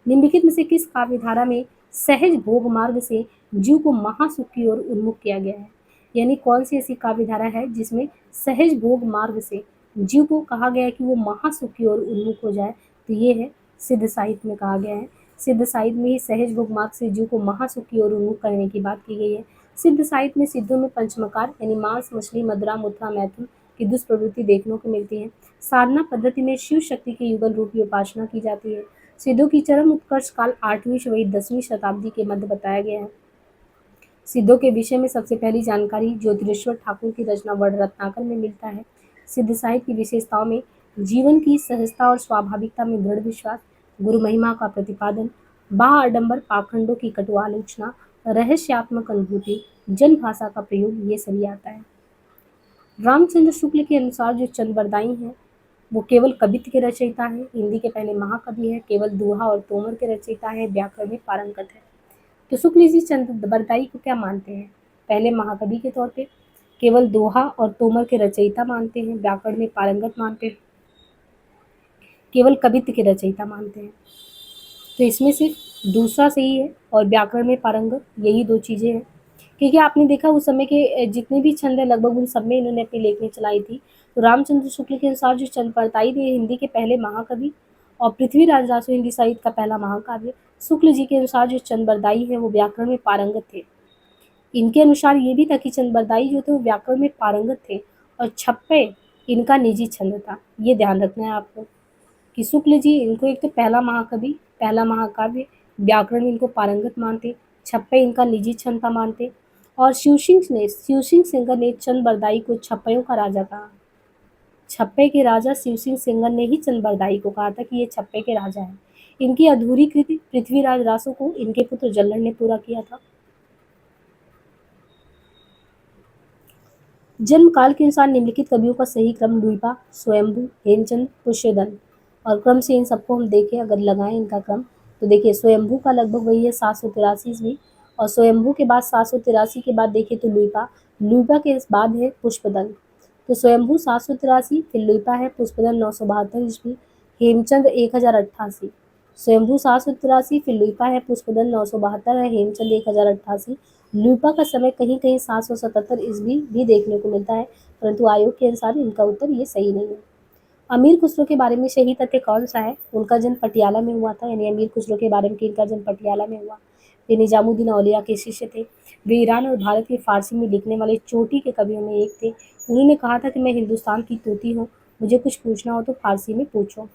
निम्नलिखित में से किस काव्य धारा में सहज भोग मार्ग से जीव को महासुख की ओर उन्मुख किया गया है? यानी कौन सी ऐसी काव्य धारा है जिसमें सहज भोग मार्ग से जीव को कहा गया है कि वो महासुख की ओर उन्मुख हो जाए? तो ये है सिद्ध साहित्य में कहा गया है। सिद्ध साहित्य में ही सहज भोग मार्ग से जीव को महासुख की ओर उन्मुख करने की बात की गई है। सिद्ध साहित्य में सिद्धों में पंचमकार यानी मांस, मछली, मदिरा, मुद्रा, मैथुन की दुष्प्रवृत्ति देखने को मिलती है। साधना पद्धति में शिव शक्ति के युगल रूप की उपासना की जाती है। सिद्धों की चरम उत्कर्ष काल 8वीं से वही 10वीं शताब्दी के मध्य बताया गया है। सिद्धों के विषय में सबसे पहली जानकारी ज्योतिरीश्वर ठाकुर की रचना वर्ण रत्नाकर में मिलता है। सिद्ध साहित्य की विशेषताओं में जीवन की सहजता और स्वाभाविकता में दृढ़ विश्वास, गुरु महिमा का प्रतिपादन, बाह्य आडंबर पाखंडों की कटु आलोचना, रहस्यात्मक अनुभूति, जन भाषा का प्रयोग, ये सभी आता है। रामचंद्र शुक्ल के अनुसार जो चंद्रबरदाई हैं वो केवल कवित्व के रचयिता हैं, हिंदी के पहले महाकवि हैं, केवल दोहा और तोमर के रचयिता हैं, व्याकरण में पारंगत है। तो शुक्ल जी चंद्रबरदाई को क्या मानते हैं? पहले महाकवि के तौर पे, केवल दोहा और तोमर के रचयिता मानते हैं, व्याकरण में पारंगत मानते हैं, केवल कवित्त के रचयिता मानते हैं। तो इसमें सिर्फ दूसरा सही है और व्याकरण में पारंगत, यही दो चीज़ें हैं। क्योंकि आपने देखा उस समय के जितने भी छंद है लगभग उन सब में इन्होंने अपनी लेखनी चलाई थी। तो रामचंद्र शुक्ल के अनुसार जो चंद परताई थे हिंदी के पहले महाकवि और पृथ्वीराज रासो हिंदी साहित्य का पहला महाकाव्य। शुक्ल जी के अनुसार जो चंद बरदाई है वो व्याकरण में पारंगत थे। इनके अनुसार ये भी था कि चंद बरदाई जो थे वो व्याकरण में पारंगत थे और छप्पे इनका निजी छंद था। ये ध्यान रखना है आपको कि शुक्ल जी इनको एक तो पहला महाकवि, पहला महाकाव्य, व्याकरण में इनको पारंगत मानते, छप्पे इनका निजी छंद था मानते। और शिवसिंह सेंगर ने चंद बरदाई को छप्पयों का राजा कहा। छप्पे के राजा शिवसिंह सेंगर ने ही चंद बरदाई को कहा था कि ये छप्पे के राजा हैं। इनकी अधूरी कृति पृथ्वीराज रासो को इनके पुत्र जल्लड़ ने पूरा किया था। जन्म काल के अनुसार निम्नलिखित कवियों का सही क्रम लुइपा, स्वयंभू, हेमचंद, पुष्यधन। और क्रम से इन सबको हम देखें अगर लगाएं इनका क्रम तो देखिए स्वयंभू का लगभग वही है 783 ईस्वी और स्वयंभू के बाद 783 के बाद देखिए तो लुइपा, लुइपा के बाद है पुष्पदन। तो स्वयंभू 783, फिर लुइपा है, पुष्पदन 972 ईस्वी, हेमचंद 1088। स्वयंभू 783, फिर लुइपा है, पुष्पदन 972 है, हेमचंद 1088। लुइपा का समय कहीं कहीं 777 ईस्वी भी देखने को मिलता है, परंतु आयोग के अनुसार इनका उत्तर ये सही नहीं है। अमीर खुसरो के बारे में सही तथ्य कौन सा है? उनका जन्म पटियाला में हुआ था, यानी अमीर खुसरो के बारे में कि इनका जन्म पटियाला में हुआ। वे निजामुद्दीन औलिया के शिष्य थे। वे ईरान और भारत के फारसी में लिखने वाले चोटी के कवियों में एक थे। उन्होंने कहा था कि मैं हिंदुस्तान की तूती हूँ, मुझे कुछ पूछना हो तो फारसी में पूछो।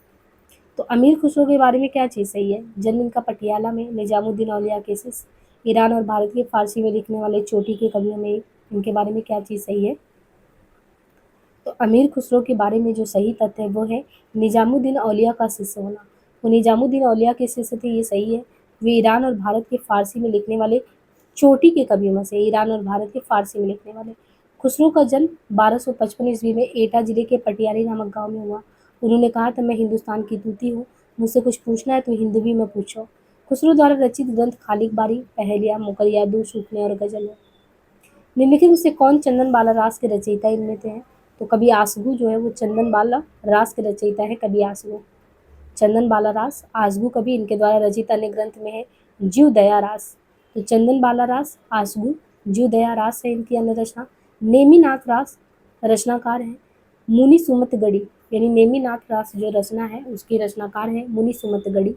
तो अमीर खुसरो के बारे में क्या चीज़ सही है? जन्म इनका पटियाला में, निजामुद्दीन औलिया के शिष्य, ईरान और भारत के फारसी में लिखने वाले चोटी के कवियों में एक, इनके बारे में क्या चीज़ सही है? तो अमीर खुसरो के बारे में जो सही तथ्य है वो है निजामुद्दीन औलिया का शिष्य होना। वो निजामुद्दीन औलिया के शिष्य थे, ये सही है। वे ईरान और भारत के फारसी में लिखने वाले चोटी के कवियों में से, ईरान और भारत के फारसी में लिखने वाले। खुसरो का जन्म 1255 ईस्वी में एटा जिले के पटियाली नामक गांव में हुआ। उन्होंने कहा था मैं हिंदुस्तान की तूती हूँ, मुझसे कुछ पूछना है तो हिंदवी में पूछो। खुसरो द्वारा रचित ग्रंथ खालिक बारी, पहेलिया, मुकरिया, दो सूखने और गजल है। निम्नलिखित में से कौन चंदन बाला रास के रचयिता इनमें थे? तो कवि आसगू जो है वो चंदन बाला रास के रचयिता है, कवि आसगू। चंदन बाला रास आसगू कवि, इनके द्वारा रचित अन्य ग्रंथ में है जीव दया रास। तो चंदन बाला रास आसगू, जीव दया रास है इनकी अन्य रचना। नेमिनाथ रास रचनाकार है मुनि सुमत गढ़ी, यानी नेमिनाथ रास जो रचना है उसकी रचनाकार है मुनि सुमत गढ़ी।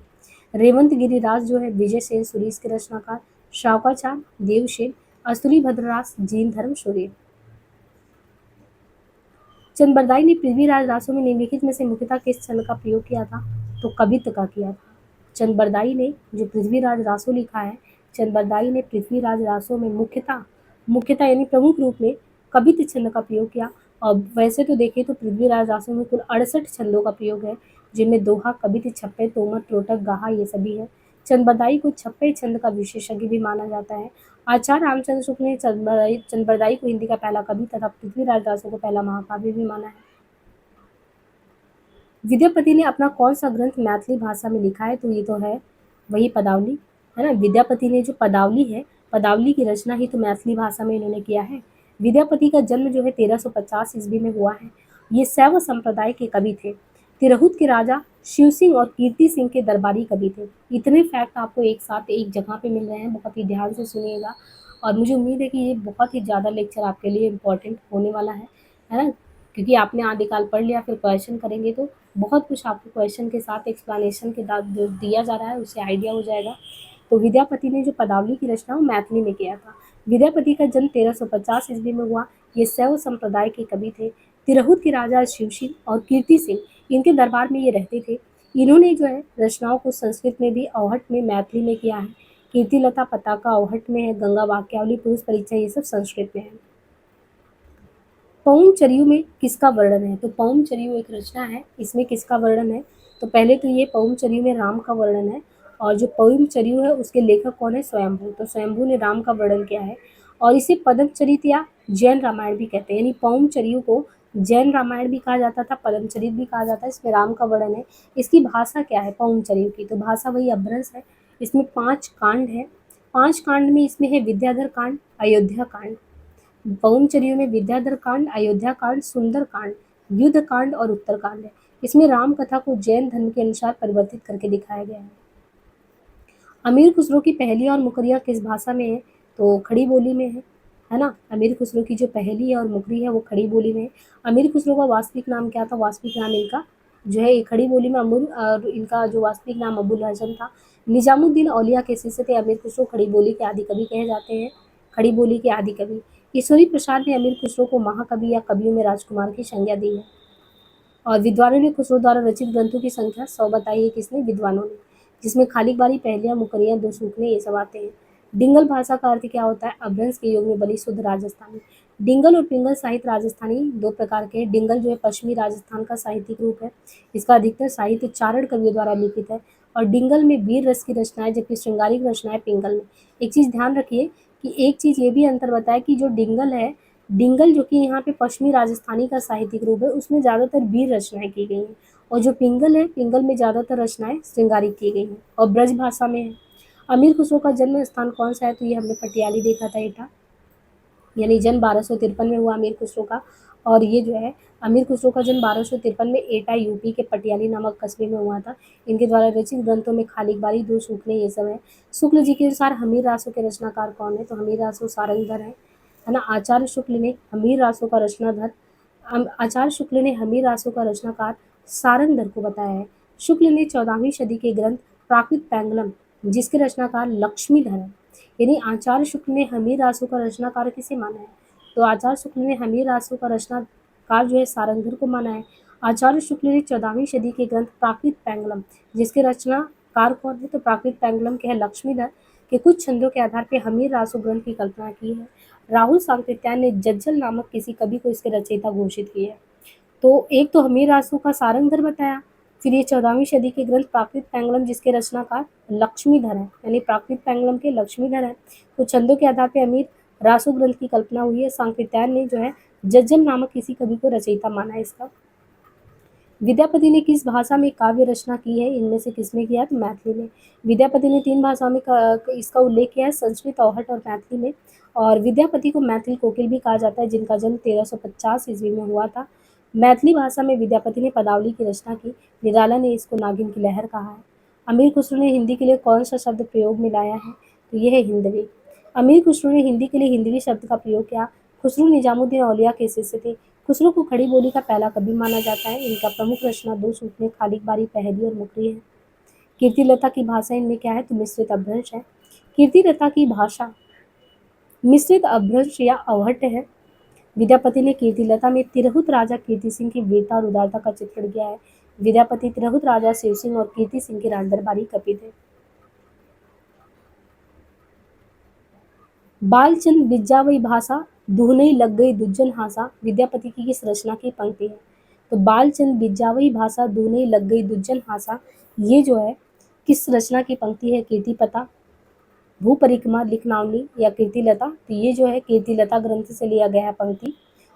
रेवंत गिरी रास जो है विजय सेन सुरीस के रचनाकार, शावकाचार देवसेन, अस्तुली भद्ररास जीन धर्म सूर्य। चंद ने पृथ्वीराज रासो में निम्नलिखित में से मुख्यतः किस छंद का प्रयोग किया था? तो कवित्व का किया था। चंद ने जो पृथ्वीराज रासो लिखा है, चंद ने पृथ्वीराज रासो में मुख्यतः यानी प्रमुख रूप में कवित्व छंद का प्रयोग किया। और वैसे तो देखें तो पृथ्वीराज रासो में कुल 68 छंदों का प्रयोग है, जिनमें दोहा, कवित्व, छप्पे, तोमर, त्रोटक, गाहा ये सभी है। चंद को छप्पे छंद का विशेषज्ञ भी माना जाता है। आचार्य रामचंद्र शुक्ल ने चंद को हिंदी का पहला कवि तथा पृथ्वीराज रासो को पहला महाकाव्य भी माना है। विद्यापति ने अपना कौन सा ग्रंथ मैथिली भाषा में लिखा है? तो ये तो है वही पदावली, है ना। विद्यापति ने जो पदावली है, पदावली की रचना ही तो मैथिली भाषा में इन्होंने किया है। विद्यापति का जन्म जो है 1350 ईस्वी में हुआ है। ये शैव संप्रदाय के कवि थे। तिरहुत के राजा शिव सिंह और कीर्ति सिंह के दरबारी कवि थे। इतने फैक्ट आपको एक साथ एक जगह पे मिल रहे हैं, बहुत ही ध्यान से सुनिएगा। और मुझे उम्मीद है कि ये बहुत ही ज़्यादा लेक्चर आपके लिए इम्पोर्टेंट होने वाला है ना। क्योंकि आपने आदिकाल पढ़ लिया, फिर क्वेश्चन करेंगे तो बहुत कुछ आपको क्वेश्चन के साथ एक्सप्लेनेशन के साथ जो दिया जा रहा है उससे आइडिया हो जाएगा। तो विद्यापति ने जो पदावली की रचना वो मैथिली में किया था। विद्यापति का जन्म 1350 ईस्वी में हुआ। ये शैव संप्रदाय के कवि थे। तिरहुत के राजा शिव सिंह और कीर्ति सिंह इनके दरबार में ये रहते थे। इन्होंने जो है रचनाओं को संस्कृत में भी, अवहट में, मैथिली में किया है। कीर्तिलता पताका अवहट में है, गंगा वाक्यावली, पुरुष परिचय ये सब संस्कृत में है। पौम चरियू में किसका वर्णन है? तो पौम चरियू एक रचना है, इसमें किसका वर्णन है? तो पहले तो ये पौम चरियू में राम का वर्णन है। और जो पौम चरियू है उसके लेखक कौन है? स्वयंभू। तो स्वयंभू ने राम का वर्णन किया है। और इसे पद्मचरित या जैन रामायण भी कहते हैं, यानी पौम चरियू को जैन रामायण भी कहा जाता था, पद्मचरित भी कहा जाता है। इसमें राम का वर्णन है। इसकी भाषा क्या है पौम चरियू की? तो भाषा वही अपभ्रंश है। इसमें 5 कांड है। 5 कांड में इसमें है विद्याधर कांड, अयोध्या कांड, पवनचरियों में विद्याधर कांड, अयोध्या कांड, सुंदर कांड, युद्ध कांड और उत्तर कांड है। इसमें राम कथा को जैन धर्म के अनुसार परिवर्तित करके दिखाया गया है। अमीर खुसरो की पहेलियाँ और मुकरियाँ किस भाषा में है? तो खड़ी बोली में है ना? अमीर खुसरो की जो पहेली है और मुकरी है वो खड़ी बोली में है। अमीर खुसरो का वास्तविक नाम क्या था? वास्तविक नाम इनका जो है ये खड़ी बोली में इनका जो वास्तविक नाम अबुल हसन था। निजामुद्दीन औलिया के शिष्य थे अमीर खुसरो, खड़ी बोली के आदि कवि कहे जाते हैं। खड़ी बोली के आदि कवि ईश्वरी प्रसाद ने अमीर खुसरो को महाकवि या कवियों में राजकुमार की संज्ञा दी है। और विद्वानों ने खुसरो द्वारा रचित ग्रंथों की संख्या 100 बताई है। किसने? विद्वानों ने। जिसमें खालिक बारी, पहेलियाँ, मुकरियाँ, दो सूखने ये सब आते हैं। डिंगल भाषा का अर्थ क्या होता है? अपभ्रंश के युग में बनी शुद्ध राजस्थानी। डिंगल और पिंगल साहित्य राजस्थानी दो प्रकार के हैं। डिंगल जो है पश्चिमी राजस्थान का साहित्यिक रूप है। इसका अधिकतर साहित्य चारण कवियों द्वारा लिखित है। और डिंगल में वीर रस की रचनाएं जबकि श्रृंगारिक रचनाएं पिंगल में। एक चीज़ ध्यान रखिए कि एक चीज़ ये भी अंतर बताए कि जो डिंगल है, डिंगल जो कि यहाँ पे पश्चिमी राजस्थानी का साहित्यिक रूप है, उसमें ज़्यादातर वीर रचनाएं की गई हैं। और जो पिंगल है, पिंगल में ज़्यादातर रचनाएं श्रृंगारिक की गई हैं और ब्रज भाषा में है। अमीर खुसरो का जन्म स्थान कौन सा है? तो ये हमने पटियाली देखा था एटा, यानी जन्म 1253 में हुआ अमीर खुसरो का। और ये जो है अमीर खुसरो का जन्म 1253 में एटा यूपी के पटियाली नामक कस्बे में हुआ था। इनके द्वारा रचित ग्रंथों में खालिक बारी, दो सूखने ये सब है। शुक्ल जी के अनुसार हमीर रासों के रचनाकार कौन है? तो हमीर रासो सारंगधर है ना। आचार्य शुक्ल ने हमीर रासों का रचनाधर आचार्य शुक्ल ने हमीर रासों का रचनाकार सारंगधर को बताया है। शुक्ल ने 14वीं सदी के ग्रंथ प्राकृत पैंगलम जिसके रचनाकार लक्ष्मीधर है। यानी आचार्य शुक्ल ने हमीर रासों का रचनाकार किसे माना है? तो आचार्य शुक्ल ने हमीर रासों का रचनाकार जो है सारंगधर को माना है। आचार्य शुक्ल ने 14वीं सदी के ग्रंथ प्राकृत पैंगलम जिसके रचनाकार कौन है? तो प्राकृत पैंगलम के है लक्ष्मीधर के कुछ छंदों के आधार पर हमीर रासो ग्रंथ की कल्पना की है। राहुल सांकृत्यायन ने जज्जल नामक किसी कवि को इसके रचयिता घोषित किया है। तो एक तो हमीर रासो का सारंगधर बताया, फिर ये 14वीं सदी के ग्रंथ प्राकृत पैंगलम जिसके रचनाकार लक्ष्मीधर है, यानी प्राकृत पैंगलम के लक्ष्मीधर है। तो छंदों के आधार पर हमीर रासो ग्रंथ की कल्पना हुई है। सांकृत्यायन ने जो है जज्जल नामक किसी कवि को रचयिता माना है इसका। विद्यापति ने किस भाषा में काव्य रचना की है? इनमें से किसमें किया? तो मैथिली में। विद्यापति ने 3 भाषाओं में इसका उल्लेख किया है, संस्कृत, औहट और मैथिली में। और विद्यापति को मैथिल कोकिल भी कहा जाता है जिनका जन्म 1350 ईस्वी में हुआ था। मैथिली भाषा में विद्यापति ने पदावली की रचना की। निराला ने इसको नागिन की लहर कहा है। अमीर खुसरो ने हिंदी के लिए कौन सा शब्द प्रयोग में लाया है? तो यह है हिंदवी। अमीर खुसरो ने हिंदी के लिए हिंदवी शब्द का प्रयोग किया। खुसरो निजामुद्दीन औलिया के शिष्य थे। खुसरो को खड़ी बोली का पहला कवि माना जाता है। इनका प्रमुख रचना दो सूत्रीय खालिक बारी, पहेली और मुकरी है। कीर्तिलता की भाषा इनमें क्या है? तो मिश्रित अपभ्रंश है। कीर्तिलता की भाषा मिश्रित अपभ्रंश या अवहट्ट है। विद्यापति ने कीर्तिलता में तिरहुत राजा कीर्ति सिंह की वीरता और उदारता का चित्रण किया है। विद्यापति तिरहुत राजा शिव सिंह और कीर्ति सिंह के राजदरबारी कवि थे। बालचंद बिज्जावई भाषा दुहनई लग गई दुज्जन हासा विद्यापति की किस रचना की पंक्ति है? तो बालचंद बिज्जावई भाषा दुहनई लग गई दुज्जन हासा ये जो है किस रचना की पंक्ति है? कीर्तिपता, भू परिक्रमा, लिखनावली या कीर्तिलता? तो ये जो है कीर्तिलता ग्रंथ से लिया गया है पंक्ति।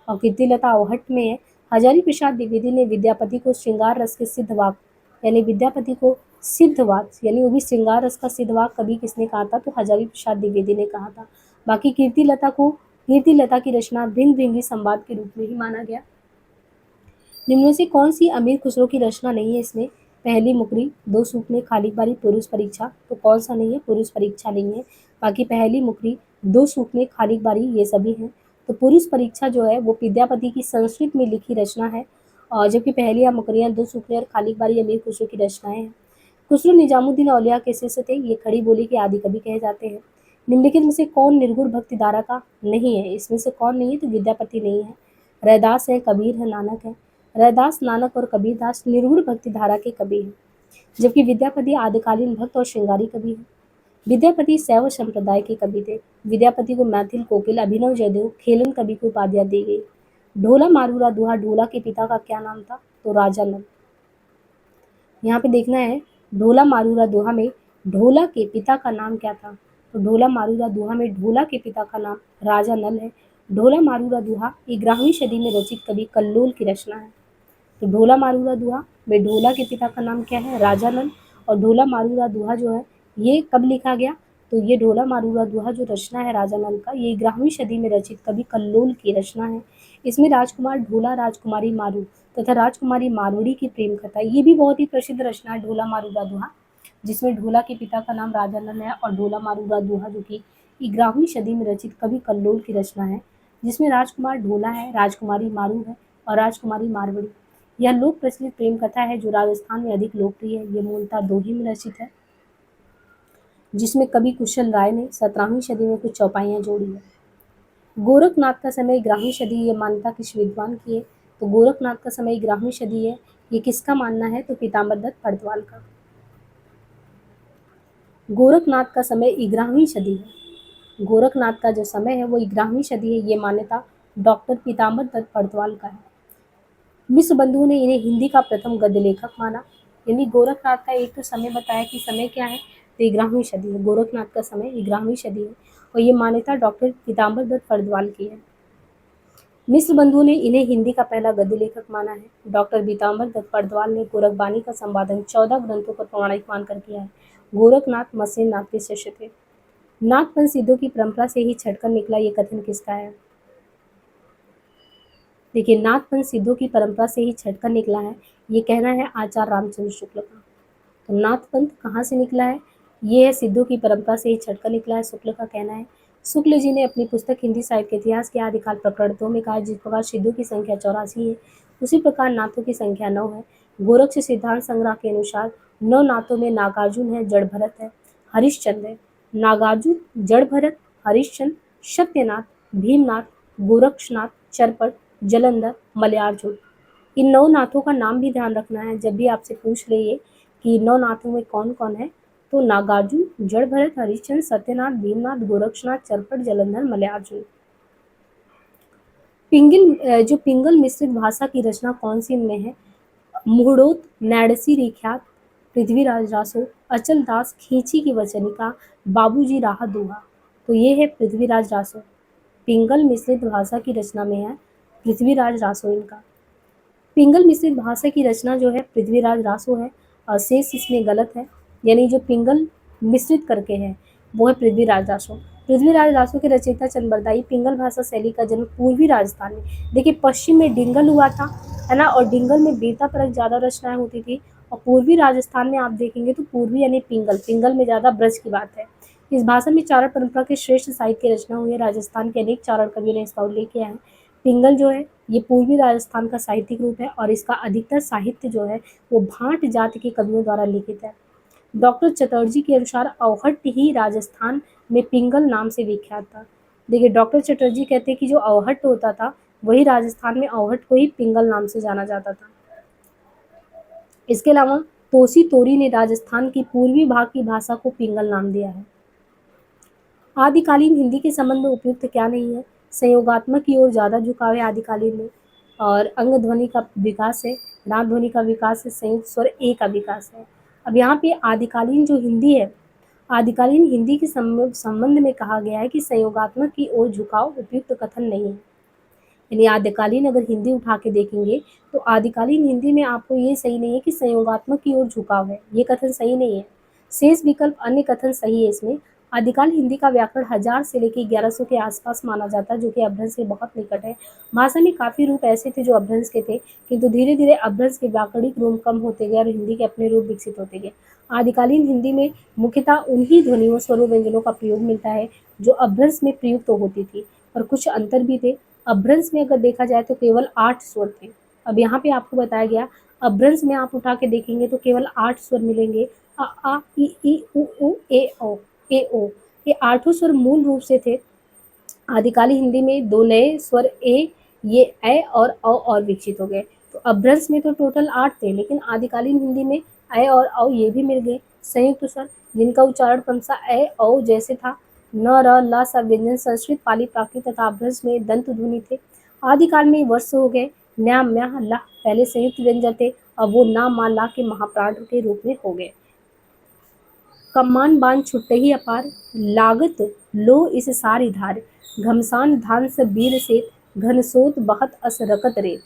और कीर्तिलता अवहट्ट में है। हजारी प्रसाद द्विवेदी ने विद्यापति को श्रृंगार रस के सिद्धवाक यानी विद्यापति को सिद्धवाक यानी वो भी श्रृंगार रस का सिद्धवाक कवि किसने कहा था? तो हजारी प्रसाद द्विवेदी ने कहा था। बाकी कीर्तिलता की रचना भृंग भृंगी संवाद के रूप में ही माना गया। निम्न में से कौन सी अमीर खुसरो की रचना नहीं है इसमें? पहली मुकरी, दो सूखने, खालिक बारी, पुरुष परीक्षा। तो कौन सा नहीं है? पुरुष परीक्षा नहीं है। बाकी पहली मुकरी, दो सूखने, खालिक बारी ये सभी हैं। तो पुरुष परीक्षा जो है वो विद्यापति की संस्कृत में लिखी रचना है। और जबकि पहली मुकरियाँ, दो सूखने और खालिक बारी अमीर खुसरो की रचनाएं हैं। खुसरो निजामुद्दीन औलिया के शिष्य थे। ये खड़ी बोली के आदि कवि कहे जाते हैं। निम्नलिखित में से कौन निर्गुण भक्ति धारा का नहीं है? इसमें से कौन नहीं है? तो विद्यापति नहीं है। रैदास है, कबीर है, नानक है। रैदास, नानक और कबीरदास निर्गुण भक्ति धारा के कवि हैं, जबकि विद्यापति आदिकालीन भक्त और श्रृंगारी कवि हैं। विद्यापति शैव संप्रदाय के कवि थे। विद्यापति को मैथिल कोकिल, अभिनव जयदेव, खेलन कवि की उपाधियां दी गई। ढोला मारूरा दुहा ढोला के पिता का क्या नाम था? तो राजा नल। यहाँ पे देखना है ढोला मारूरा दोहा में ढोला के पिता का नाम क्या था? तो ढोला मारूरा दोहा में ढोला के पिता का नाम राजा नल है। ढोला मारूरा दोहा 11वीं सदी में रचित कवि कल्लोल की रचना है। तो ढोला मारूरा दोहा में ढोला के पिता का नाम क्या है? राजा नल। और ढोला मारूरा दोहा जो है ये कब लिखा गया? तो ये ढोला मारूंगा दुहा जो रचना है राजा नल का, ये 11वीं सदी में रचित कवि कल्लोल की रचना है। इसमें राजकुमार ढोला, राजकुमारी मारू तथा राजकुमारी मारवड़ी की प्रेम कथा, ये भी बहुत ही प्रसिद्ध रचना है ढोला मारूंगा दुहा, जिसमें ढोला के पिता का नाम राजा नल है और ढोला मारूंगा दुहा जो कि 11वीं सदी में रचित कवि कल्लोल की रचना है, जिसमें राजकुमार ढोला है, राजकुमारी मारू है और राजकुमारी मारवड़ी। यह लोक प्रचलित प्रेम कथा है जो राजस्थान में अधिक लोकप्रिय है। ये मूलतः दोही में रचित है, जिसमें कवि कुशल राय ने 17वीं सदी में कुछ चौपाइयाँ जोड़ी है। गोरखनाथ का समय 11वीं सदी, ये मान्यता किस विद्वान की है? तो गोरखनाथ का समय 11वीं सदी है, ये किसका मानना है? तो पीताम्बर दत्त पड़तवाल का। गोरखनाथ का समय 11वीं सदी है, गोरखनाथ का जो समय है वो 11वीं सदी है, ये मान्यता डॉक्टर पीताम्बर दत्त पड़तवाल का है। मिश्र बंधु ने इन्हें हिंदी का प्रथम गद्य लेखक माना, यानी गोरखनाथ का एक तो समय बताया कि समय क्या है, तो 11वीं सदी है, गोरखनाथ का समय 11वीं सदी है और ये मान्यता डॉक्टर पीताम्बर दत्त पड़तवाल की है। मिश्र बंधु ने इन्हें हिंदी का पहला गद्य लेखक माना है। डॉक्टर पीताम्बर दत्त पड़तवाल ने गोरखबानी का संपादन 14 ग्रंथों पर प्रमाणिक मानकर किया है। गोरखनाथ मत्स्य नाथ के शिष्य थे। नाथपंथ सिद्धों की परंपरा से ही छटकर निकला, ये कथन किसका है? देखिए, नाथपंथ सिद्धों की परंपरा से ही छटकर निकला है, ये कहना है आचार्य रामचंद्र शुक्ल का। तो नाथपंथ कहाँ से निकला है? ये है सिद्धों की परंपरा से ही छटकर निकला है, शुक्ल का कहना है। शुक्ल जी ने अपनी पुस्तक हिंदी साहित्य के इतिहास के आदिकाल प्रकरण 2 में कहा, जिस प्रकार सिद्धों की संख्या 84 है, उसी प्रकार नाथों की संख्या 9 है। गोरक्ष सिद्धांत संग्रह के अनुसार 9 नाथों में नागार्जुन है, जड़ भरत है, हरिश्चंद्र है। नागार्जुन, जड़ भरत, हरिश्चंद्र, सत्यनाथ, भीमनाथ, गोरक्षनाथ, चरपट, जलंधर, मलयार्जुन, इन 9 नाथों का नाम भी ध्यान रखना है जब भी आपसे पूछ ले ये कि 9 नाथों में कौन कौन है, तो नागार्जुन, जड़ भरत, हरिश्चंद्र, सत्यनाथ, भीमनाथ, गोरक्षनाथ, चरपट, जलंधर, मलयार्जुन। जो पिंगल मिश्रित भाषा की रचना कौन सी इनमें है? मुहड़ोत, नैडसी रिख्यात, पृथ्वीराज रासो, अचल दास खींची की वचनिका, बाबूजी राह दुहा। तो ये है पृथ्वीराज रासो। पिंगल मिश्रित भाषा की रचना में है पृथ्वीराज रासो इनका। पिंगल मिश्रित भाषा की रचना जो है पृथ्वीराज रासो है और शेष इसमें गलत है, यानी जो पिंगल मिश्रित करके है वो है पृथ्वीराज रासो। पृथ्वीराज रासो के रचयिता चंद्रबरदाई। पिंगल भाषा शैली का जन्म पूर्वी राजस्थान में, देखिए पश्चिम में डिंगल हुआ था, है ना, और डिंगल में बेता परक ज़्यादा रचनाएं होती थी, और पूर्वी राजस्थान में आप देखेंगे तो पूर्वी यानी पिंगल, पिंगल में ज़्यादा ब्रज की बात है। इस भाषा में चारण परंपरा के श्रेष्ठ साहित्य की रचना हुई है। राजस्थान के अनेक चारण कवियों ने इसका उल्लेख किया है। पिंगल जो है ये पूर्वी राजस्थान का साहित्यिक रूप है और इसका अधिकतर साहित्य जो है वो भाट जाति के कवियों द्वारा लिखित है। डॉक्टर चटर्जी के अनुसार अवहट्ट ही राजस्थान में पिंगल नाम से विख्यात था। देखिए, डॉक्टर चटर्जी कहते हैं कि जो अवहट्ट होता था वही राजस्थान में अवहट्ट को ही पिंगल नाम से जाना जाता था। इसके अलावा तोसी तोरी ने राजस्थान की पूर्वी भाग की भाषा को पिंगल नाम दिया है। आदिकालीन हिंदी के संबंध में उपयुक्त क्या नहीं है? संयोगात्मक की ओर ज़्यादा झुकाव है आदिकालीन में, और अंग ध्वनि का विकास है, राग ध्वनि का विकास है, संयुक्त स्वर ए का विकास है। अब यहाँ पे आदिकालीन जो हिंदी है, आदिकालीन हिंदी के संबंध में कहा गया है कि संयोगात्मक की ओर झुकाव उपयुक्त कथन नहीं है। यानी आदिकालीन अगर हिंदी उठा के देखेंगे तो आदिकालीन हिंदी में आपको ये सही नहीं है कि संयोगात्मक की ओर झुकाव है, ये कथन सही नहीं है। शेष विकल्प अन्य कथन सही है इसमें। आदिकाल हिंदी का व्याकरण 1000 से लेकर 1100 के आसपास माना जाता है, जो कि अपभ्रंश के बहुत निकट है। भाषा में काफ़ी रूप ऐसे थे जो अपभ्रंश के थे, किंतु धीरे धीरे अपभ्रंश के व्याकरणिक रूप कम होते गए और हिंदी के अपने रूप विकसित होते गए। आदिकालीन हिंदी में मुख्यतः उन्हीं ध्वनियों, स्वरों, व्यंजनों का प्रयोग मिलता है जो अपभ्रंश में प्रयुक्त होती थी, और कुछ अंतर भी थे। अपभ्रंश में अगर देखा जाए तो केवल 8 स्वर थे। अब यहाँ पे आपको बताया गया अपभ्रंश में आप उठा के देखेंगे तो केवल 8 स्वर मिलेंगे, अ आ इ उ ए ओ। ये 8 स्वर मूल रूप से थे। आदिकाली हिंदी में 2 नए स्वर ए और औ और विकसित हो गए। तो अपभ्रंश में तो टोटल 8 थे, लेकिन आदिकालीन हिंदी में ए और औ ये भी मिल गए। संयुक्त स्वर जिनका उच्चारण क्रमशः ए औ जैसे था। न र ल स व्यंजन संस्कृत, पाली, प्राकृत तथा अपभ्रंश में दंत ध्वनि थे। आदिकाल में वर्ष हो गए न्या, म्या, ला पहले संयुक्त व्यंजन थे, अब वो ना, मा, ला के महाप्राण के रूप में हो गए। कम्मान बान छुट्टही अपार, लागत लो इस सारी धार, घमसान धान से बीर से, घनसोत बहत अस रकत रेत।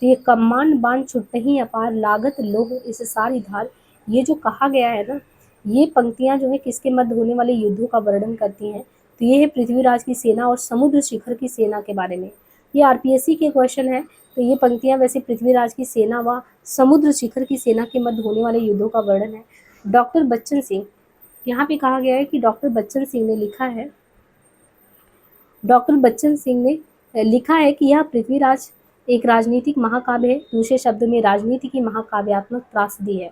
तो ये कम्मान बान छुट्टही अपार, लागत लोह इस सारी धार, ये जो कहा गया है ना, ये पंक्तियां जो है किसके मध्य होने वाले युद्धों का वर्णन करती हैं? तो ये है पृथ्वीराज की सेना और समुद्र शिखर की सेना के बारे में। ये आरपीएससी के क्वेश्चन है। तो ये पंक्तियां वैसे पृथ्वीराज की सेना व समुद्र शिखर की सेना के मध्य होने वाले युद्धों का वर्णन है। डॉक्टर बच्चन सिंह, यहाँ पे कहा गया है कि डॉक्टर बच्चन सिंह ने लिखा है, डॉक्टर बच्चन सिंह ने लिखा है कि यह पृथ्वीराज एक राजनीतिक महाकाव्य है। दूसरे शब्द में राजनीति की महाकाव्यात्मक त्रासदी है।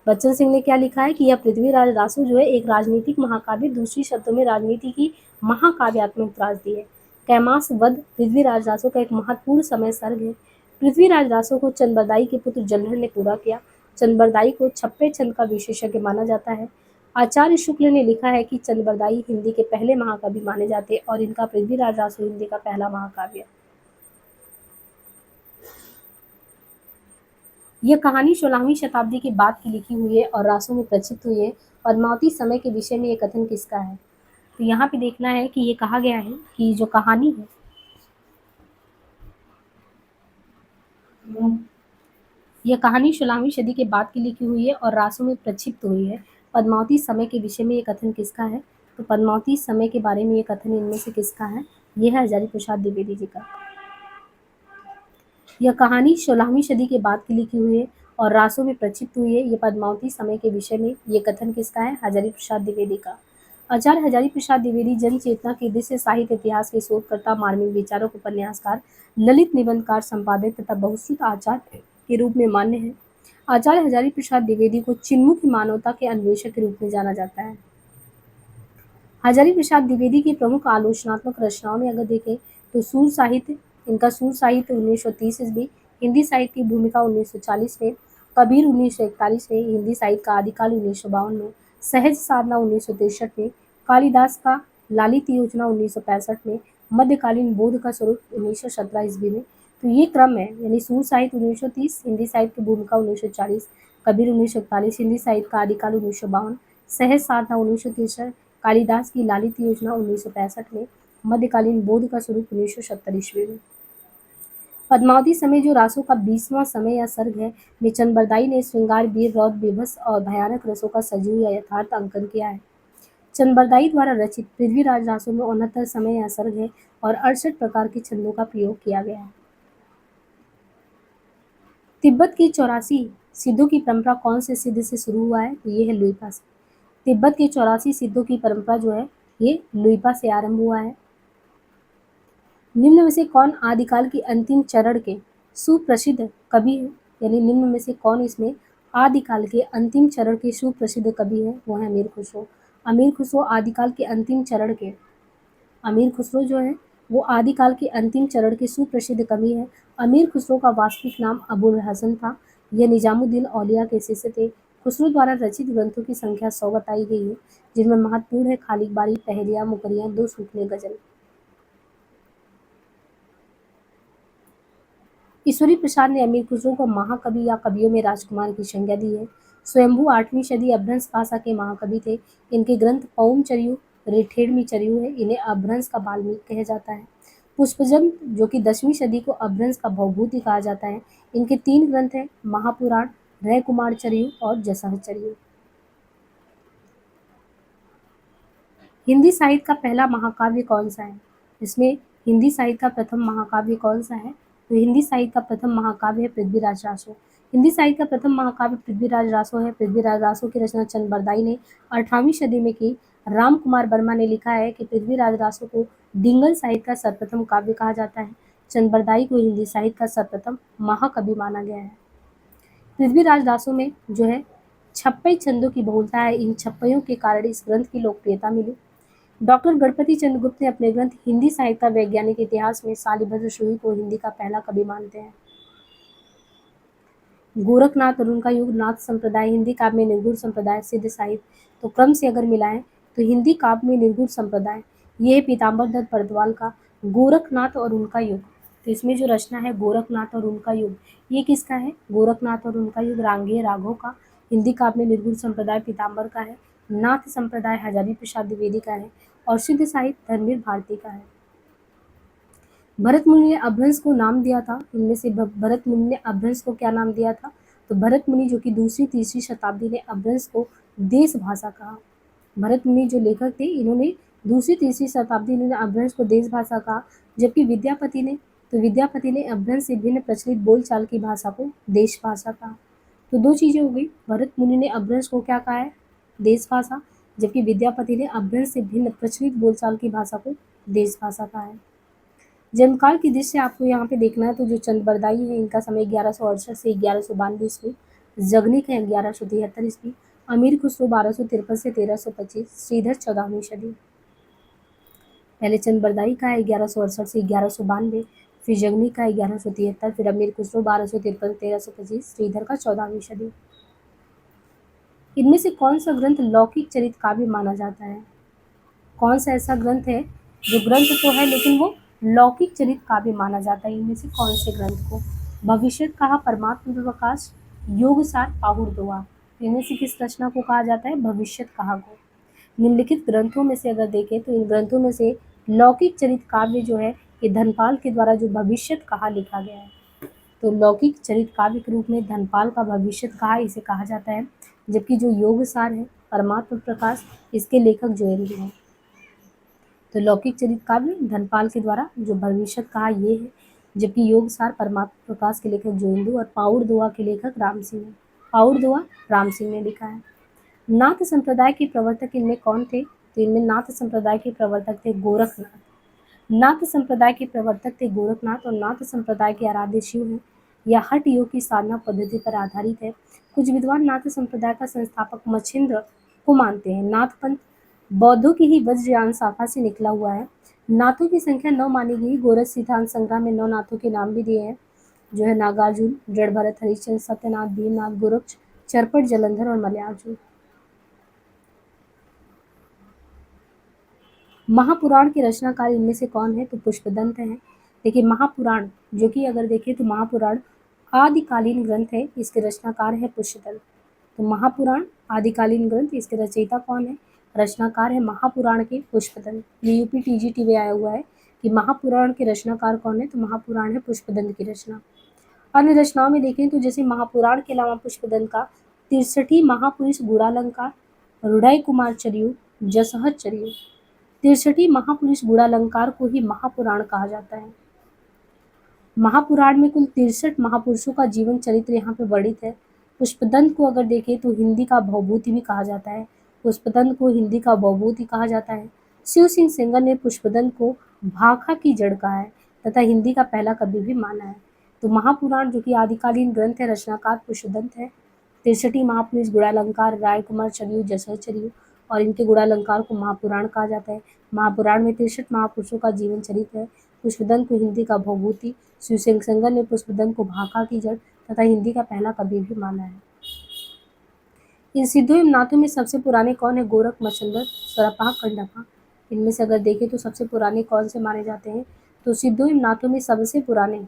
बच्चन सिंह ने क्या लिखा है कि यह पृथ्वीराज रासो जो है एक राजनीतिक महाकाव्य, दूसरी शब्दों में राजनीति की महाकाव्यात्मक त्रासदी है। कैमास वध पृथ्वीराज रासो का एक महत्वपूर्ण समय सर्ग है। पृथ्वीराज रासो को चंद्रबरदाई के पुत्र जलहर ने पूरा किया। चंद्रबरदाई को छप्पे छंद का विशेषज्ञ माना जाता है। आचार्य शुक्ल ने लिखा है कि चंद्रबरदाई हिंदी के पहले महाकवि माने जाते और इनका पृथ्वीराज रासो हिंदी का पहला महाकाव्य। यह कहानी 16वीं शताब्दी के बाद की लिखी हुई है और रासो में प्रचित हुई है। पद्मावती समय के विषय में ये कथन किसका है? तो यहाँ पे देखना है कि ये कहा गया है कि जो कहानी है यह कहानी 16वीं सदी के बाद की लिखी हुई है और रासो में प्रक्षिप्त हुई है। पद्मावती समय के विषय में ये कथन किसका है? तो पद्मावती समय के बारे में ये कथन इनमें से किसका है? यह है हजारी प्रसाद द्विवेदी जी का। यह कहानी 16वीं सदी के बाद की लिखी हुई है और रासो में प्रक्षिप्त हुई है। ये पद्मावती समय के विषय में ये कथन किसका है? हजारी प्रसाद द्विवेदी का। आचार्य हजारी प्रसाद द्विवेदी जन चेतना के दृश्य साहित्य इतिहास के शोधकर्ता, मार्मिक विचारक, उपन्यासकार, ललित निबंधकार, संपादक तथा बहुश्रुत आचार्य के रूप में मान्य है। आचार्य हजारी प्रसाद द्विवेदी को चिन्मुखी मानवता के अन्वेषक के रूप में जाना जाता है। हजारी प्रसाद द्विवेदी की प्रमुख आलोचनात्मक रचनाओं में अगर देखें तो सूर साहित्य, इनका सूर साहित्य 1930 ईस्वी, हिंदी साहित्य की भूमिका 1940 में, कबीर 1941 में, हिंदी साहित्य का आदिकाल 1952 में, सहज साधना 1963 में, कालिदास का लालित योजना 1965 में, मध्यकालीन बोध का स्वरूप 1917 ईस्वी में। तो ये क्रम है, यानी सूर साहित्य 1930, हिंदी साहित्य की भूमिका 1940, कबीर 1941, हिंदी साहित्य का आदिकाल 1952, सहज साधना 1963, कालिदास की लालित योजना 1965 में, मध्यकालीन बोध का स्वरूप 1970 ईस्वी में। पद्मावती समय जो रासों का 20वां समय या सर्ग है, में चंद्रबरदाई ने श्रृंगार, वीर, रौद्र, बीभत्स और भयानक रसों का सजीव या यथार्थ अंकन किया है। चंद्रबरदाई द्वारा रचित पृथ्वीराज रासों में 69 समय या सर्ग है और 68 प्रकार के छंदों का प्रयोग किया गया है। तिब्बत की 84 सिद्धों की परंपरा कौन से सिद्ध से शुरू हुआ है? तो ये है लुइपा से। तिब्बत के 84 सिद्धों की परंपरा जो है ये लुइपा से आरंभ हुआ है। निम्न में से कौन आदिकाल की अंतिम चरण के सुप्रसिद्ध कवि है? यानी निम्न में से कौन इसमें आदिकाल के अंतिम चरण के सुप्रसिद्ध कवि है? वो है अमीर खुसरो। अमीर खुसरो आदिकाल के अंतिम चरण के, अमीर खुसरो जो है वो आदिकाल के अंतिम चरण के सुप्रसिद्ध कवि है। अमीर खुसरो का वास्तविक नाम अबुल हसन था। यह निजामुद्दीन औलिया के शिष्य थे। खुसरो द्वारा रचित ग्रंथों की संख्या 100 बताई गई है, जिनमें महत्वपूर्ण है खालिक बारी, पहेलियां, मुकरियां, दो सूखने गजल। ईश्वरी प्रसाद ने अमीर खुसरो को महाकवि या कवियों में राजकुमार की संज्ञा दी है। स्वयंभू 8वीं सदी अभ्रंश भाषा के महाकवि थे। इनके ग्रंथ पौम चरियु, रेठेड़मी चरियु है। इन्हें अभ्रंश का वाल्मीकि कहा जाता है। पुष्पजंत जो कि 10वीं सदी को अभ्रंश का भवभूति कहा जाता है। इनके 3 ग्रंथ हैं, महापुराण, रय कुमार चरियु और जसह चरियु। हिंदी साहित्य का पहला महाकाव्य कौन सा है? इसमें हिंदी साहित्य का प्रथम महाकाव्य कौन सा है? तो हिंदी साहित्य का प्रथम महाकाव्य है पृथ्वीराज रासो। हिंदी साहित्य का प्रथम महाकाव्य पृथ्वीराज रासो है। पृथ्वीराज रासो की रचना चंद्रबरदाई ने 18वीं सदी में की। राम कुमार वर्मा ने लिखा है कि पृथ्वीराज रासो को डिंगल साहित्य का सर्वप्रथम काव्य कहा जाता है। चंद्रबरदाई को हिंदी साहित्य का सर्वप्रथम महाकवि माना गया है। पृथ्वीराज रासो में जो है छप्पई छंदों की बहुलता है। इन छप्पइयों के कारण इस ग्रंथ की लोकप्रियता मिली। डॉक्टर गणपति चंद्र गुप्त ने अपने ग्रंथ हिंदी साहित्य का वैज्ञानिक इतिहास में शालिभद्र शुही को हिंदी का पहला कवि मानते हैं। गोरखनाथ और उनका युग, नाथ संप्रदाय, हिंदी काव्य में निर्गुण संप्रदाय, सिद्ध साहित्य। तो क्रम से अगर मिलाएं तो हिंदी काव्य में निर्गुण संप्रदाय, ये है पीताम्बर दत्त बरद्वाल का गोरखनाथ और उनका युग। तो इसमें जो रचना है गोरखनाथ और उनका युग, ये किसका है? गोरखनाथ और उनका युग रांगेय राघव का। हिंदी काव्य में निर्गुण संप्रदाय पीताम्बर का है। नाथ संप्रदाय हजारी प्रसाद द्विवेदी का है और सिद्ध साहित्य धर्मवीर भारती का है। भरत मुनि ने अभ्रंश को नाम दिया था। इनमें से भरत मुनि ने अभ्रंश को क्या नाम दिया था? तो भरत मुनि जो कि 2री 3री शताब्दी ने अभ्रंश को देश भाषा कहा। भरत मुनि जो लेखक थे, इन्होंने दूसरी तीसरी शताब्दी में अपभ्रंश को देश भाषा कहा, जबकि विद्यापति ने अपभ्रंश से भिन्न प्रचलित बोलचाल की भाषा को देश भाषा कहा। तो दो चीजें हो गई, भरत मुनि ने अपभ्रंश को क्या कहा है, देश भाषा, जबकि विद्यापति ने अपभ्रंश से भिन्न प्रचलित बोलचाल की भाषा को देश भाषा कहा है। जन्मकाल की दृष्टि से आपको यहाँ पे देखना है, तो जो चंद बरदाई है, इनका समय 1168 से 1192 ईस्वी, जगनिक है 1173 ईस्वी, अमीर खुसरो 1253 से 1325, श्रीधर 14वीं सदी। पहले चंद बरदाई का है 1168 से 1192, फिर जगनिक का है 1173, फिर अमीर खुसरो 1253 1325, श्रीधर का 14वीं सदी। इनमें से कौन सा ग्रंथ लौकिक चरित काव्य माना जाता है? कौन सा ऐसा ग्रंथ है जो ग्रंथ तो है लेकिन वो लौकिक चरित काव्य माना जाता है? इनमें से कौन से ग्रंथ को? भविष्य कहा, परमात्म प्रकाश, योगसार, पाहुड़ दोहा। इनमें से किस रचना को कहा जाता है? भविष्य कहा को। निम्नलिखित ग्रंथों में से अगर देखें तो इन ग्रंथों में से लौकिक चरित काव्य जो है, ये धनपाल के द्वारा जो भविष्य कहा लिखा गया है, तो लौकिक चरित काव्य के रूप में धनपाल का भविष्य कहा इसे कहा जाता है, जबकि जो योगसार है, परमात्म प्रकाश, इसके लेखक जोयंती हैं। तो लौकिक चरित काव्य धनपाल के द्वारा जो भविष्य कहा ये है, जबकि योगसार परमात्म प्रकाश के लेखक जोइंदू और पाउड़ दोहा के लेखक राम सिंह है। पाउड़ दोहा राम सिंह ने लिखा है। नाथ संप्रदाय के प्रवर्तक इनमें कौन थे? तो इनमें नाथ संप्रदाय के प्रवर्तक थे गोरखनाथ। नाथ संप्रदाय के प्रवर्तक थे गोरखनाथ और नाथ संप्रदाय के आराध्य शिव हैं। यह हठ योग की साधना पद्धति पर आधारित है। कुछ विद्वान नाथ संप्रदाय का संस्थापक मच्छिंद्र को मानते हैं। नाथ पंथ बौद्धों की ही वज्रयान शाखा से निकला हुआ है। नाथों की संख्या 9 मानी गई। गोरख सिद्धांत संग्रह में 9 नाथों के नाम भी दिए हैं, जो है नागार्जुन, जड़ भरत, हरिश्चंद्र, सत्यनाथ, भीमनाथ, गोरक्ष, चरपट, जलंधर और मलयार्जुन। महापुराण के रचनाकार इनमें से कौन है? तो पुष्पदंत है। देखिए महापुराण, जो कि अगर देखें तो महापुराण आदिकालीन ग्रंथ है, इसके रचनाकार है पुष्पदंत। तो महापुराण आदिकालीन ग्रंथ, इसके रचयिता कौन है? रचनाकार है महापुराण के पुष्पदंत। ये यूपी टीजीटी में आया हुआ है कि महापुराण के रचनाकार कौन है, तो महापुराण है पुष्पदंत की रचना। अन्य रचनाओं में देखें तो जैसे महापुराण के अलावा पुष्पदंत का 63 महापुरुष गुणालंकार, रुड़ाई कुमार चरियु, जसहत चरियु। 63 महापुरुष गुणालंकार को ही महापुराण कहा जाता है। महापुराण में कुल 63 महापुरुषों का जीवन चरित्र यहाँ पे वर्णित है। पुष्पदंत को अगर देखें तो हिंदी का भवभूति भी कहा जाता है। पुष्पदंत को हिंदी का भवभूति कहा जाता है। शिव सिंह सेंगर ने पुष्पदंत को भाखा की जड़ कहा है तथा हिंदी का पहला कवि भी माना है। तो महापुराण जो कि आदिकालीन ग्रंथ है, रचनाकार पुष्पदंत है। 63 महापुरुष गुणालंकार, राय कुमार चरियु, जसवंत चरियु और इनके गुणालंकार को महापुराण कहा जाता है। महापुराण में 63 महापुरुषों का जीवन चरित्र है। पुष्पदंत को हिंदी का भवभूति, शिव सिंह सेंगर ने पुष्पदंत को भाखा की जड़ तथा हिंदी का पहला कवि भी माना है। इन सिद्धों एवं नाथों में सबसे पुराने कौन है? गोरख, मच्छंदर, सरपा, कंडपा। इनमें से अगर देखें तो सबसे पुराने कौन से माने जाते हैं? तो सिद्धों एवं नाथों में सबसे पुराने,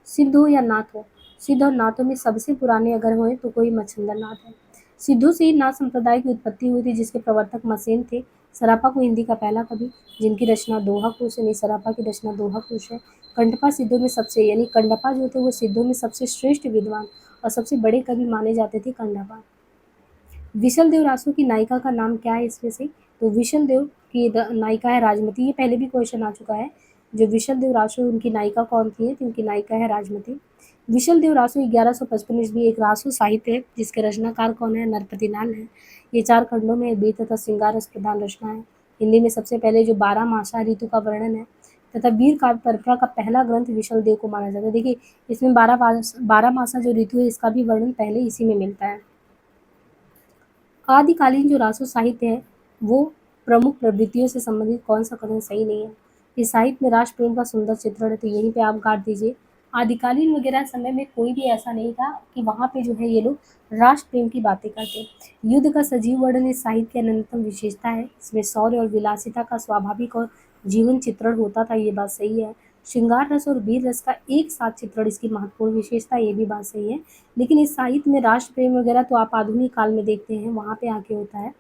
सिद्ध हो या नाथ हो, सिद्ध और नाथों में सबसे पुराने अगर हों तो कोई मच्छंदर नाथ है। सिद्धों से ही नाथ संप्रदाय की उत्पत्ति हुई थी, जिसके प्रवर्तक मसेन थे। सरापा को हिंदी का पहला कवि, जिनकी रचना दोहा कोश है, सरापा की रचना दोहा कोश है। कंडपा सिद्धों में सबसे, यानी कंडपा जो थे वो सिद्धों में सबसे श्रेष्ठ विद्वान और सबसे बड़े कवि माने जाते थे कंडपा। विशल देव रासो की नायिका का नाम क्या है इसमें से? तो विशल देव की नायिका है राजमती। ये पहले भी क्वेश्चन आ चुका है। जो विशल देव रासो उनकी नायिका कौन थी? तो उनकी नायिका है राजमती। विशल देव रासो 1155 ईस्वी एक रासो साहित्य है, जिसके रचनाकार कौन है? नरपति लाल है। ये 4 खंडों में वीर तथा श्रृंगार रस प्रधान रचना है। हिंदी में सबसे पहले जो 12 मासा ऋतु का वर्णन है तथा वीर काव्य परंपरा का पहला ग्रंथ विशल देव को माना जाता है। देखिए इसमें 12 मासा जो ऋतु है इसका भी वर्णन पहले इसी में मिलता है। आदिकालीन जो रासो साहित्य है वो प्रमुख प्रवृत्तियों से संबंधित कौन सा कथन सही नहीं है? इस साहित्य में राष्ट्र प्रेम का सुंदर चित्रण है, तो यहीं पे आप काट दीजिए। आदिकालीन वगैरह समय में कोई भी ऐसा नहीं था कि वहाँ पे जो है ये लोग राष्ट्र प्रेम की बातें करते। युद्ध का सजीव वर्णन इस साहित्य की अन्यतम विशेषता है। इसमें शौर्य और विलासिता का स्वाभाविक और जीवन चित्रण होता था, ये बात सही है। श्रृंगार रस और वीर रस का एक साथ चित्रण इसकी महत्वपूर्ण विशेषता, ये भी बात सही है। लेकिन इस साहित्य में राष्ट्र प्रेम वगैरह तो आप आधुनिक काल में देखते हैं, वहाँ पे आके होता है।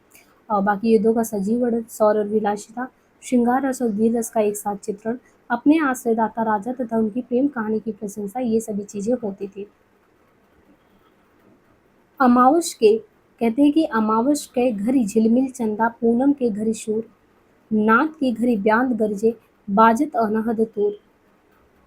और बाकी युद्धों का सजीव वर्णन, शौर्य और विलासिता, श्रृंगार रस और वीर रस का एक साथ चित्रण, अपने आश्रयदाता राजा तथा उनकी प्रेम कहानी की प्रशंसा, ये सभी चीजें होती थी। अमावस के कहते हैं कि अमावस के घरी झिलमिल चंदा, पूनम के घरी शूर, नाथ के घरी ब्यांद गरजे, बाजत अनहद तूर।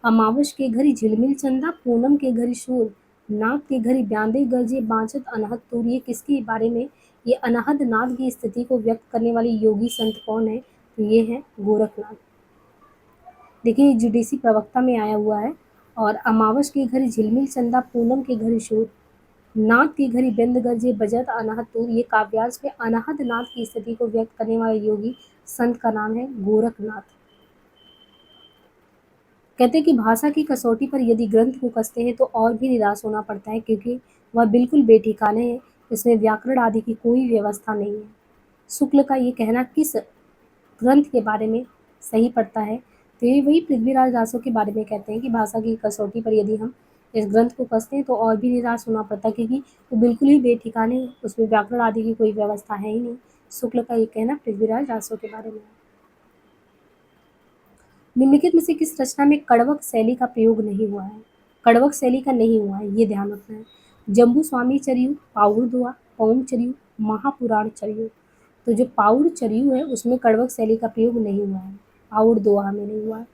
अमावस के घरी झिलमिल चंदा, पूनम के घरी शूर, नाथ के घरी ब्यांदे गरजे, बाजत अनहद तूर। ये किसके बारे में, ये अनहद नाद की स्थिति को व्यक्त करने वाले योगी संत कौन है? तो ये है गोरखनाथ। देखिए ये जुडिसी प्रवक्ता में आया हुआ है। और अमावस के घरी झिलमिल चंदा, पूनम के घरी शूर, नाथ की घड़ी बिंद गरजे, बजत अनाहत तूर। ये काव्यांश में अनाहत नाथ की स्थिति को व्यक्त करने वाले योगी संत का नाम है गोरखनाथ। कहते हैं कि भाषा की कसौटी पर यदि ग्रंथ को कसते हैं तो और भी निराश होना पड़ता है, क्योंकि वह बिल्कुल बेठिकाने है, इसमें व्याकरण आदि की कोई व्यवस्था नहीं है। शुक्ल का ये कहना किस ग्रंथ के बारे में सही पड़ता है? तो ये वही पृथ्वीराज दासों के बारे में कहते हैं कि भाषा की कसौटी पर यदि हम इस ग्रंथ को कसते हैं तो और भी निराश होना पड़ता है, क्योंकि वो बिल्कुल ही बेठिकाने हैं, उसमें व्याकरण आदि की कोई व्यवस्था है ही नहीं। शुक्ल का ये कहना पृथ्वीराज दासों के बारे में है। निम्नलिखित में से किस रचना में कड़वक शैली का प्रयोग नहीं हुआ है? कड़वक शैली का नहीं हुआ है, ये ध्यान रखना है। जम्बू स्वामी चरियु, पाउड़ दुआ, पौम चरियु, महापुराण चरियु। तो जो पाउड़ चरियु है उसमें कड़वक शैली का प्रयोग नहीं हुआ है, पाउड़ दोहा में नहीं हुआ है।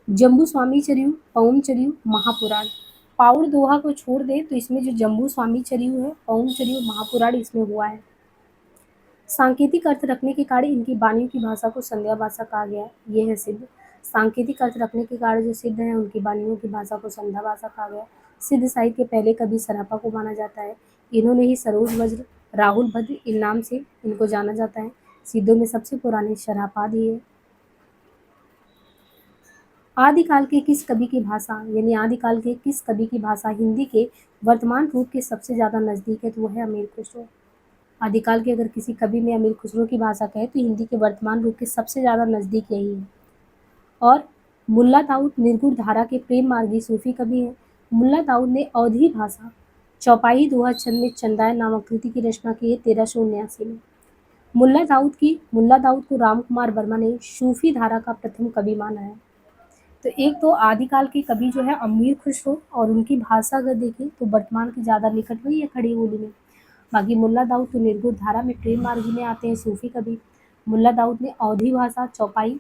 जम्बू स्वामी चरियु, पौम चरियु, महापुराण। पाउड़ दोहा को छोड़ दें तो इसमें जो जम्बू स्वामी चरियु है, पौम चरियु, महापुराण इसमें हुआ है। सांकेतिक अर्थ रखने के कारण इनकी वाणियों की भाषा को संध्या भाषा कहा गया है, ये है सिद्ध। सांकेतिक अर्थ रखने के कारण जो सिद्ध है उनकी वाणियों की भाषा को संध्या भाषा कहा गया है। सिद्ध साहित्य के पहले कवि सरापा को माना जाता है। इन्होंने ही सरोज वज्र, राहुल भद्र इन नाम से इनको जाना जाता है। सिद्धों में सबसे पुराने शरापाद ही है। आदिकाल के किस कवि की भाषा, यानी आदिकाल के किस कवि की भाषा हिंदी के वर्तमान रूप के सबसे ज्यादा नजदीक है? तो वो है अमीर खुसरो। आदिकाल के अगर किसी कवि में अमीर खुसरो की भाषा कहे तो हिंदी के वर्तमान रूप के सबसे ज्यादा नजदीक यही है। और मुल्ला दाऊद निर्गुण धारा के प्रेम मार्गी सूफी कवि हैं। मुल्ला दाऊद ने अवधी भाषा चौपाई दोहा छंद में चंदायन नामक कृति की रचना की है 1379 में। मुल्ला दाऊद को राम कुमार वर्मा ने सूफी धारा का प्रथम कवि माना है। तो एक तो आदिकाल के कवि जो है अमीर खुसरो, और उनकी भाषा अगर देखें तो वर्तमान के ज़्यादा निकट में या खड़ी बोली में। बाकी मुल्ला दाऊद तो निर्गुण धारा में प्रेम मार्गी में आते हैं सूफी कवि। मुल्ला दाऊद ने अवधी भाषा चौपाई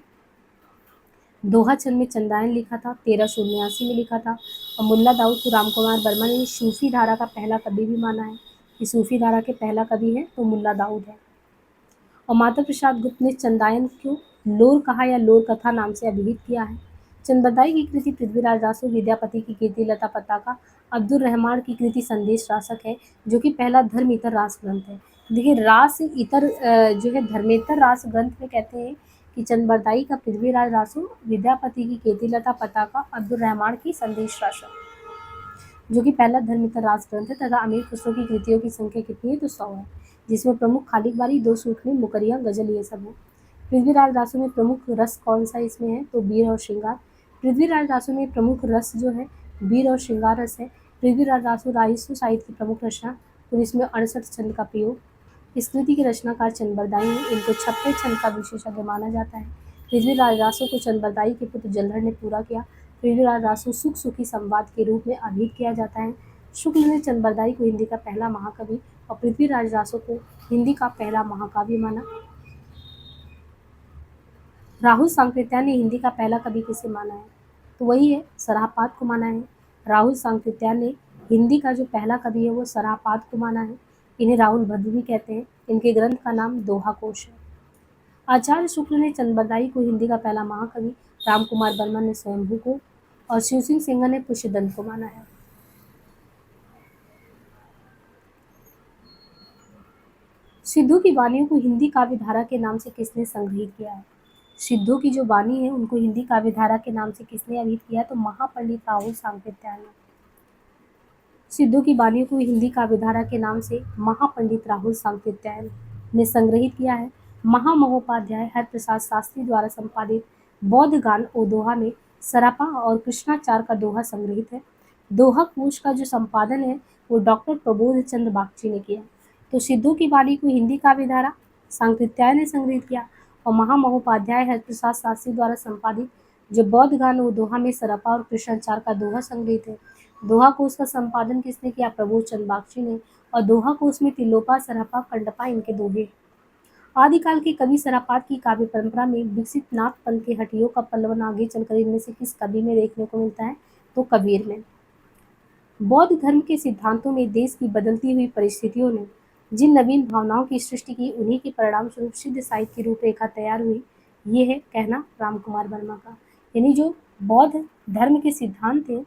दोहा छंद में चंदायन लिखा था, 1379 में लिखा था। और मुल्ला दाऊद को राम कुमार वर्मा ने सूफी धारा का पहला कवि भी माना है, कि सूफी धारा के पहला कवि है तो मुल्ला दाऊद है। और माता प्रसाद गुप्त ने चंदायन को लोर कहा या लोर कथा नाम से अभिहित किया है। चंदबरदाई की कृति पृथ्वीराज रासो, विद्यापति की कृति लता पताका, अब्दुल रहमान की कृति संदेश रासक है, जो कि पहला धर्मेतर रास ग्रंथ है। देखिए रास इतर जो है धर्मेतर रास ग्रंथ में कहते हैं कि चंदबरदाई का पृथ्वीराज रासो, विद्यापति की कृति लता पताका, अब्दुल रहमान की संदेश रासक, जो कि पहला धर्मेतर रास ग्रंथ है। तथा अमीर खुसरो की कृतियों की संख्या कितनी है? तो 100 है, जिसमें प्रमुख खालिक बारी, 2 सूखने, मुकरिया, गजल ये सब है। पृथ्वीराज रासो में प्रमुख रस कौन सा इसमें है? तो वीर और श्रृंगार। पृथ्वीराज रासो में प्रमुख रस जो है वीर और श्रृंगार रस है। पृथ्वीराज रासो राजस्व साहित्य की प्रमुख रचना, और इसमें 68 छंद का प्रयोग। इस कृति के रचनाकार चंदबरदाई हैं, इनको 56 छंद का विशेषज्ञ माना जाता है। पृथ्वीराज रासो को चंदबरदाई के पुत्र जलधर ने पूरा किया। पृथ्वीराज रासो सुख सुखी संवाद के रूप में अभिहित किया जाता है। शुक्ल ने चंदबरदाई को हिंदी का पहला महाकवि और पृथ्वीराज रासो को हिंदी का पहला महाकाव्य माना। राहुल सांकृत्यायन ने हिंदी का पहला कवि किसे माना है? तो वही है सराहपाद को माना है। राहुल सांकृत्यायन ने हिंदी का जो पहला कवि है वो सराहपाद को माना है। इन्हें राहुल भद्र भी कहते हैं। इनके ग्रंथ का नाम दोहा कोश है। आचार्य शुक्ल ने चंदबरदाई को हिंदी का पहला महाकवि, राम कुमार वर्मा ने स्वयंभू को, और शिव सिंह सिंघल ने पुष्यदंत को माना है। सिद्धों की वाणियों को हिंदी काव्य धारा के नाम से किसने संग्रहित किया है? सिद्धों की जो वाणी है उनको हिंदी काव्य धारा के नाम से किसने अभिहित किया है? तो महापंडित राहुल सांकृत्यायन ने। सिद्धों की वाणियों को हिंदी काव्य धारा के नाम से महापंडित राहुल सांकृत्यायन ने संग्रहित किया है। महामहोपाध्याय हरप्रसाद शास्त्री द्वारा संपादित बौद्ध गान और दोहा में सरापा और कृष्णाचार का दोहा संग्रहित है। दोहा कोश का जो संपादन है वो डॉक्टर प्रबोध चंद्र बागची ने किया। तो सिद्धों की वाणी को हिंदी काव्य धारा सांकृत्यायन ने संग्रहित किया, और महामहोपाध्याय हरप्रसाद शास्त्री द्वारा संपादित जो बौद्ध गान और दोहा में सरापा और कृष्णाचार का दोहा संग्रहित है। दोहा कोश का संपादन किसने किया? प्रबोध चंद्र बागची ने। और दोहा कोश में तिलोपा, सरहपा, कंडपा इनके दोहे। आदिकाल के कवि सरापात की काव्य परंपरा में विकसित नाथ पंथ के हटियों का पल्लवन आगे चलकर इनमें से किस कवि में देखने को मिलता है? तो कबीर में। बौद्ध धर्म के सिद्धांतों में देश की बदलती हुई परिस्थितियों ने जिन नवीन भावनाओं की सृष्टि की, उन्हीं के परिणाम स्वरूप सिद्ध साहित्य की रूपरेखा तैयार हुई। ये है कहना राम कुमार वर्मा का। यानी जो बौद्ध धर्म के सिद्धांत थे,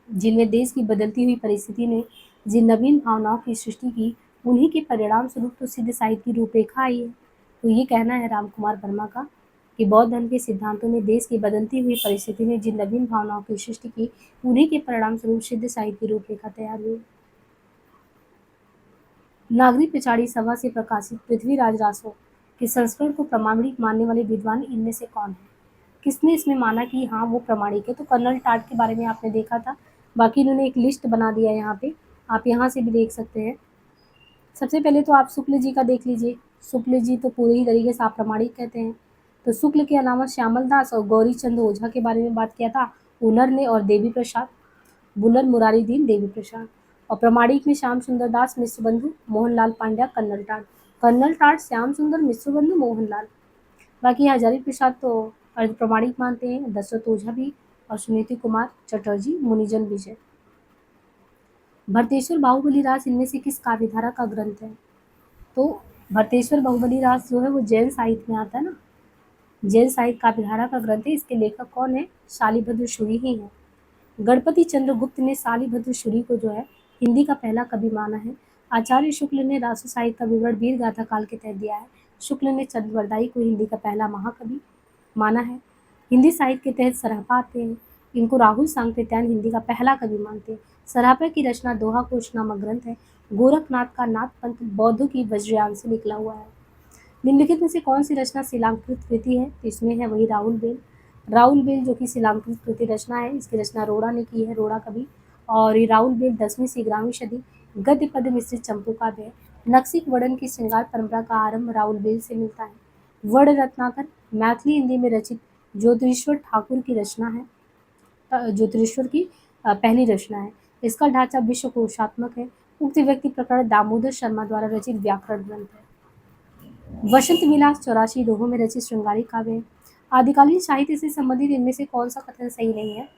जिनमें देश की बदलती हुई परिस्थिति ने जिन नवीन भावनाओं की सृष्टि की, उन्हीं के परिणाम स्वरूप तो सिद्ध साहित्य की रूपरेखा आई है। तो ये कहना है राम कुमार वर्मा का कि बौद्ध धर्म के सिद्धांतों ने देश की बदलती हुई परिस्थिति में जिन नवीन भावनाओं की सृष्टि की, उन्हीं के परिणाम स्वरूप सिद्ध साहित्य की रूपरेखा तैयार हुई। नागरिक पिछाड़ी सभा से प्रकाशित पृथ्वीराज रासो के संस्करण को प्रामाणिक मानने वाले विद्वान इनमें से कौन है? किसने इसमें माना कि हाँ वो प्रामाणिक है? तो कर्नल टाट के बारे में आपने देखा था। बाकी इन्होंने एक लिस्ट बना दिया है यहाँ पे, आप यहाँ से भी देख सकते हैं। सबसे पहले तो आप शुक्ल जी का देख लीजिए। शुक्ल जी तो पूरी ही तरीके से अप्रामाणिक कहते हैं। तो शुक्ल के अलावा श्यामल दास और गौरी चंद ओझा के बारे में बात किया था उनर ने, और देवी प्रसाद बुलर मुरारी दीन देवी प्रसाद। और प्रामाणिक में श्याम सुंदर दास, मिश्र बंधु, मोहनलाल पांड्या, कर्नल टाट, श्याम सुंदर, मिश्र बंधु, मोहनलाल। बाकी हजारी प्रसाद तो अर्ध प्रमाणिक मानते हैं, दशरथ ओझा भी, और सुनीति कुमार चटर्जी, मुनिजन विजय। भरतेश्वर बाहुबली रास इनमें से किस काव्यधारा का ग्रंथ है? तो भरतेश्वर बाहुबली रास जो है वो जैन साहित्य में आता है ना, जैन साहित्य काव्यधारा का ग्रंथ है। इसके लेखक कौन है? शालिभद्र शुरी ही है। गणपति चंद्र गुप्त ने शालिभद्र शुरी को जो है हिंदी का पहला कवि माना है। आचार्य शुक्ल ने रासो साहित्य का विवरण वीर गाथा काल के तहत दिया है। शुक्ल ने चंद्रवरदाई को हिंदी का पहला महाकवि माना है। हिंदी साहित्य के तहत सरहपा आते हैं। इनको राहुल सांकृत्यायन हिंदी का पहला कवि मानते हैं। सरहपा की रचना दोहा कोश नामक ग्रंथ है। गोरखनाथ का नाथ पंथ बौद्धों की वज्रयान से निकला हुआ है। निम्नलिखित में से कौन सी रचना शिलांकृत कृति है? तो इसमें है वही राउल बेल जो कि शिलांकृत कृति रचना है। इसकी रचना रोड़ा ने की है, रोड़ा कवि। और ये राउल बेल 10वीं से 11वीं सदी गद्य पद मिश्रित चंपू काव्य है। नक्सिक वर्णन की श्रृंगार परंपरा का आरंभ राउल बेल से मिलता है। वर्ण रत्नाकर मैथिली हिंदी में रचित ज्योतिरीश्वर ठाकुर की रचना है। ज्योतिरीश्वर की पहली रचना है। इसका ढांचा विश्वकोशात्मक है। उक्त व्यक्ति प्रकरण दामोदर शर्मा द्वारा रचित व्याकरण ग्रंथ है। वसंत विलास 84 दोहों में रचित श्रृंगारिक काव्य है। आदिकालीन साहित्य से संबंधित इनमें से कौन सा कथन सही नहीं है?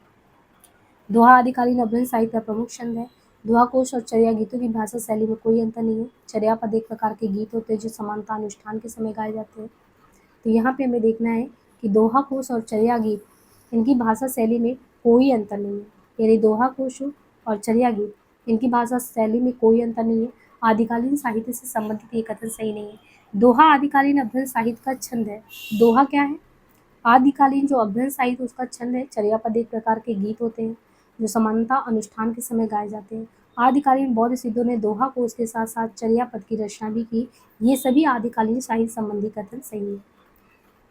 दोहा आदिकालीन अभ्रंश साहित्य का प्रमुख छंद है। दोहा कोश और चर्या गीतों की भाषा शैली में कोई अंतर नहीं है। चर्या पद एक प्रकार के गीत होते हैं जो समानता अनुष्ठान के समय गाए जाते हैं। तो यहाँ पे हमें देखना है कि दोहा कोश और चर्या गीत, इनकी भाषा शैली में कोई अंतर नहीं है। यानी दोहा कोश और चर्या गीत, इनकी भाषा शैली में कोई अंतर नहीं है। आदिकालीन साहित्य से संबंधित ये कथन सही नहीं है। दोहा आदिकालीन अभ्रंश साहित्य का छंद है। दोहा क्या है? आदिकालीन जो अभ्रंश साहित्य उसका छंद है। चर्या पद एक प्रकार के गीत होते हैं जो समानता अनुष्ठान के समय गाए जाते हैं। आदिकालीन बौद्ध सिद्धों ने दोहा कोश के साथ साथ चर्या पद की रचना भी की। ये सभी आदिकालीन साहित्य संबंधी कथन सही है।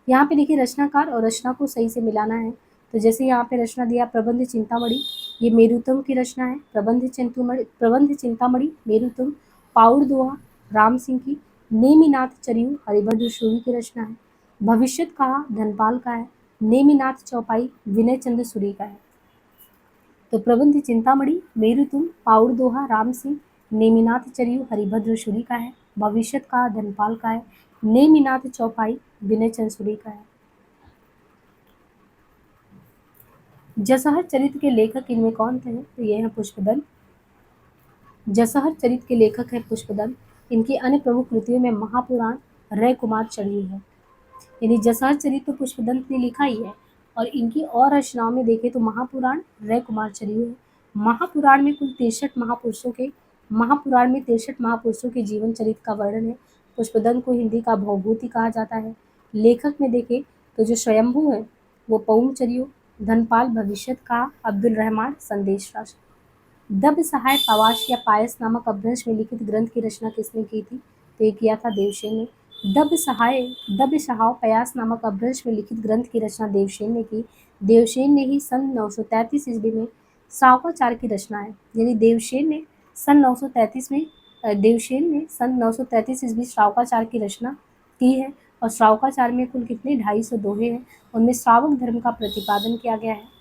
यहाँ पे देखिए रचनाकार और रचना को सही से मिलाना है। तो जैसे यहाँ पे रचना दिया प्रबंध चिंतामणि, ये मेरुतम की रचना है। प्रबंध चिंतामणि मेरुतम। पाउड़ दोहा राम सिंह की। नेमिनाथ चरियु हरिभद्र सूरी की रचना है। भविष्यत कहा धनपाल का है। नेमिनाथ चौपाई विनय चंद्र सूरी का है। तो प्रबंध चिंतामणि मेरुतुम पाउड़ दोहा राम सिंह, नेमिनाथ चरियु हरिभद्र सूरी का है। भविष्यत कहा धनपाल का है। नेमिनाथ चौपाई विनय चंद्र सूरी का है। जसहर चरित्र के लेखक इनमें कौन थे? तो ये है पुष्पदंत। जसहर चरित्र के लेखक है पुष्पदंत। इनकी अन्य प्रमुख कृतियों में महापुराण रय कुमार चरियु है। यानी जसहर चरित्र तो पुष्पदंत ने लिखा ही है, और इनकी और रचनाओं में देखें तो महापुराण रय कुमार चरियु है। महापुराण में कुल 63 महापुरुषों के जीवन चरित्र का वर्णन है। पुष्पदंत को हिंदी का भवभूति कहा जाता है। लेखक में देखें तो जो स्वयंभू है वो पौम चरियु, धनपाल भविष्यत का, अब्दुल रहमान संदेश राज। दब सहाय पवाश या पायस नामक अपभ्रंश में लिखित ग्रंथ की रचना किसने की थी? तो ये किया था देवसेन ने। दब सहाव पयास नामक अपभ्रंश में लिखित ग्रंथ की रचना देवसेन ने की। देवसेन ने ही सन 933 ईस्वी में श्रावकाचार की रचना है। यानी देवसेन ने सन 933 ईस्वी श्रावकाचार की रचना की है। और श्रावकाचार में कुल कितने 250 दोहे हैं। उनमें श्रावक धर्म का प्रतिपादन किया गया है।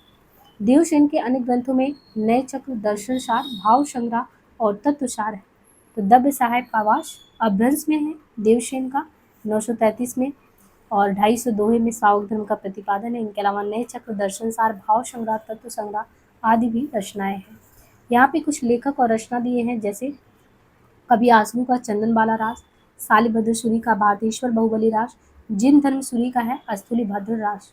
देवसेन के अन्य ग्रंथों में नय चक्र, दर्शन सार, भाव संग्रह और तत्वसार है। तो दव्य सहायक का आवास अपभ्रंश में है देवसेन का 933 में, और 250 दोहे में सावक धर्म का प्रतिपादन है। इनके अलावा नए चक्र, दर्शन सार, भाव संग्रह, तत्व संग्रह आदि भी रचनाएं हैं। यहाँ पे कुछ लेखक और रचना दिए हैं, जैसे कवि आसनू का चंदन बाला रास, शालिभद्र सूरी का भारतेश्वर बाहुबली रास, जिन धर्म सूरी का है अस्थूली भद्र रास।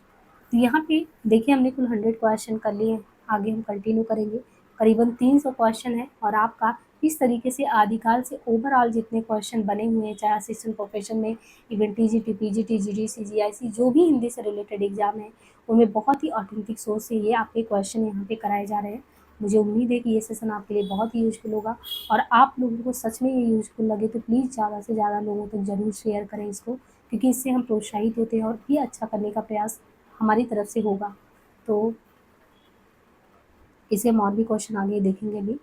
तो यहाँ पे देखिए हमने कुल 100 क्वेश्चन कर लिए हैं। आगे हम कंटिन्यू करेंगे। करीबन 300 क्वेश्चन है और आपका इस तरीके से आदिकाल से ओवरऑल जितने क्वेश्चन बने हुए हैं, चाहे असिस्टेंट प्रोफेशन में, even TGT, PGT, GDC, GIC, जो भी हिंदी से रिलेटेड एग्जाम है, उनमें बहुत ही ऑथेंटिक सोर्स से ये आपके क्वेश्चन यहाँ पे कराए जा रहे हैं। मुझे उम्मीद है कि ये सेशन आपके लिए बहुत ही यूजफुल होगा, और आप लोगों को सच में ये यूजफुल लगे तो प्लीज़ ज़्यादा से ज़्यादा लोगों तक ज़रूर शेयर करें इसको, क्योंकि इससे हम प्रोत्साहित होते हैं और भी अच्छा करने का प्रयास हमारी तरफ से होगा। तो इसे हम और भी क्वेश्चन आगे देखेंगे भी।